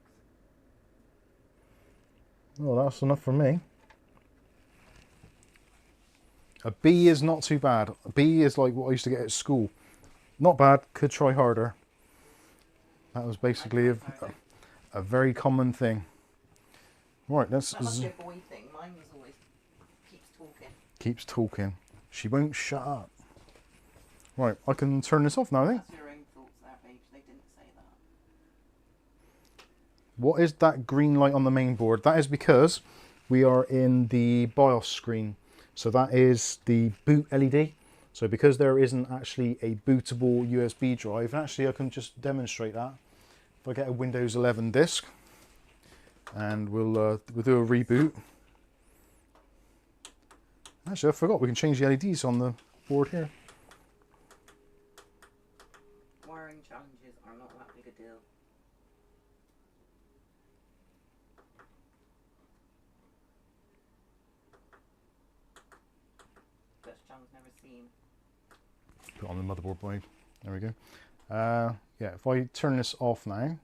Oh, that's enough for me. A B is not too bad. A B is like what I used to get at school. Not bad, could try harder. That was basically a very common thing. Right, let's... That must be a boy thing. Mine was always keeps talking. Keeps talking. She won't shut up. Right, I can turn this off now, I think. That's your own thoughts there, Paige. They didn't say that. What is that green light on the main board? That is because we are in the BIOS screen. So that is the boot LED. So because there isn't actually a bootable USB drive, and actually I can just demonstrate that. If I get a Windows 11 disk, and we'll do a reboot. Actually, I forgot we can change the LEDs on the board here. Wiring challenges are not that big a deal. First challenge never seen. Put it on the motherboard blade. There we go. Yeah, if I turn this off now,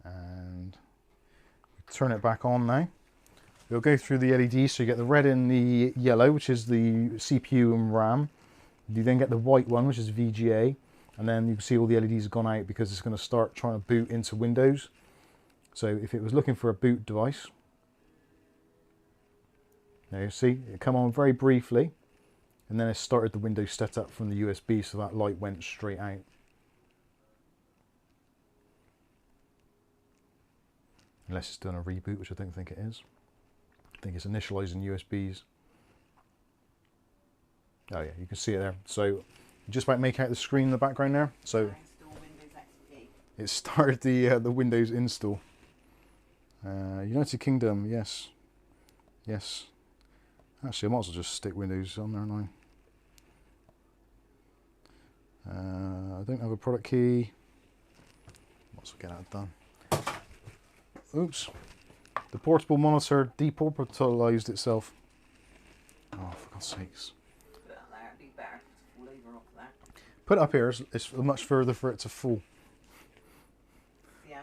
and turn it back on now, we'll go through the LEDs. So you get the red and the yellow, which is the CPU and RAM. You then get the white one, which is VGA, and then you can see all the LEDs have gone out because it's going to start trying to boot into Windows. So if it was looking for a boot device, there you see it come on very briefly, and then it started the Windows setup from the USB, so that light went straight out. Unless it's done a reboot, which I don't think it is. I think it's initializing USBs. Oh yeah, you can see it there. So just about make out the screen in the background there. So Install Windows XP. it started the Windows install. United Kingdom, yes, yes. Actually, I might as well just stick Windows on there now. I don't have a product key. Might as well get that done. Oops. The portable monitor deportalized itself. Oh, for God's sakes. Put it up there, it'd be better to fall over off there. Put it up here, it's much further for it to fall. See how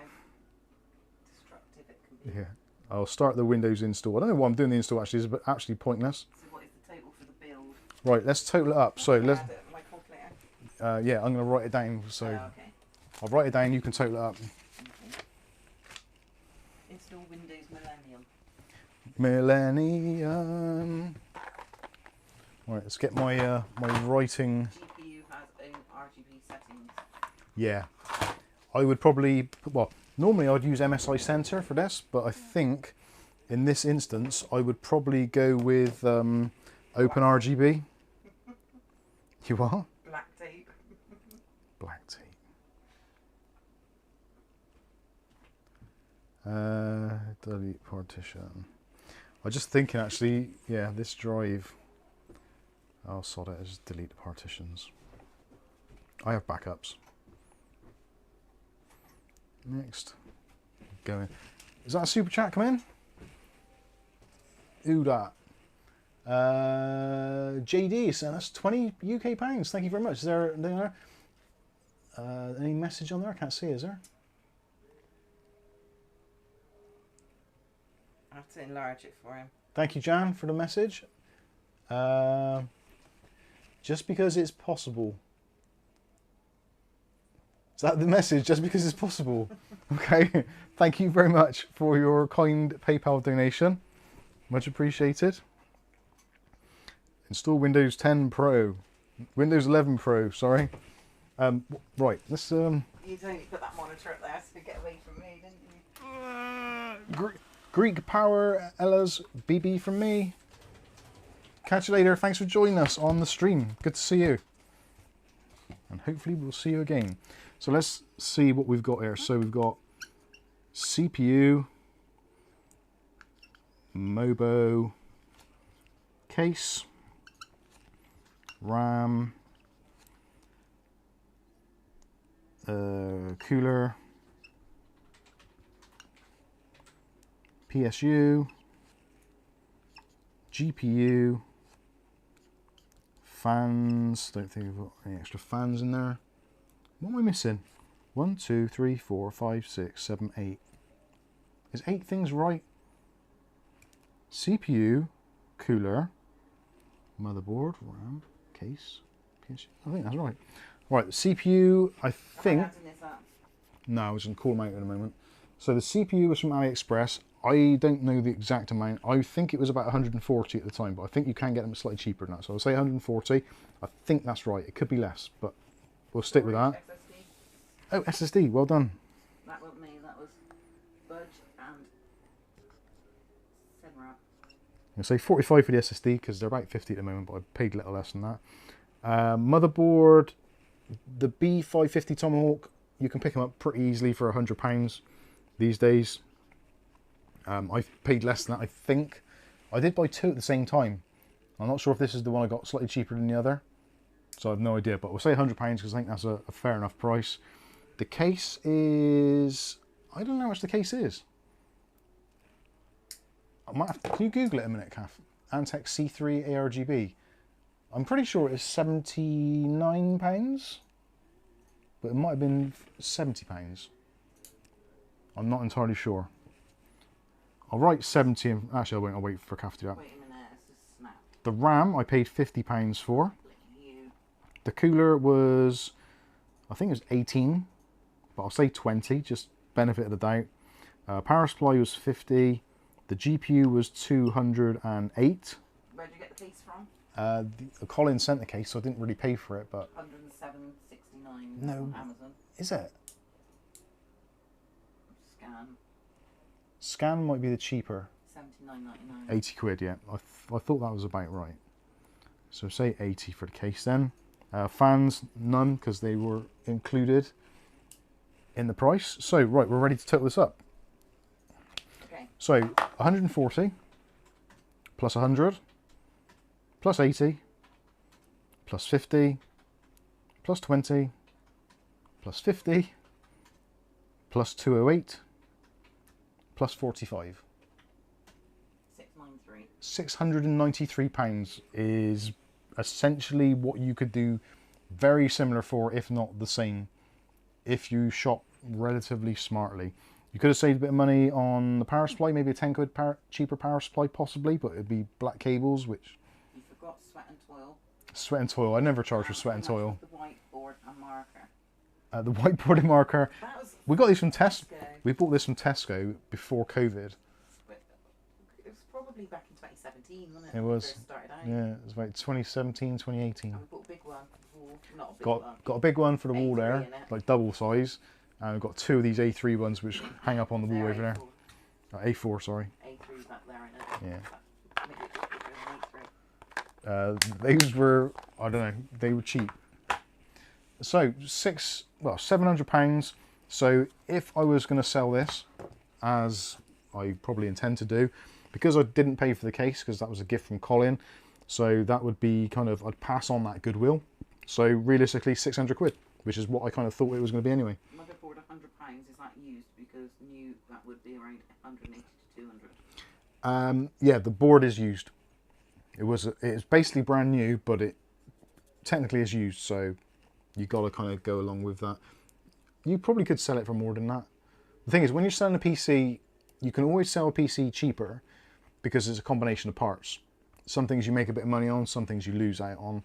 destructive it can be. Yeah. I'll start the Windows install. I don't know why I'm doing the install actually, it's actually pointless. So what is the total for the build? Right, let's total it up. So let's, My calculator. yeah, I'm going to write it down. So Okay. I'll write it down, you can total it up. Install Windows Millennium. Millennium. Right, let's get my my writing. GPU has own RGB settings. Yeah, I would probably, well, normally I'd use MSI Center for this, but I think in this instance I would probably go with OpenRGB. You are? Black tape. Black tape. Delete partition. I'm just thinking actually, yeah, this drive. I'll sod it, just delete the partitions. I have backups. Next. Going. Is that a super chat come in? Who that? JD sent us 20 UK pounds. Thank you very much. Is there any message on there? I can't see, is there? I have to enlarge it for him. Thank you, Jan, for the message. Just because it's possible. Is that the message? Just because it's possible. Okay. Thank you very much for your kind PayPal donation. Much appreciated. Install Windows 10 Pro. Windows 11 Pro, sorry. Right, let's... You only put that monitor up there to get away from me, didn't you? Greek Power Ella's BB from me. Catch you later. Thanks for joining us on the stream. Good to see you. And hopefully we'll see you again. So let's see what we've got here. So we've got CPU, Mobo, case, RAM, cooler, PSU, GPU, fans. Don't think we've got any extra fans in there. What am I missing? 1, 2, 3, 4, 5, 6, 7, 8. Is 8 things right? CPU, cooler, motherboard, RAM, case, PSU. I think that's right. Right, the CPU, I think. No, I was going to call them out in a moment. So the CPU was from AliExpress. I don't know the exact amount. I think it was about 140 at the time, but I think you can get them slightly cheaper than that. So I'll say 140. I think that's right. It could be less, but we'll stick with that. SSD. Oh, SSD. Well done. That wasn't me. That was Budge and Thermalright. I'll say 45 for the SSD because they're about 50 at the moment, but I paid a little less than that. Motherboard, the B550 Tomahawk, you can pick them up pretty easily for £100 these days. I've paid less than that, I think. I did buy 2 at the same time. I'm not sure if this is the one I got slightly cheaper than the other, so I have no idea, but we'll say £100 because I think that's a fair enough price. The case is... I don't know how much the case is. I might have to, can you Google it a minute, Kath? Antec C3 ARGB. I'm pretty sure it is £79, but it might have been £70. I'm not entirely sure. I'll write 70 and actually I won't, I'll wait for Kath to do that. Wait a minute, it's just snap. The RAM I paid £50 for. The cooler was, I think it was 18, but I'll say 20, just benefit of the doubt. Power supply was 50. The GPU was 208. Where did you get the case from? Colin sent the case, so I didn't really pay for it, but... 107.69 No. on Amazon. Is it? Scan. Scan might be the cheaper. 79.99. 80 quid, yeah. I thought that was about right. So say 80 for the case then. Fans, none, because they were included in the price. So, right, we're ready to total this up. Okay. So, 140 plus 100 plus 80 plus 50 plus 20 plus 50 plus 208 plus 45. 693. £693 is essentially what you could do very similar for, if not the same, if you shop relatively smartly. You could have saved a bit of money on the power supply, maybe a 10 quid cheaper power supply possibly, but it'd be black cables, which... You forgot sweat and toil. Sweat and toil. I never charge for sweat and toil. The whiteboard and marker. The whiteboard and marker. That was We got these from Tesco. Tesco. We bought this from Tesco before COVID. It was probably back in 2017, wasn't it? It when we was. first started out. Yeah, it was about 2017, 2018. And we bought a big one for the wall. Not a big one. Got a big one for the wall A3 there, in it. like double size. And we've got 2 of these A3 ones which hang up on the wall They're over there. A4, sorry. A3's back there, innit? Yeah. Maybe it's just bigger than A3. These were, I don't know, they were cheap. So £700. So if I was going to sell this, as I probably intend to do, because I didn't pay for the case because that was a gift from Colin, so that would be kind of, I'd pass on that goodwill. So realistically 600 quid, which is what I kind of thought it was going to be anyway. Motherboard £100, is that used? Because new, that would be around 180 to 200. Yeah, the board is used. It's basically brand new, but it technically is used, so you got to kind of go along with that. You probably could sell it for more than that. The thing is, when you're selling a PC, you can always sell a PC cheaper because it's a combination of parts. Some things you make a bit of money on, some things you lose out on.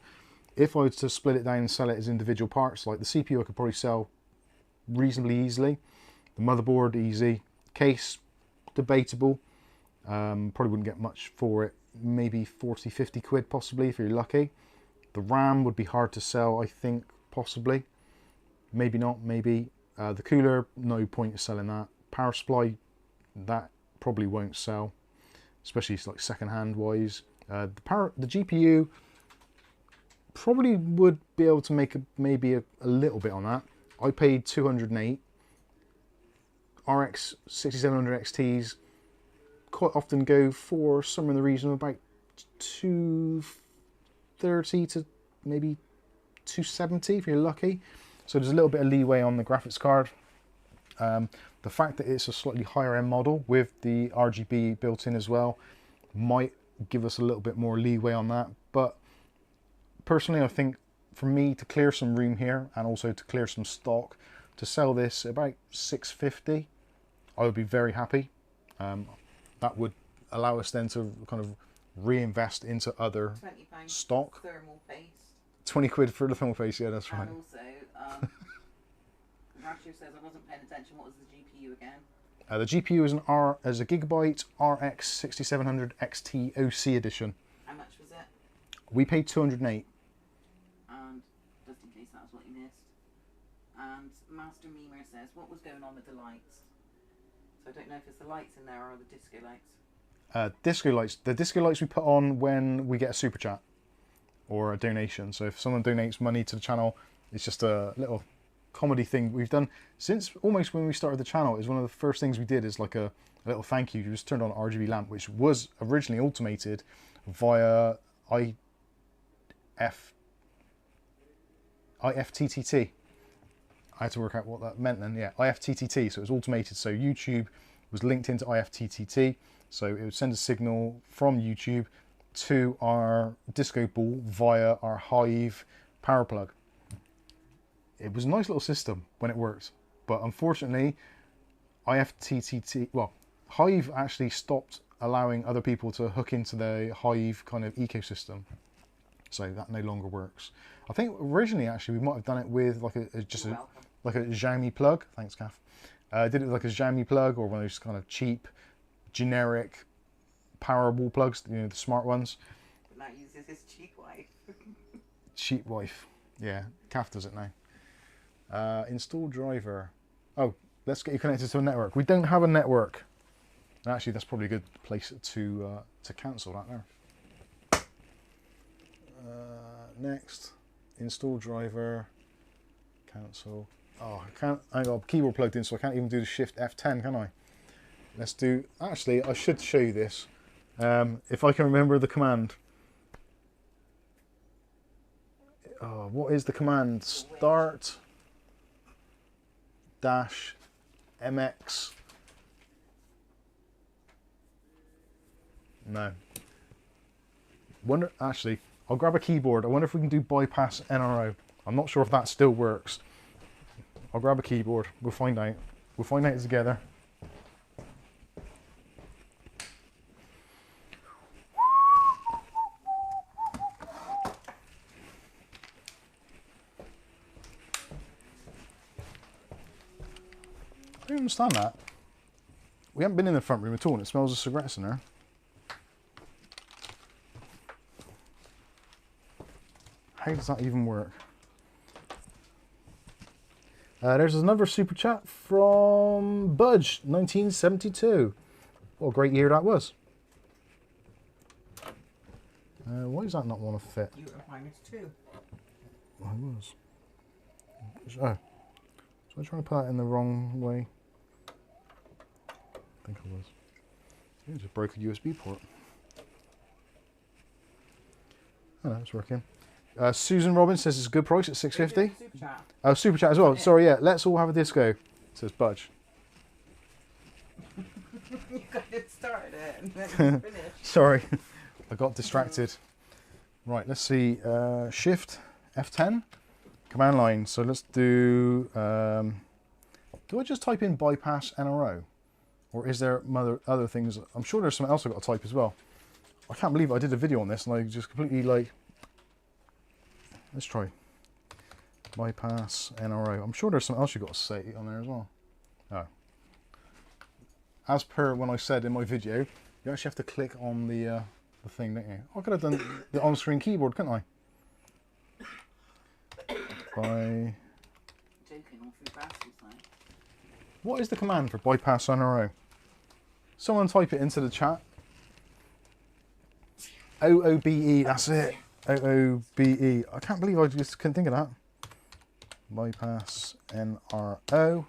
If I was to split it down and sell it as individual parts, like the CPU I could probably sell reasonably easily. The motherboard, easy. Case, debatable. Probably wouldn't get much for it. Maybe 40, 50 quid possibly if you're lucky. The RAM would be hard to sell, I think, possibly. Maybe not, maybe. The cooler, no point in selling that. Power supply, that probably won't sell, especially like second-hand wise. The GPU probably would be able to make maybe a little bit on that. I paid 208. RX 6700 XTs quite often go for somewhere in the region of about 230 to maybe 270 if you're lucky. So there's a little bit of leeway on the graphics card. The fact that it's a slightly higher end model with the RGB built in as well might give us a little bit more leeway on that. But personally, I think for me to clear some room here and also to clear some stock, to sell this about $650, I would be very happy. That would allow us then to kind of reinvest into other £20 stock. thermal paste. 20 quid for the thermal paste, yeah, that's right. And also, Ratio says I wasn't paying attention. What was the GPU again? The GPU is a Gigabyte RX 6700 XT OC edition. How much was it? We paid 208. And just in case that's what you missed. And Master Memer says, what was going on with the lights? So I don't know if it's the lights in there or the disco lights. Disco lights. The disco lights we put on when we get a super chat or a donation. So if someone donates money to the channel, it's just a little comedy thing we've done since almost when we started the channel. Is one of the first things we did is like a little thank you. You just turned on an RGB lamp, which was originally automated via IFTTT. I had to work out what that meant then. Yeah, IFTTT. So it was automated. So YouTube was linked into IFTTT. So it would send a signal from YouTube to our disco ball via our Hive power plug. It was a nice little system when it worked, but unfortunately, Hive actually stopped allowing other people to hook into the Hive kind of ecosystem. So that no longer works. I think originally actually we might have done it with like a Xiaomi plug. Thanks, Kath. Did it with like a Xiaomi plug or one of those kind of cheap, generic power wall plugs, you know, the smart ones. But now uses his cheap wife. Cheap wife. Yeah, Kath does it now. Install driver. Oh, let's get you connected to a network. We don't have a network. Actually, that's probably a good place to cancel that there. Next, install driver, cancel. Oh, I can't. I got a keyboard plugged in, so I can't even do the Shift F10, can I? Let's do. Actually, I should show you this. If I can remember the command. Oh, what is the command? Start dash MX. No. Wonder. Actually, I'll grab a keyboard. I wonder if we can do bypass NRO. I'm not sure if that still works. I'll grab a keyboard. We'll find out. We'll find out together. I don't understand that. We haven't been in the front room at all and it smells of cigarettes in there. How does that even work? There's another super chat from Budge, 1972. What a great year that was. Why does that not want to fit? You were -2. I was. Oh. So I trying to put that in the wrong way? I think I was. Yeah, just broke a USB port. Oh no, it's working. Susan Robbins says it's a good price at $6.50. Super chat. Oh, super chat as well. Sorry, yeah. Let's all have a disco. Says Budge. You got it started it and then you finished. Sorry, I got distracted. Right, let's see. Shift F10, command line. So let's do. Do I just type in bypass NRO, or is there other things? I'm sure there's something else I've got to type as well. I can't believe I did a video on this and I just completely like. Let's try bypass NRO. I'm sure there's something else you've got to say on there as well. Oh. As per when I said in my video, you actually have to click on the thing, don't you? I could have done the on-screen keyboard, couldn't I? By... Joking all through Bass's side. What is the command for bypass NRO? Someone type it into the chat. OOBE, that's it. OOBE. I can't believe I just couldn't think of that. Bypass NRO.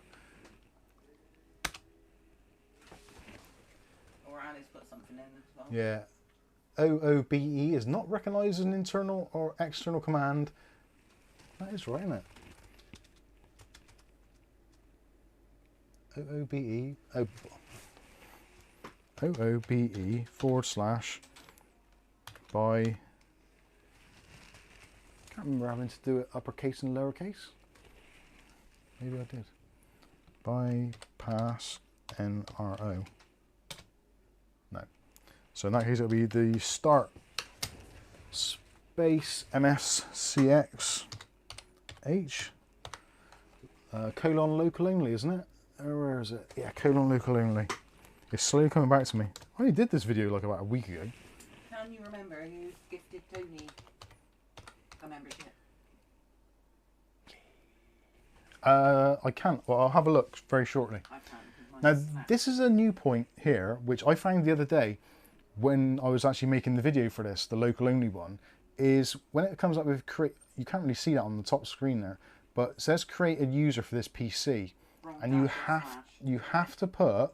Or Alice put something in as well. Yeah. OOBE is not recognised as an internal or external command. That is right, isn't it? OOBE. OOBE / by. Can't remember having to do it uppercase and lowercase. Maybe I did. Bypass NRO. No. So in that case, it'll be the start space MSCX H colon local only, isn't it? Where is it? Yeah, colon local only. It's slowly coming back to me. I only did this video like about a week ago. Can you remember who gifted Tony a membership? I can't. Well, I'll have a look very shortly. I can't. Now, this is a new point here, which I found the other day when I was actually making the video for this, the local only one, is when it comes up with create, you can't really see that on the top screen there, but it says create a user for this PC, and you have to put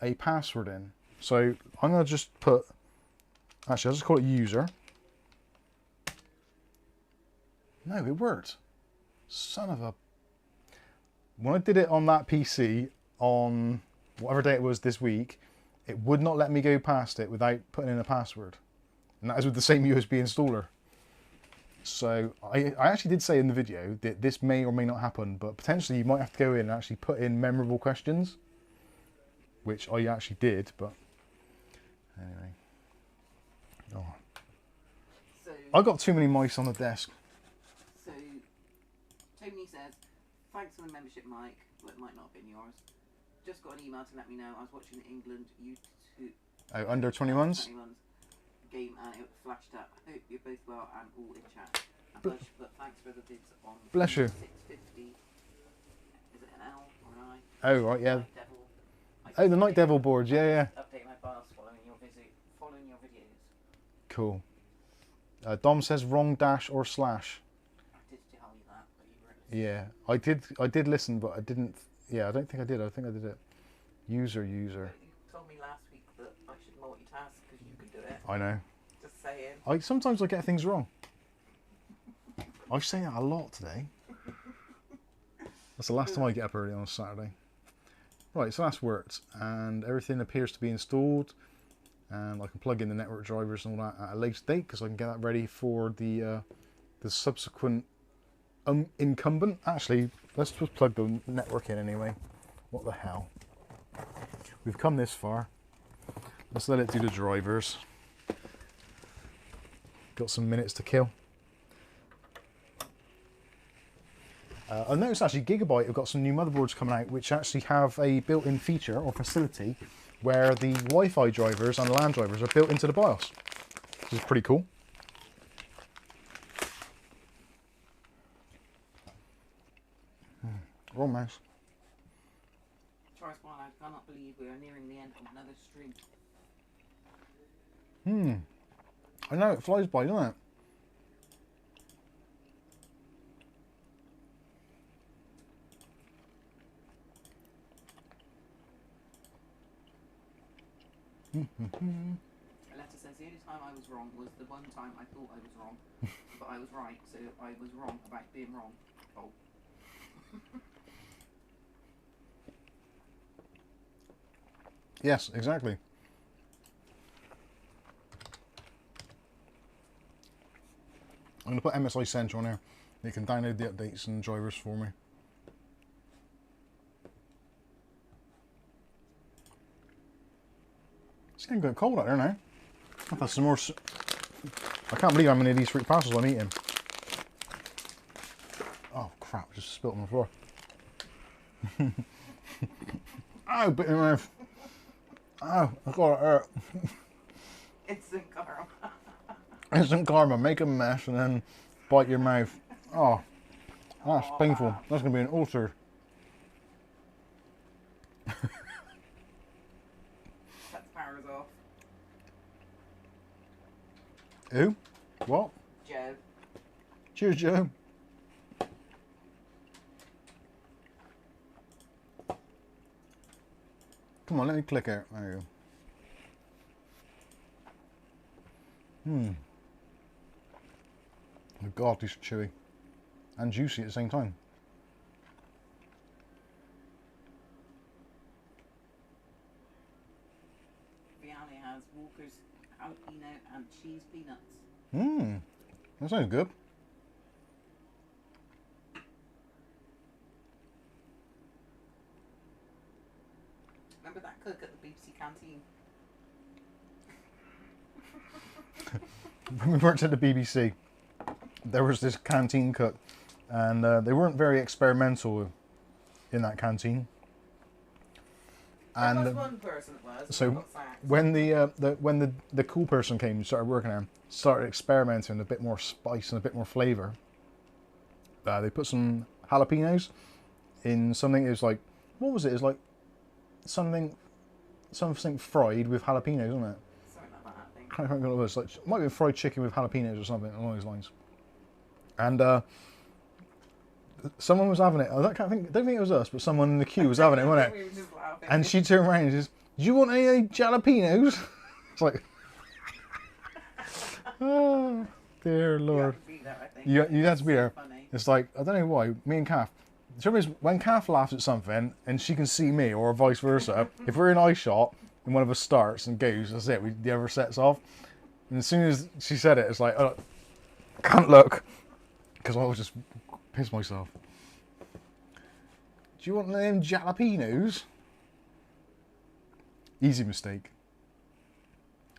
a password in. So I'm going to just put, actually I'll just call it user. No, it worked. Son of a... When I did it on that PC on whatever day it was this week, it would not let me go past it without putting in a password. And that is with the same USB installer. So I actually did say in the video that this may or may not happen, but potentially you might have to go in and actually put in memorable questions, which I actually did, but anyway. Oh. So, I got too many mice on the desk. So Tony says, thanks for the membership, Mike. Well, it might not have been yours. Just got an email to let me know I was watching the England YouTube. Oh, under 21s? Game and it flashed up. Hope you're both well and all in chat. And but thanks for the bids on. Bless you. 650. Is it an L or an I? Oh right, yeah. Night Devil. Oh, the Night Devil boards, yeah, yeah. Update my files following your videos. Cool. Dom says wrong dash or slash. I did tell you that, but you weren't listening. Yeah, I did listen, but I didn't. Yeah, I don't think I did. I think I did it. User. You told me last week that I should multitask because you could do it. I know. Just saying. Sometimes I get things wrong. I say that a lot today. That's the last time I get up early on a Saturday. Right, so that's worked, and everything appears to be installed. And I can plug in the network drivers and all that at a later date because I can get that ready for the subsequent incumbent. Actually, let's just plug the network in anyway. What the hell? We've come this far. Let's let it do the drivers. Got some minutes to kill. I noticed actually Gigabyte have got some new motherboards coming out which actually have a built-in feature or facility where the Wi-Fi drivers and LAN drivers are built into the BIOS, which is pretty cool. Wrong mouse. Charles Bond, I cannot believe we are nearing the end of another stream. I know, it flies by, doesn't it? Aletta says the only time I was wrong was the one time I thought I was wrong, but I was right, so I was wrong about being wrong. Oh. Yes, exactly. I'm going to put MSI Central on here. You can download the updates and drivers for me. It's getting good cold out there now. I've had some more. I can't believe how many of these fruit parcels I'm eating. Oh crap! I just spilled on the floor. Ow! Bit in my mouth. Ow! I got it hurt. Instant karma. Instant karma. Make a mess and then bite your mouth. Oh, that's painful. That's gonna be an ulcer. Cut the powers off. Who? What? Joe. Cheers, Joe. Come on, let me click it. There you go. Oh God, these are chewy and juicy at the same time. Vianney has Walker's jalapeno and cheese peanuts. That sounds good. Remember that cook at the BBC canteen? When we worked at the BBC, there was this canteen cook, and they weren't very experimental in that canteen. And there was one person that was. so when the cool person came and started working there, started experimenting with a bit more spice and a bit more flavour. They put some jalapenos in something. It was like, what was it? It was like something fried with jalapenos, wasn't it? Something like that, I think. I can't remember what it was. Like, it might have been fried chicken with jalapenos or something along those lines. And someone was having it. I don't think it was us, but someone in the queue was having it, wasn't We it? were just laughing. And she turned around and says, "Do you want any jalapenos?" It's like, oh dear Lord. You had to be there. Funny. It's like, I don't know why, me and Kath. The trouble is, when Kath laughs at something and she can see me, or vice versa, if we're in eye shot and one of us starts and goes, that's it, the other sets off. And as soon as she said it, it's like, oh, can't look, because I was just piss myself. Do you want them jalapenos? Easy mistake.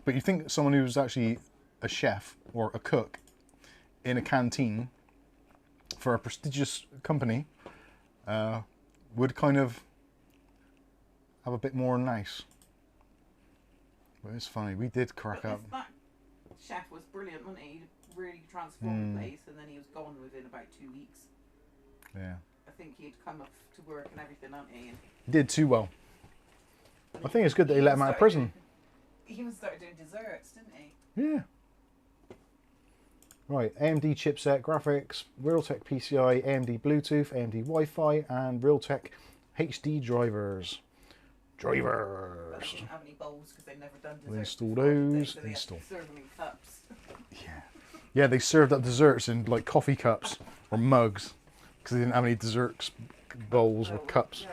But you think someone who's actually a chef or a cook in a canteen for a prestigious company would kind of have a bit more nice. But it's funny, we did crack up. That chef was brilliant, wasn't he? He really transformed the place, and then he was gone within about 2 weeks. Yeah. I think he'd come up to work and everything, hadn't he? And He did too well. I think it's good that he let him out of prison. He even started doing desserts, didn't he? Yeah. Right, AMD chipset, graphics, Realtek PCI, AMD Bluetooth, AMD Wi-Fi, and Realtek HD drivers. But they didn't have any bowls because they'd never done desserts. We'll install before, did they? those. So they had to Install. serve them in cups. Yeah. Yeah, they served up desserts in like coffee cups or mugs because they didn't have any desserts bowls or cups. Yeah.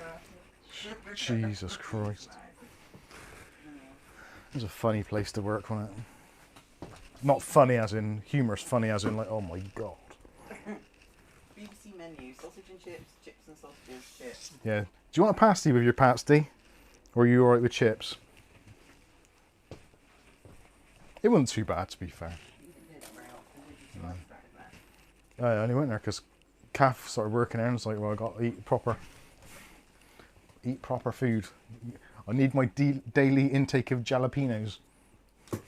Jesus Christ. It was a funny place to work, wasn't it? Not funny as in humorous, funny as in like, oh my God. BBC menu, sausage and chips, chips and sausages, chips. Yeah. Do you want a pasty with your pasty? Or are you alright with chips? It wasn't too bad, to be fair. You didn't do that very often, did you? So I started that. I only went there because Kath started working there and it's like, well, I got to eat proper food. I need my daily intake of jalapenos. Bacon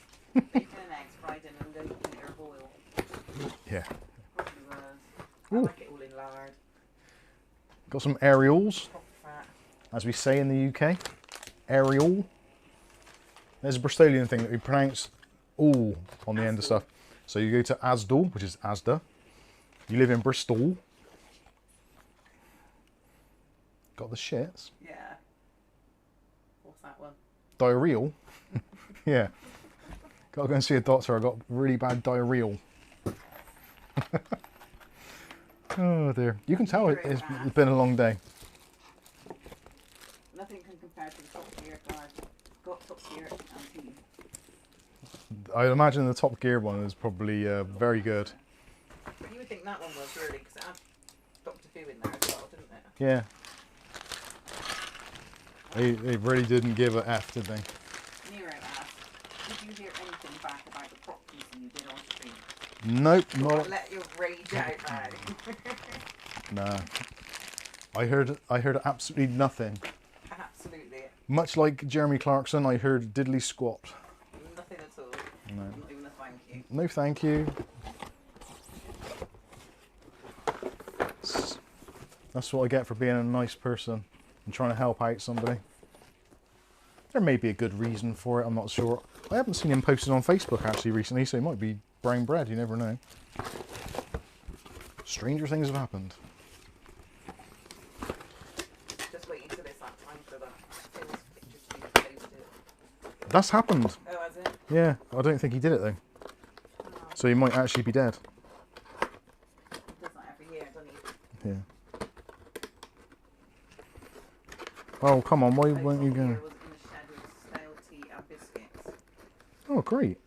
and eggs fried in a low heat or boil. Yeah. Probably was. I Ooh. like it all in lard. Got some aerials, Proper fat. as we say in the UK. Aerial. There's a Bristolian thing that we pronounce all on the end of stuff. So you go to Asdal, which is Asda. You live in Bristol. Got the shits. Yeah. What's that one? Diarrheal. Yeah. Gotta go and see a doctor. I got really bad diarrheal. Oh dear. You can tell it's been a long day. Nothing can compare to the top gear guard. Got top gear and team. I imagine the Top Gear one is probably very good. But you would think that one was really, because it had Doctor Who in there as well, didn't it? Yeah. They really didn't give an F, did they? Nero asked, did you hear anything back about the prop piecing you did on stream? Nope, Go on, not. let your rage out now. Nah. I heard absolutely nothing. Absolutely. Much like Jeremy Clarkson, I heard diddly squat. Nothing at all. No. Not even a thank you. No, thank you. That's what I get for being a nice person and trying to help out somebody. There may be a good reason for it, I'm not sure. I haven't seen him posted on Facebook actually recently, so it might be brown bread, you never know. Stranger things have happened. Just waiting till it's that time for the famous picture to be posted. That's happened. Oh, has it? Yeah, I don't think he did it though. Oh, So he might actually be dead. he does that every year, doesn't he? Yeah. Oh, come on, why Post won't you all go? year was in the shed with stale tea and biscuits. Oh, great.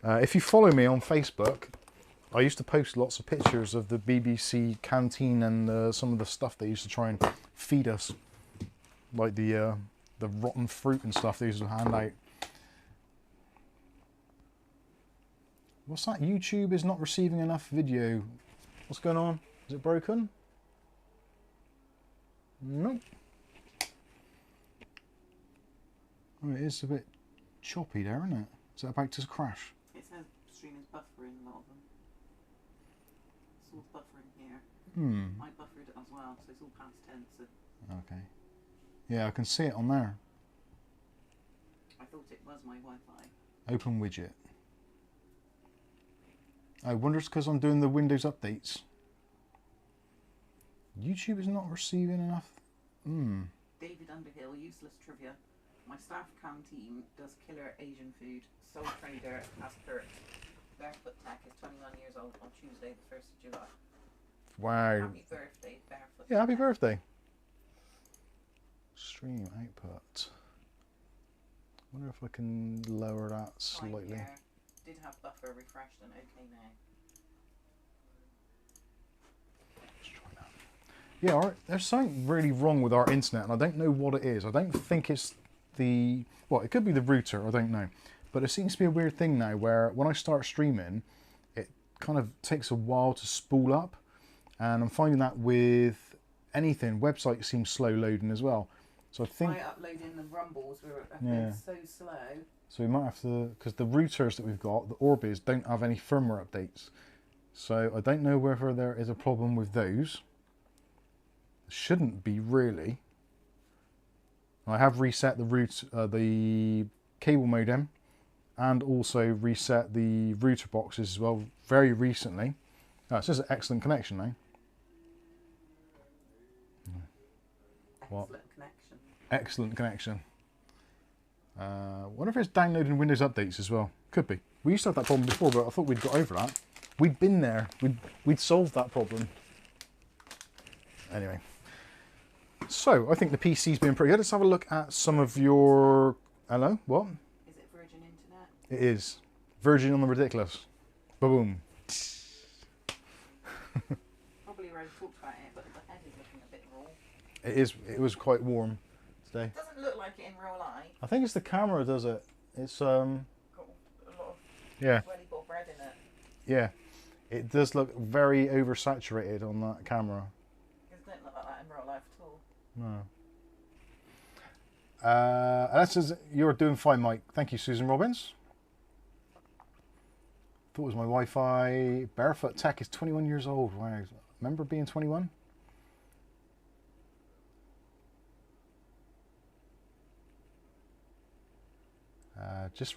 If you follow me on Facebook, I used to post lots of pictures of the BBC canteen and some of the stuff they used to try and feed us. Like the rotten fruit and stuff they used to hand out. What's that? YouTube is not receiving enough video. What's going on? Is it broken? Nope. Oh, it is a bit choppy there, isn't it? Is that about to crash? It says stream is buffering a lot of them. It's all buffering here. I buffered it as well, so it's all past 10. So Okay. Yeah, I can see it on there. I thought it was my Wi-Fi. Open widget. I wonder it's because I'm doing the Windows updates. YouTube is not receiving enough. David Underhill, useless trivia. My staff canteen does killer Asian food. Sole trader has perks. Barefoot Tech is 21 years old on Tuesday, the 1st of July. Wow. Happy birthday, Barefoot Yeah, happy Tech. birthday. Stream output. Wonder if I can lower that slightly. Right, did have buffer refreshed and okay now. Let's try that. Yeah, all right. There's something really wrong with our internet, and I don't know what it is. I don't think it's the... Well, it could be the router, I don't know. But it seems to be a weird thing now where when I start streaming, it kind of takes a while to spool up. And I'm finding that with anything. Websites seem slow loading as well. So I think... My uploading the rumbles were been so slow. So we might have to... Because the routers that we've got, the Orbis, don't have any firmware updates. So I don't know whether there is a problem with those. Shouldn't be, really. I have reset the cable modem and also reset the router boxes as well very recently. Oh, it says an excellent connection now. What? Excellent connection. Excellent connection. Wonder if it's downloading Windows updates as well. Could be. We used to have that problem before, but I thought we'd got over that. We'd been there. We'd solved that problem. Anyway. So, I think the PC's been pretty good. Let's have a look at some of your... Hello? What? Is it Virgin Internet? It is. Virgin on the ridiculous. Ba-boom. Probably already talked about it, but the head is looking a bit raw. It is. It was quite warm today. It doesn't look like it in real life. I think it's the camera does it. It's Got a lot of yeah. welly ball bread in it. Yeah. It does look very oversaturated on that camera. It doesn't look like that in real life at all. No. That says you're doing fine, Mike. Thank you, Susan Robbins. Thought it was my Wi-Fi. Barefoot Tech is 21 years old. Wow. Remember being 21? Just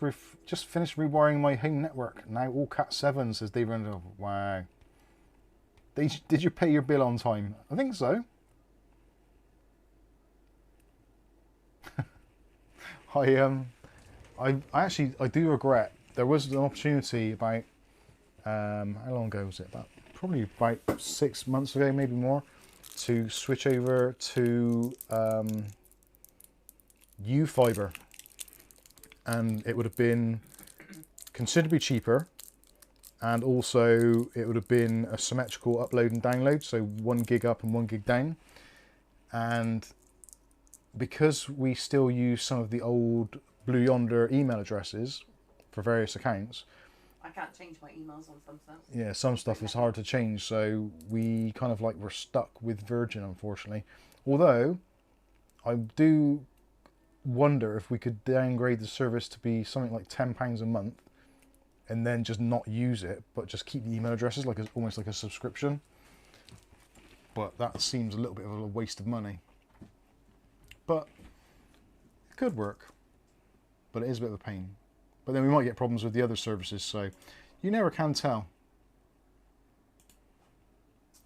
finished rewiring my home network. Now all Cat 7, says Dave Randall. Wow. Did you pay your bill on time? I think so. I actually do regret. There was an opportunity about how long ago was it? Probably about 6 months ago, maybe more, to switch over to U-Fiber, and it would have been considerably cheaper, and also it would have been a symmetrical upload and download, so 1 gig up and 1 gig down. And because we still use some of the old Blue Yonder email addresses for various accounts, I can't change my emails on some stuff. yeah, some stuff is hard to change, so we kind of like we're stuck with Virgin, unfortunately. Although I do wonder if we could downgrade the service to be something like £10 a month and then just not use it, but just keep the email addresses, like almost like a subscription. but that seems a little bit of a waste of money. But it could work, but it is a bit of a pain. But then we might get problems with the other services, so you never can tell.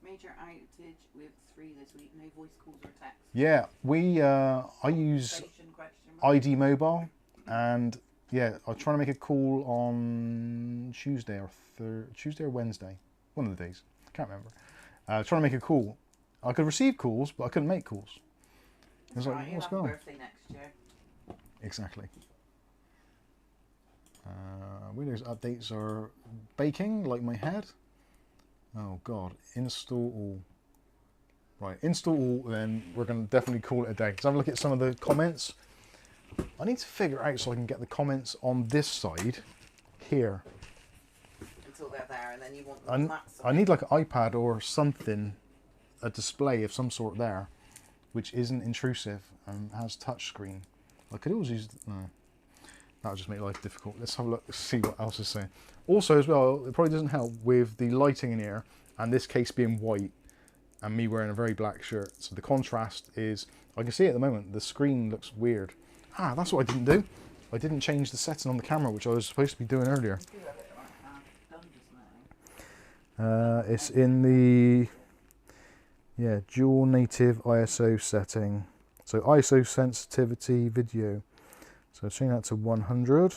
Major outage with 3 this week. No voice calls or text. Yeah, I use Station question mark. ID Mobile, and yeah, I was trying to make a call on Tuesday or Wednesday, one of the days. I can't remember. Trying to make a call. I could receive calls, but I couldn't make calls. I was like, what's going on? Birthday next year. Exactly. Windows updates are baking like my head. Oh god, install all. Right, install all, then we're going to definitely call it a day. Let's have a look at some of the comments. I need to figure out so I can get the comments on this side here. Until they're there, and then you want them on that side. I need like an iPad or something, a display of some sort there, which isn't intrusive and has touchscreen. I could always use, no, that would just make life difficult. Let's have a look, see what else is saying. Also as well, it probably doesn't help with the lighting in here and this case being white and me wearing a very black shirt. So the contrast is, I can see at the moment, the screen looks weird. Ah, that's what I didn't do. I didn't change the setting on the camera, which I was supposed to be doing earlier. You do have it done just now. It's in the dual native ISO setting. So ISO sensitivity video. So change that to 100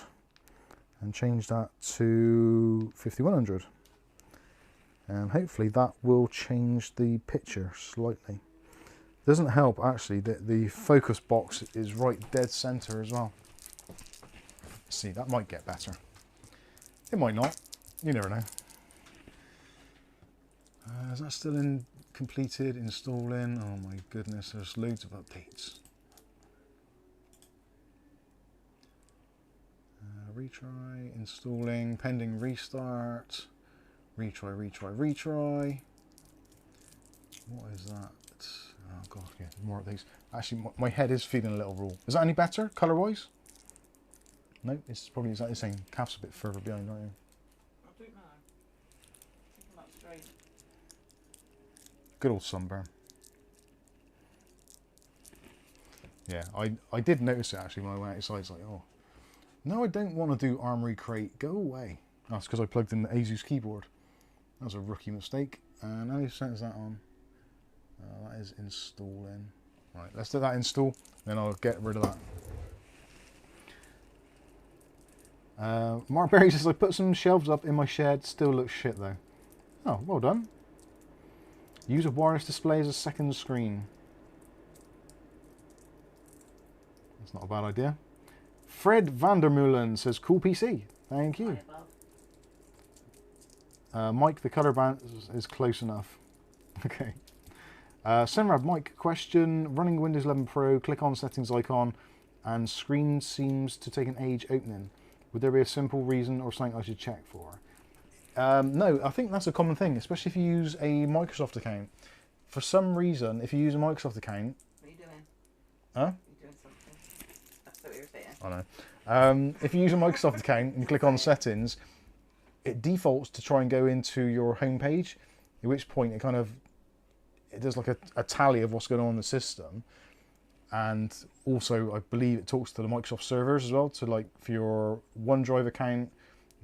and change that to 5100. And hopefully that will change the picture slightly. Doesn't help actually that the focus box is right dead center as well. Let's see, that might get better. It might not. You never know. Is that still in completed? Installing? Oh my goodness, there's loads of updates. Retry, installing, pending restart. Retry. What is that? Oh god, yeah, more of these. Actually, my head is feeling a little raw. Is that any better, colour-wise? No, it's probably exactly the same. Calf's a bit further behind, aren't you? I don't know. I think I'm up straight. Good old sunburn. Yeah, I did notice it actually when I went outside. It's like, oh, no, I don't want to do Armory Crate. Go away. That's because I plugged in the Asus keyboard. That was a rookie mistake. And how sets that on? That is installing. Right, let's do that install, then I'll get rid of that. Mark Berry says, I put some shelves up in my shed, still looks shit though. Oh, well done. Use a wireless display as a second screen. That's not a bad idea. Fred Vandermeulen says, cool PC. Thank you. Mike, the color balance is close enough. Okay. Senrad Mike, question, running Windows 11 Pro, click on settings icon, and screen seems to take an age opening. Would there be a simple reason or something I should check for? No, I think that's a common thing, especially if you use a Microsoft account. For some reason, if you use a Microsoft account... What are you doing? Huh? You're doing something. That's so irritating. I know. If you use a Microsoft account and you click on settings, it defaults to try and go into your home page, at which point it does like a tally of what's going on in the system. And also I believe it talks to the Microsoft servers as well, to like for your OneDrive account,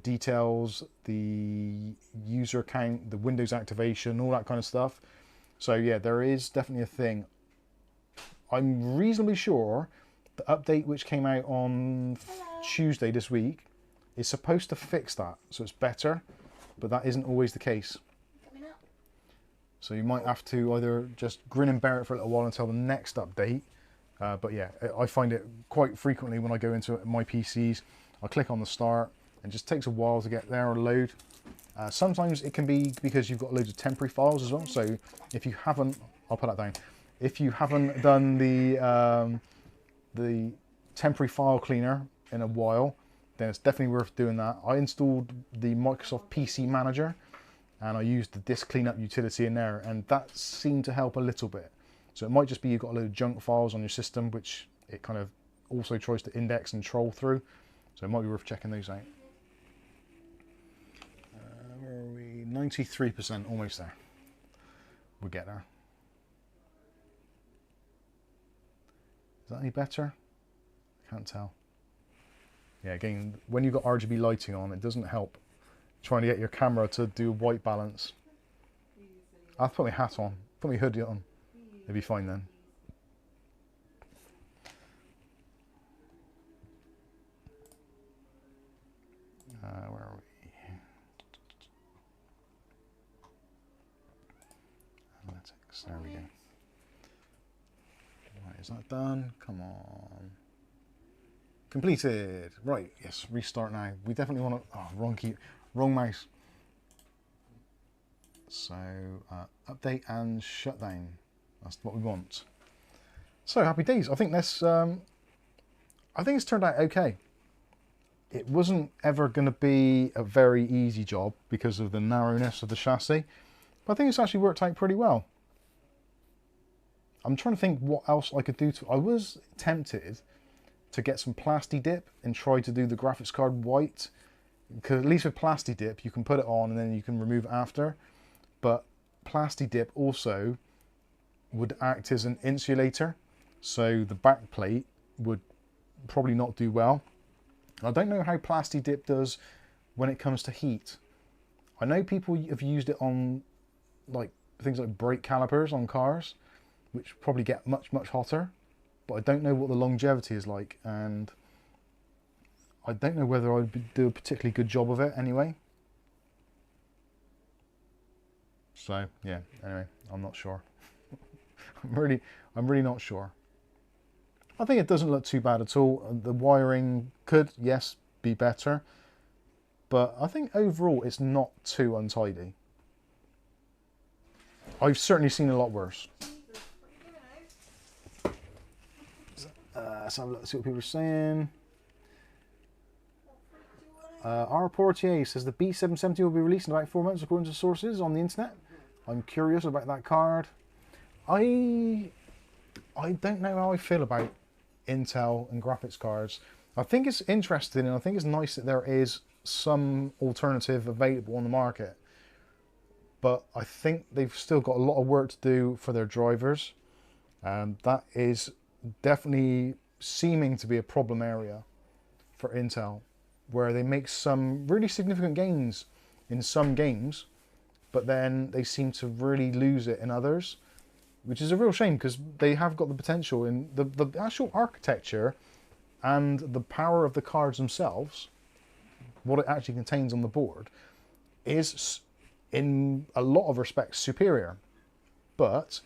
details, the user account, the Windows activation, all that kind of stuff. So yeah, there is definitely a thing. I'm reasonably sure the update which came out on Tuesday this week is supposed to fix that, so it's better, but that isn't always the case. So you might have to either just grin and bear it for a little while until the next update. But yeah, I find it quite frequently when I go into my PCs, I click on the start and it just takes a while to get there or load. Sometimes it can be because you've got loads of temporary files as well. So if you haven't, I'll put that down. If you haven't done the temporary file cleaner in a while, then it's definitely worth doing that. I installed the Microsoft PC Manager and I used the disk cleanup utility in there, and that seemed to help a little bit. So it might just be you've got a load of junk files on your system, which it kind of also tries to index and troll through. So it might be worth checking those out. Where are we? 93%, almost there. We'll get there. Is that any better? Can't tell. Yeah, again, when you've got RGB lighting on, it doesn't help trying to get your camera to do white balance. I'll have to put my hat on, put my hoodie on. It'll be fine then. Where are we? Analytics, there we go. Right, is that done? Come on. Completed. Right, yes, restart now. We definitely want to, oh, wrong key, wrong mouse. So, update and shutdown. That's what we want. So, happy days. I think this, I think it's turned out okay. It wasn't ever going to be a very easy job because of the narrowness of the chassis, but I think it's actually worked out pretty well. I'm trying to think what else I could do to. I was tempted to get some Plasti Dip and try to do the graphics card white, because at least with Plasti Dip you can put it on and then you can remove it after. But Plasti Dip also would act as an insulator, so the back plate would probably not do well. I don't know how Plasti Dip does when it comes to heat. I know people have used it on like things like brake calipers on cars, which probably get much hotter, but I don't know what the longevity is like, and I don't know whether I'd do a particularly good job of it anyway. So yeah, anyway, I'm not sure. I'm really not sure. I think it doesn't look too bad at all. The wiring could, yes, be better, but I think overall it's not too untidy. I've certainly seen a lot worse. Let's have a look, see what people are saying. Our Portier says the B770 will be released in about 4 months according to sources on the internet. I'm curious about that card. I don't know how I feel about Intel and graphics cards. I think it's interesting, and I think it's nice that there is some alternative available on the market. But I think they've still got a lot of work to do for their drivers. That is definitely seeming to be a problem area for Intel, where they make some really significant gains in some games, but then they seem to really lose it in others, which is a real shame because they have got the potential in the actual architecture and the power of the cards themselves. What it actually contains on the board is in a lot of respects superior. But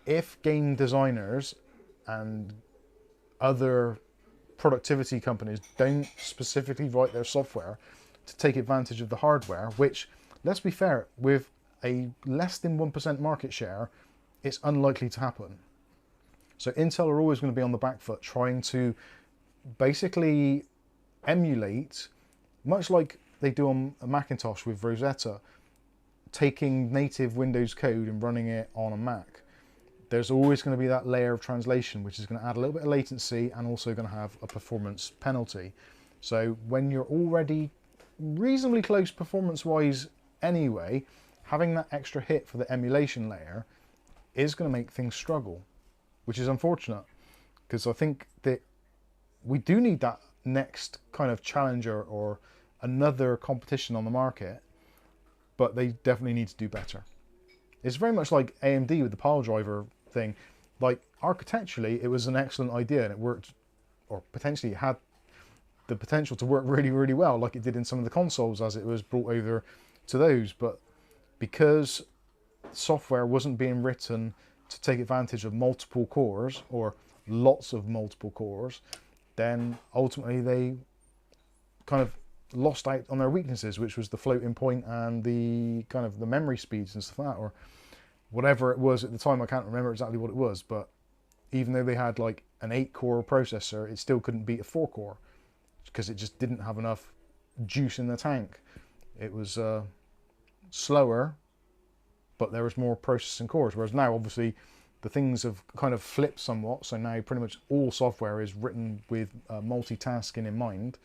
if game designers and other productivity companies don't specifically write their software to take advantage of the hardware, which, let's be fair, with a less than 1% market share, it's unlikely to happen. So Intel are always going to be on the back foot trying to basically emulate, much like they do on a Macintosh with Rosetta, taking native Windows code and running it on a Mac. There's always going to be that layer of translation, which is going to add a little bit of latency and also going to have a performance penalty. So when you're already reasonably close performance-wise anyway, having that extra hit for the emulation layer is going to make things struggle, which is unfortunate, because I think that we do need that next kind of challenger or another competition on the market, but they definitely need to do better. It's very much like AMD with the pile driver thing. Like, architecturally, it was an excellent idea and it worked, or potentially had the potential to work really well, like it did in some of the consoles as it was brought over to those. But because software wasn't being written to take advantage of multiple cores or lots of multiple cores, then ultimately they kind of lost out on their weaknesses, which was the floating point and the kind of the memory speeds and stuff like that, or whatever it was at the time. I can't remember exactly what it was, but even though they had like an 8-core processor, it still couldn't beat a 4-core because it just didn't have enough juice in the tank. It was slower, but there was more processing cores, whereas now obviously the things have kind of flipped somewhat. So now pretty much all software is written with multitasking in mind.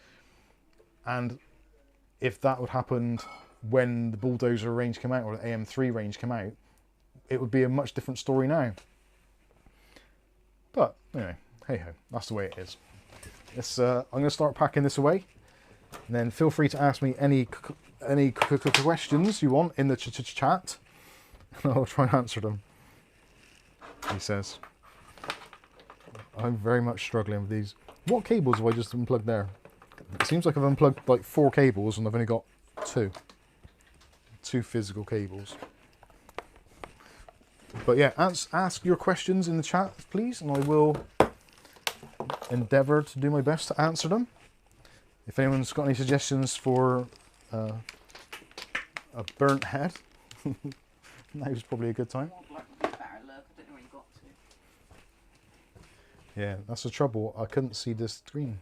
And if that would happen when the Bulldozer range came out, or the AM3 range came out, it would be a much different story now. But anyway, hey ho, that's the way it is. It's, I'm going to start packing this away, and then feel free to ask me any questions you want in the chat, and I'll try and answer them. He says, I'm very much struggling with these. What cables have I just unplugged there? It seems like I've unplugged like 4 cables and I've only got 2 physical cables. But yeah, ask your questions in the chat, please, and I will endeavour to do my best to answer them. If anyone's got any suggestions for a burnt head, now's probably a good time. Yeah, that's the trouble. I couldn't see the screen.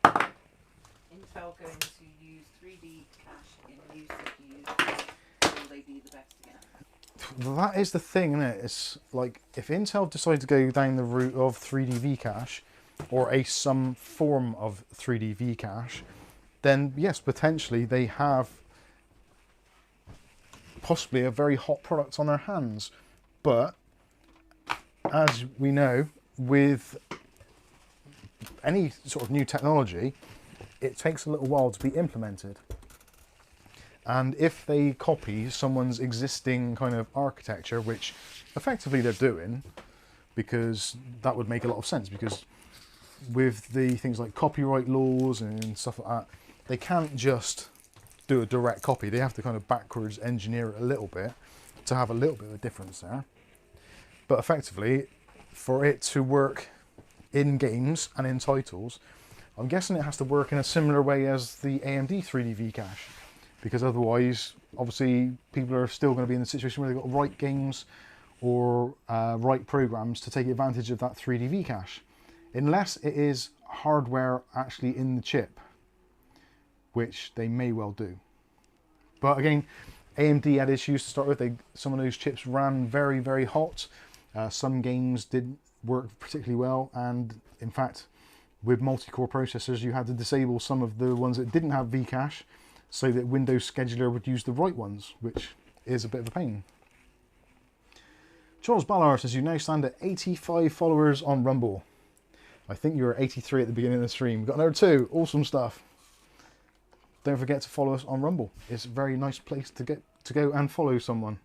Intel going to use 3D cache in new CPUs. Will they be the best again? That is the thing, isn't it? It's like if Intel decide to go down the route of 3D V-cache or some form of 3D V-cache, then yes, potentially they have possibly a very hot product on their hands. But as we know, with any sort of new technology, it takes a little while to be implemented. And if they copy someone's existing kind of architecture, which effectively they're doing, because that would make a lot of sense, because with the things like copyright laws and stuff like that, they can't just do a direct copy. They have to kind of backwards engineer it a little bit to have a little bit of a difference there. But effectively, for it to work in games and in titles, I'm guessing it has to work in a similar way as the AMD 3D V-cache, because otherwise, obviously, people are still going to be in the situation where they've got to write games or write programs to take advantage of that 3D V-cache, unless it is hardware actually in the chip, which they may well do. But again, AMD had issues to start with. Some of those chips ran very, very hot. Some games didn't work particularly well, and in fact, with multi-core processors, you had to disable some of the ones that didn't have V-cache so that Windows Scheduler would use the right ones, which is a bit of a pain. Charles Ballard says, you now stand at 85 followers on Rumble. I think you were 83 at the beginning of the stream. We've got another 2. Awesome stuff. Don't forget to follow us on Rumble. It's a very nice place to go and follow someone.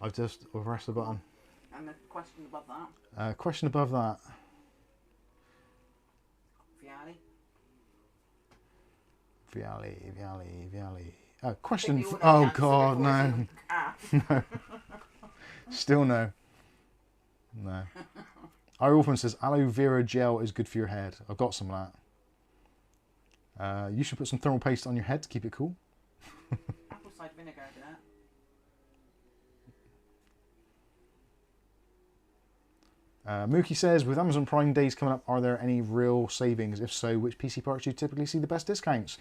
I've just pressed the button. And a question above that. Question above that. Viali. Question. Oh God, no. No. Still no. No. Our orphan says aloe vera gel is good for your head. I've got some of that. You should put some thermal paste on your head to keep it cool. Apple cider vinegar, do that. Mookie says, with Amazon Prime days coming up, are there any real savings? If so, which PC parts do you typically see the best discounts?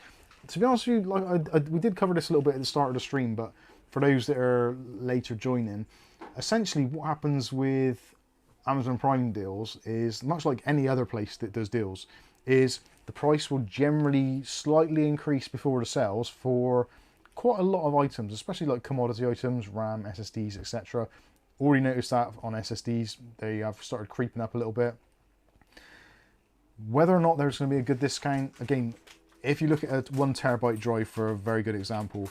To be honest with you, like we did cover this a little bit at the start of the stream, but for those that are later joining, essentially what happens with Amazon Prime deals is, much like any other place that does deals, is the price will generally slightly increase before the sales for quite a lot of items, especially like commodity items, RAM, SSDs, etc. Already noticed that on SSDs, they have started creeping up a little bit. Whether or not there's going to be a good discount, again, if you look at a 1 terabyte drive for a very good example,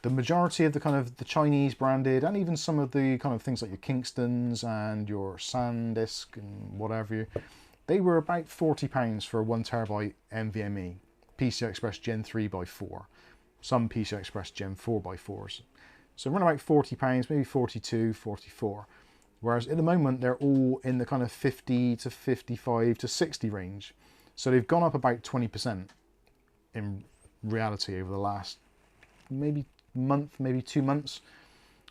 the majority of the kind of the Chinese branded, and even some of the kind of things like your Kingstons and your SanDisk and whatever, they were about £40 for a 1 terabyte NVMe, PCI Express Gen 3 by 4, some PCI Express Gen 4 by 4s. So around about £40, maybe 42, 44. Whereas at the moment, they're all in the kind of 50 to 55 to 60 range. So they've gone up about 20% in reality over the last maybe month, maybe 2 months.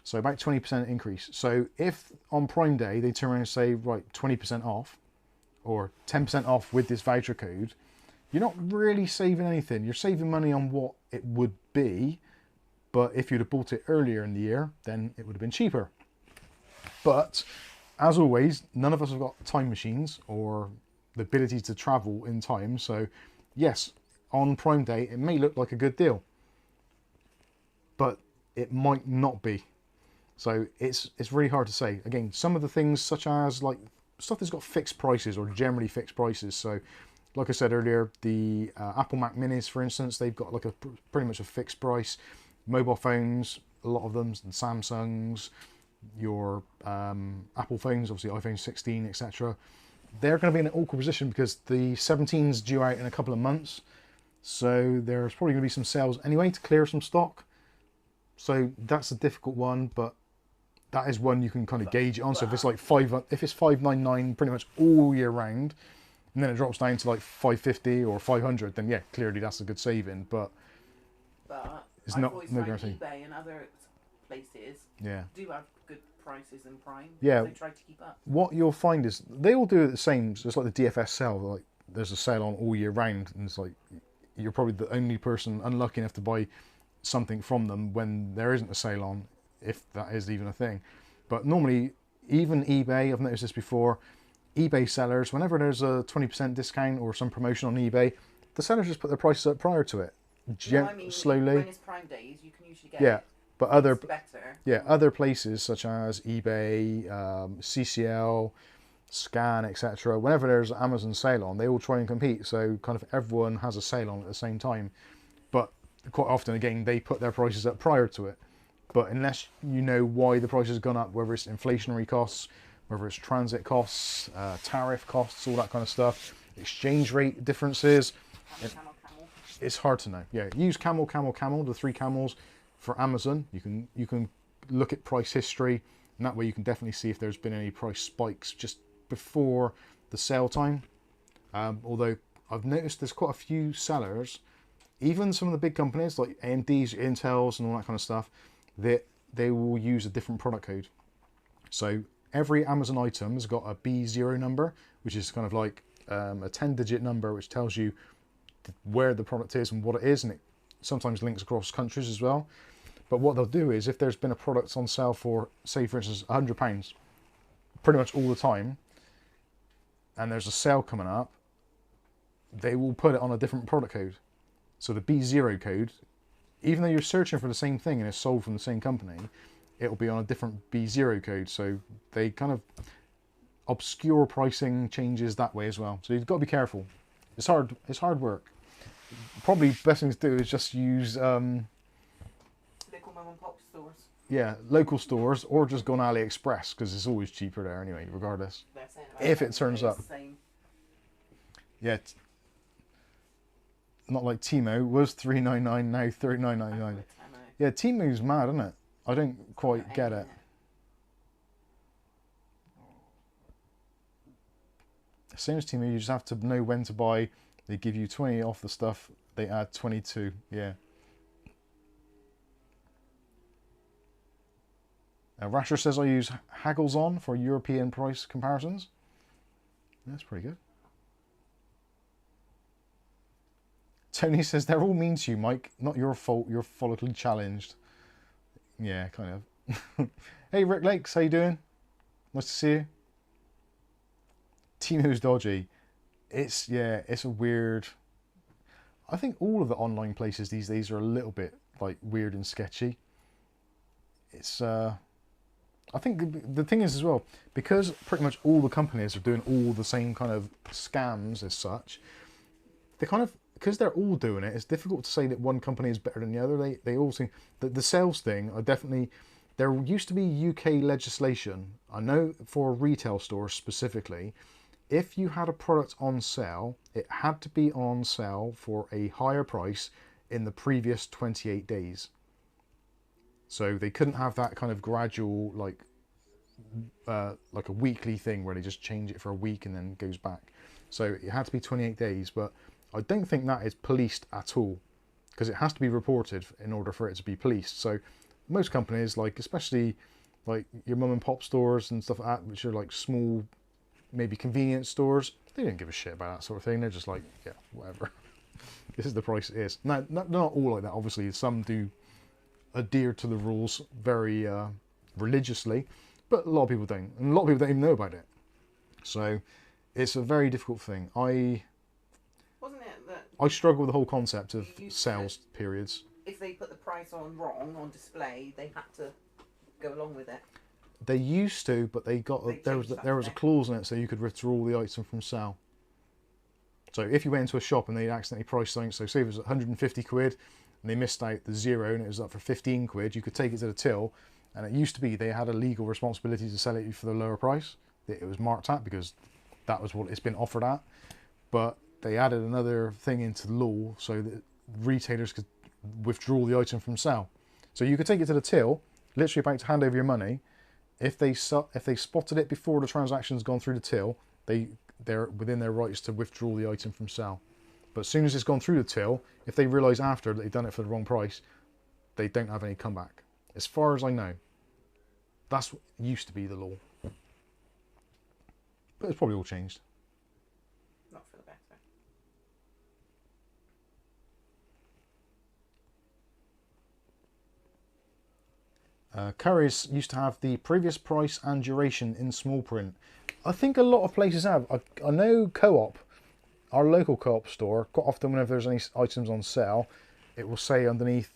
So about 20% increase. So if on Prime Day, they turn around and say, right, 20% off or 10% off with this voucher code, you're not really saving anything. You're saving money on what it would be. But if you'd have bought it earlier in the year, then it would have been cheaper. But as always, none of us have got time machines or the ability to travel in time. So yes, on Prime Day, it may look like a good deal, but it might not be. So it's really hard to say. Again, some of the things such as like stuff that's got fixed prices or generally fixed prices. So like I said earlier, the Apple Mac Minis, for instance, they've got like a pretty much a fixed price. Mobile phones, a lot of them, and Samsungs, your Apple phones, obviously iPhone 16, etc. They're going to be in an awkward position because the 17's due out in a couple of months. So there's probably going to be some sales anyway to clear some stock. So that's a difficult one, but that is one you can kind of gauge it on. So if it's like $599 pretty much all year round, and then it drops down to like $550 or $500, then yeah, clearly that's a good saving. But it's I've not always no found guarantee. eBay and other places Yeah. do have good prices in Prime. Yeah. They try to keep up. What you'll find is they all do it the same. So it's like the DFS sale. Like there's a sale on all year round, and it's like you're probably the only person unlucky enough to buy something from them when there isn't a sale on, if that is even a thing. But normally, even eBay, I've noticed this before, eBay sellers, whenever there's a 20% discount or some promotion on eBay, the sellers just put their prices up prior to it. Slowly. When it's Prime days, you can usually get Yeah, but other better. Yeah, other places such as eBay, CCL, Scan, etc. Whenever there's an Amazon sale on, they all try and compete. So kind of everyone has a sale on at the same time. But quite often, again, they put their prices up prior to it. But unless you know why the price has gone up, whether it's inflationary costs, whether it's transit costs, tariff costs, all that kind of stuff, exchange rate differences, Camel. it's hard to know. Yeah, use Camel, the 3 camels for Amazon. You can look at price history, and that way you can definitely see if there's been any price spikes just before the sale time. Although I've noticed there's quite a few sellers, even some of the big companies like AMD's, Intel's, and all that kind of stuff, that they will use a different product code. So every Amazon item has got a B0 number, which is kind of like a 10-digit number which tells you where the product is and what it is, and it sometimes links across countries as well. But what they'll do is, if there's been a product on sale for, say for instance, £100 pretty much all the time, and there's a sale coming up, they will put it on a different product code. So the B0 code, even though you're searching for the same thing and it's sold from the same company, it will be on a different B0 code. So they kind of obscure pricing changes that way as well. So you've got to be careful. It's hard work. Probably best thing to do is just use Local mum and pop stores. yeah, local stores, or just go on AliExpress, because it's always cheaper there anyway, regardless. If it turns up. Yeah, not like Timo was $3.99, now $39.99. Yeah, Timu's mad, isn't it? I don't quite get it. Same as Temu, you just have to know when to buy. They give you 20 off the stuff, they add 22, yeah. Rasher says I use Haggles On for European price comparisons. That's pretty good. Tony says they're all mean to you, Mike. Not your fault, you're follically challenged. Yeah, kind of. Hey Rick Lakes, how you doing? Nice to see you. Temu's dodgy. It's a weird. I think all of the online places these days are a little bit like weird and sketchy. It's I think the thing is as well, because pretty much all the companies are doing all the same kind of scams as such, they kind of, because they're all doing it, it's difficult to say that one company is better than the other. They all seem, the sales thing, are definitely, there used to be UK legislation, I know for retail stores specifically, if you had a product on sale, it had to be on sale for a higher price in the previous 28 days. So they couldn't have that kind of gradual, like a weekly thing where they just change it for a week and then it goes back. So it had to be 28 days, but I don't think that is policed at all, because it has to be reported in order for it to be policed. So most companies, like especially like your mum and pop stores and stuff like that, which are like small, maybe convenience stores, they don't give a shit about that sort of thing. They're just like, yeah, whatever. This is the price it is. Now, not all like that, obviously. Some do adhere to the rules very religiously, but a lot of people don't, and a lot of people don't even know about it. So it's a very difficult thing. Wasn't it that I struggle with the whole concept of sales periods. if they put the price on wrong on display, they had to go along with it? They used to, but They there was changed that, there was a didn't they? clause in it so you could withdraw the item from sale. So if you went into a shop and they accidentally priced something, so say it was 150 quid and they missed out the zero and it was up for 15 quid, you could take it to the till, and it used to be they had a legal responsibility to sell it for the lower price that it was marked at, because that was what it's been offered at. But they added another thing into the law so that retailers could withdraw the item from sale. So you could take it to the till, literally about to hand over your money. If they spotted it before the transaction's gone through the till, they're within their rights to withdraw the item from sale. But as soon as it's gone through the till, if they realise after that they've done it for the wrong price, they don't have any comeback. As far as I know, that's what used to be the law. But it's probably all changed. Not for the better. Currys used to have the previous price and duration in small print. I think a lot of places have. I know Co-op, our local Co-op store, quite often whenever there's any items on sale, it will say underneath,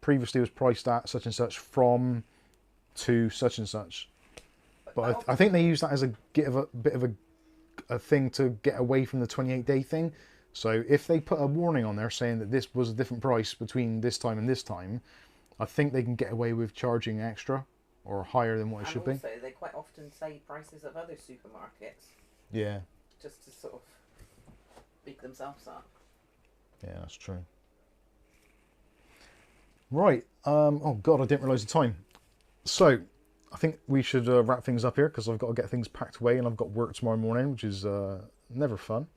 previously was priced at such and such from to such and such. But I think they use that as a bit of a thing to get away from the 28-day thing. So if they put a warning on there saying that this was a different price between this time and this time, I think they can get away with charging extra or higher than what it should be. And also, they quite often say prices of other supermarkets. Yeah. Just to sort of big themselves up. Yeah, that's true. Right. Oh God, I didn't realise the time. So I think we should wrap things up here because I've got to get things packed away and I've got work tomorrow morning, which is never fun.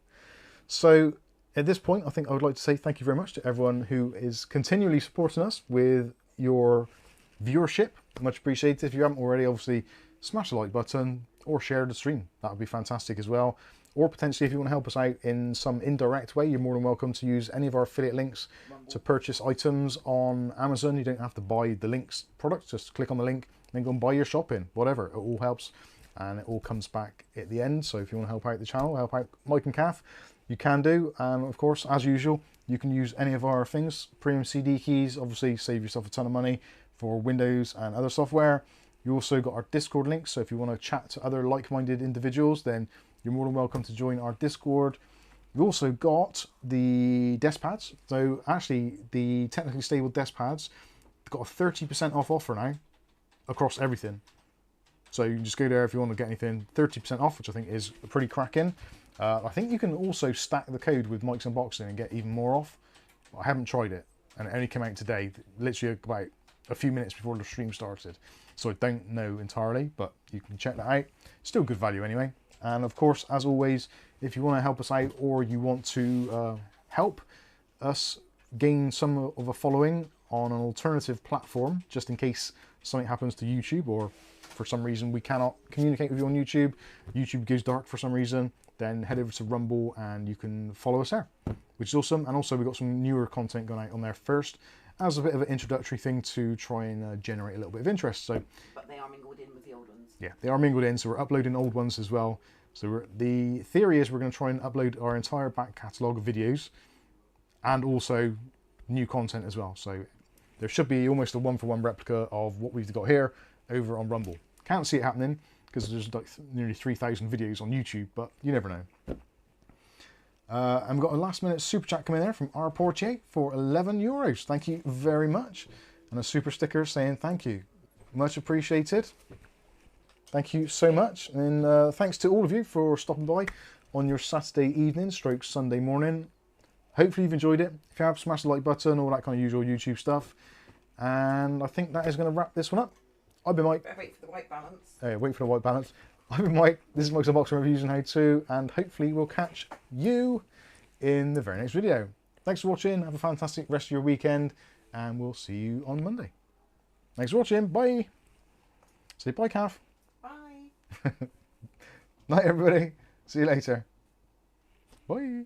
So at this point, I think I would like to say thank you very much to everyone who is continually supporting us with your viewership. Much appreciated. If you haven't already, obviously smash the like button or share the stream. That would be fantastic as well. Or potentially, if you want to help us out in some indirect way, you're more than welcome to use any of our affiliate links to purchase items on Amazon. You don't have to buy the links products, just click on the link and then go and buy your shopping, whatever. It all helps and it all comes back at the end. So if you want to help out the channel, help out Mike and Kath, you can do. And of course, as usual, you can use any of our things, premium CD keys, obviously save yourself a ton of money for Windows and other software. You also got our Discord link, so if you want to chat to other like-minded individuals, then you're more than welcome to join our Discord. We've also got the desk pads. So actually, the technically stable desk pads, they've got a 30% off offer now across everything. So you can just go there if you want to get anything, 30% off, which I think is pretty cracking. I think you can also stack the code with Mike's Unboxing and get even more off. I haven't tried it, and it only came out today, literally about a few minutes before the stream started. So I don't know entirely, but you can check that out. Still good value anyway. And of course, as always, if you want to help us out or you want to help us gain some of a following on an alternative platform, just in case something happens to YouTube or for some reason we cannot communicate with you on YouTube, YouTube goes dark for some reason, then head over to Rumble and you can follow us there, which is awesome. And also we've got some newer content going out on there first as a bit of an introductory thing to try and generate a little bit of interest. So, but they are mingled in with the old ones. Yeah, they are mingled in, so we're uploading old ones as well. So the theory is we're going to try and upload our entire back catalogue of videos and also new content as well. So there should be almost a one-for-one replica of what we've got here over on Rumble. Can't see it happening because there's like nearly 3,000 videos on YouTube, but you never know. And we've got a last-minute super chat coming there from R. Portier for €11. Thank you very much. And a super sticker saying thank you. Much appreciated. Thank you so much. And thanks to all of you for stopping by on your Saturday evening stroke Sunday morning. Hopefully you've enjoyed it. If you have, smash the like button, all that kind of usual YouTube stuff. And I think that is going to wrap this one up. I've been Mike. Better wait for the white balance. Wait for the white balance. I've been Mike. This is Mike's Unboxing Reviews and How To. And hopefully we'll catch you in the very next video. Thanks for watching. Have a fantastic rest of your weekend. And we'll see you on Monday. Thanks for watching. Bye. Say bye, Kath. Bye. Night, everybody. See you later. Bye.